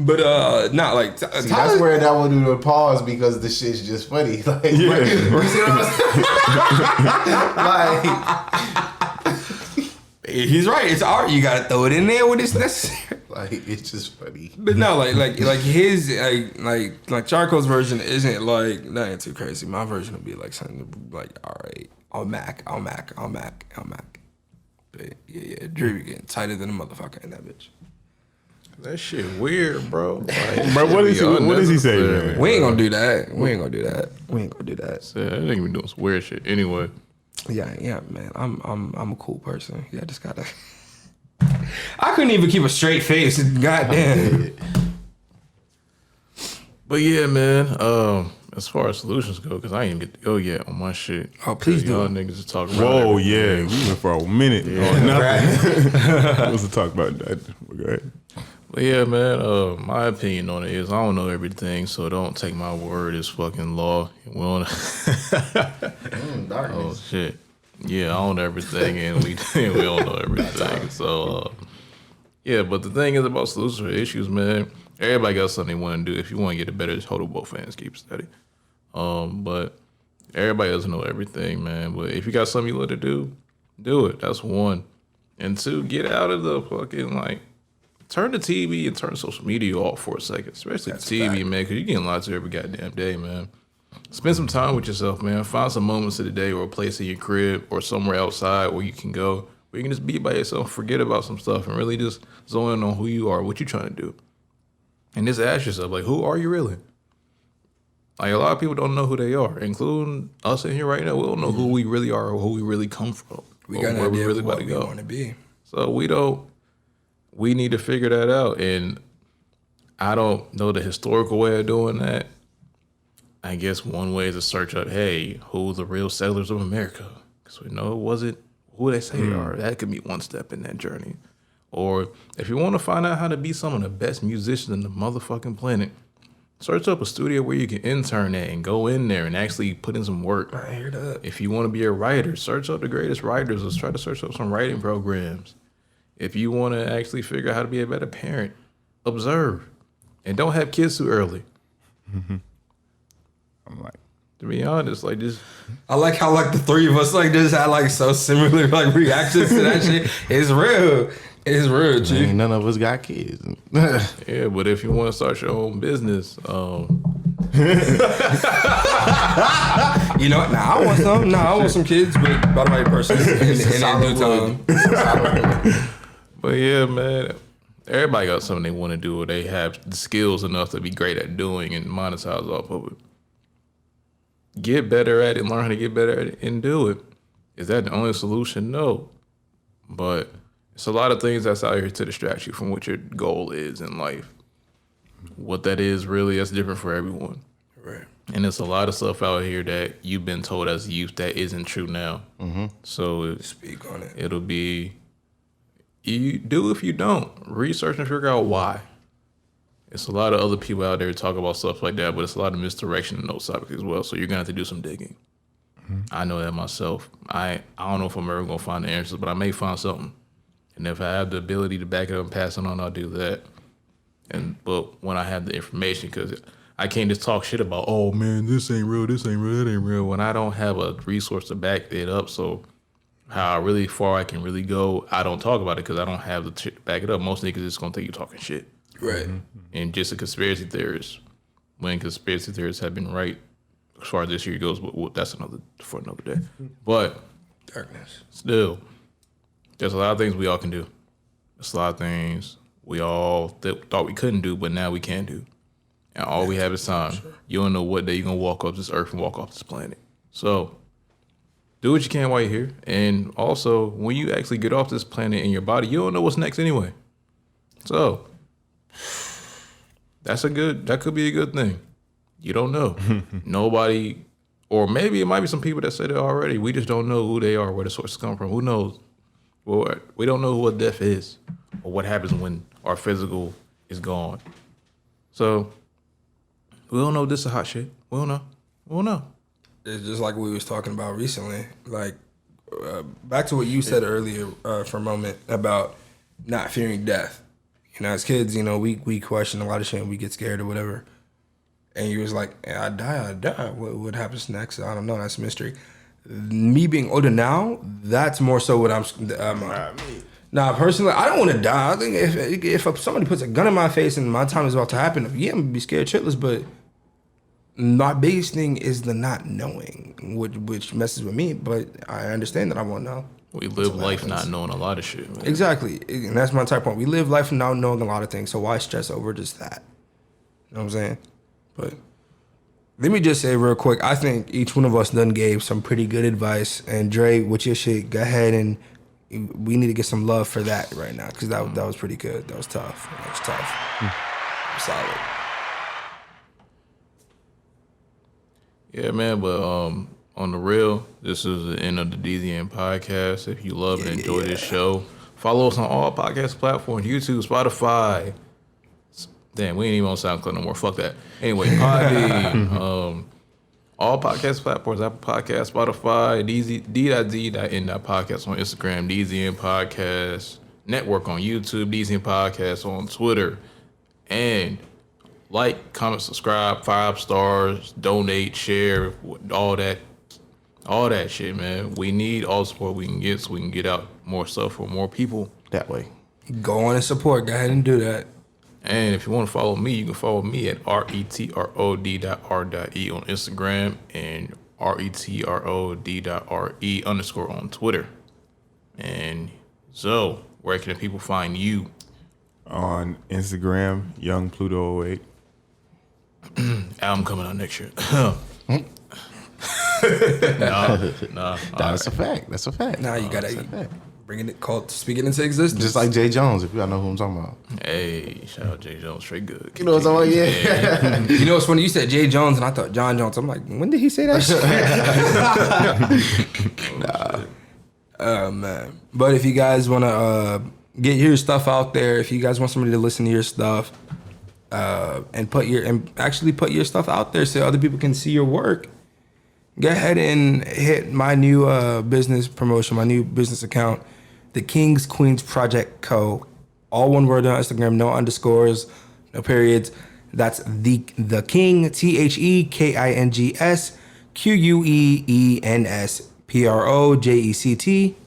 But not like See, that's where that will do the pause because the shit's just funny. Like, Yeah. you see what I'm saying? he's right. It's art. You gotta throw it in there when it's necessary. Like it's just funny. But no, like his like Charcoal's version isn't like nothing too crazy. My version would be like something like, all right, I'll Mac. But yeah, Drew be getting tighter than a motherfucker in that bitch. That shit weird, bro. Like, Bro, what does he say, man? We ain't gonna do that. We ain't gonna do that. So, I think we doing some weird shit. Anyway. Yeah, man. I'm a cool person. Yeah, I just gotta. I couldn't even keep a straight face. Goddamn. But yeah, man. As far as solutions go, because I ain't even get to go yet on my shit. Oh, please do. Y'all niggas are talking about Whoa, everything. yeah, we went for a minute. On nothing. Let's talk about that. Go ahead. But yeah, man, my opinion on it is I don't know everything, so don't take my word as fucking law. We don't oh shit. Yeah, I own everything and we don't know everything. So yeah, but the thing is about solutions for issues, man, everybody got something they want to do. If you want to get it better, just hold up both hands, keep steady. But everybody doesn't know everything, man. But if you got something you love to do it. That's one. And two, get out of the fucking like turn the TV and turn social media off for a second, especially the TV, man, because you're getting lied to every goddamn day, man. Spend some time with yourself, man. Find some moments of the day or a place in your crib or somewhere outside where you can go, where you can just be by yourself, forget about some stuff, and really just zone in on who you are, what you're trying to do. And just ask yourself, like, who are you really? Like, a lot of people don't know who they are, including us in here right now. We don't know who we really are or who we really come from. We got an idea of what we want to be. So we need to figure that out. And I don't know the historical way of doing that. I guess one way is to search up, hey, who the real settlers of America? Because we know it wasn't who they say they are. That could be one step in that journey. Or if you want to find out how to be some of the best musicians in the motherfucking planet, search up a studio where you can intern at and go in there and actually put in some work. I hear that. If you want to be a writer, search up the greatest writers. Let's try to search up some writing programs. If you want to actually figure out how to be a better parent, observe. And don't have kids too early. I'm like, to be honest, like just I like how like the three of us like just had like so similar like reactions to that shit. It's real. It's real, G. Ain't none of us got kids. yeah, but if you want to start your own business, you know what? Nah, I want some kids, but by the right person in due time. But yeah, man, everybody got something they want to do or they have the skills enough to be great at doing and monetize off of it. Get better at it, learn how to get better at it, and do it. Is that the only solution? No. But it's a lot of things that's out here to distract you from what your goal is in life. What that is really, that's different for everyone. Right. And there's a lot of stuff out here that you've been told as a youth that isn't true now. So Speak on it. It'll be, you do if you don't. Research and figure out why. It's a lot of other people out there talk about stuff like that, but it's a lot of misdirection in those topics as well. So you're going to have to do some digging. I know that myself. I don't know if I'm ever going to find the answers, but I may find something. And if I have the ability to back it up and pass it on, I'll do that. But when I have the information, because I can't just talk shit about, oh man, this ain't real, that ain't real, when I don't have a resource to back it up. So how really far I can really go, I don't talk about it because I don't have the shit to back it up. Most niggas just gonna think you talking shit. Right. And just a conspiracy theorist, when conspiracy theorists have been right as far as this year goes, but that's for another day. But Darkness. Still, there's a lot of things we all can do. There's a lot of things we all thought we couldn't do, but now we can do. And all we have is time. Sure. You don't know what day you're going to walk off this earth and walk off this planet. So do what you can while you're here. And also, when you actually get off this planet in your body, you don't know what's next anyway. So that could be a good thing. You don't know. Nobody, or maybe it might be some people that said it already. We just don't know who they are, where the sources come from. Who knows? Well, we don't know what death is or what happens when our physical is gone. So we don't know if this is hot shit. We don't know. We don't know. It's just like we was talking about recently. Like, back to what you said earlier for a moment about not fearing death. You know, as kids, you know, we question a lot of shit and we get scared or whatever. And you was like, I die. What happens next? I don't know. That's a mystery. Me being older now, that's more so what I'm Nah, personally, I don't want to die. I think if somebody puts a gun in my face and my time is about to happen, yeah, I'm going to be scared shitless, but my biggest thing is the not knowing, which messes with me, but I understand that I won't know. We live life not knowing a lot of shit, man. Exactly. And that's my type point. We live life not knowing a lot of things, so why stress over just that? You know what I'm saying? But let me just say real quick, I think each one of us done gave some pretty good advice. And Dre, with your shit, go ahead and we need to get some love for that right now, because that was pretty good. That was tough. That was tough. Solid. Yeah, man, but on the real, this is the end of the DZN Podcast. If you love and enjoy this show, follow us on all podcast platforms, YouTube, Spotify. Damn, we ain't even on SoundCloud no more. Fuck that. Anyway, Podbean, all podcast platforms, Apple Podcast, Spotify, d.z.n Podcast on Instagram, DZN Podcast Network on YouTube, DZN Podcast on Twitter. And like, comment, subscribe, 5 stars, donate, share, all that shit, man. We need all the support we can get so we can get out more stuff for more people that way. Go on and support. Go ahead and do that. And if you want to follow me, you can follow me at retrod.r.e on Instagram and retrod.re_ on Twitter. And so, where can people find you? On Instagram, Young Pluto 08. Album coming out next year. Nah. That's a fact. That's a fact. Now you gotta speak it into existence. Just like Jay Jones, if y'all know who I'm talking about. Hey, shout out Jay Jones, straight good. You know what I'm talking about? Yeah. You know what's funny? You said Jay Jones, and I thought John Jones. I'm like, when did he say that shit? Nah. Oh man. But if you guys want to get your stuff out there, if you guys want somebody to listen to your stuff, and actually put your stuff out there so other people can see your work, go ahead and hit my new business promotion, my new business account, the Kings Queens Project Co. All one word on Instagram, no underscores, no periods. That's the King, TheKingsProject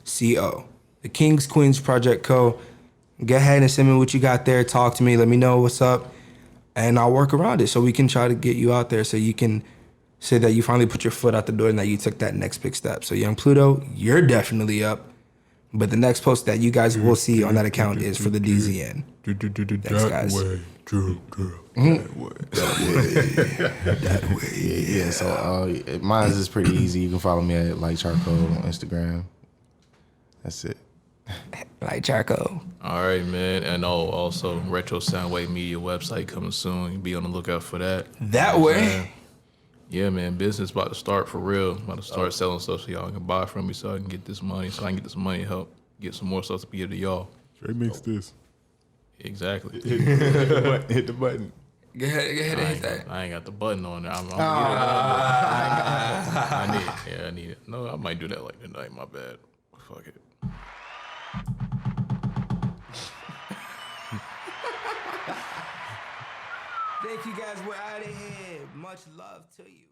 Co. The Kings Queens Project Co. Go ahead and send me what you got there. Talk to me. Let me know what's up, and I'll work around it so we can try to get you out there so you can say that you finally put your foot out the door and that you took that next big step. So Young Pluto, you're definitely up. But the next post that you guys will see on that account is for the DZN. Thanks, guys. That way. Yeah, so mine is pretty easy. You can follow me at Like Charcoal on Instagram. That's it. Like Charcoal. All right, man. And also Retro Soundwave Media website coming soon. Be on the lookout for that. That way. Yeah, man, business about to start for real. About to start selling stuff so y'all can buy from me so I can get this money. So I can get this money to help get some more stuff to give to y'all. Trey makes this. Exactly. Hit the button. Go ahead and hit that. I ain't got the button on there. I need it. No, I might do that like tonight. My bad. Fuck it. Thank you guys. We're out of here. Much love to you.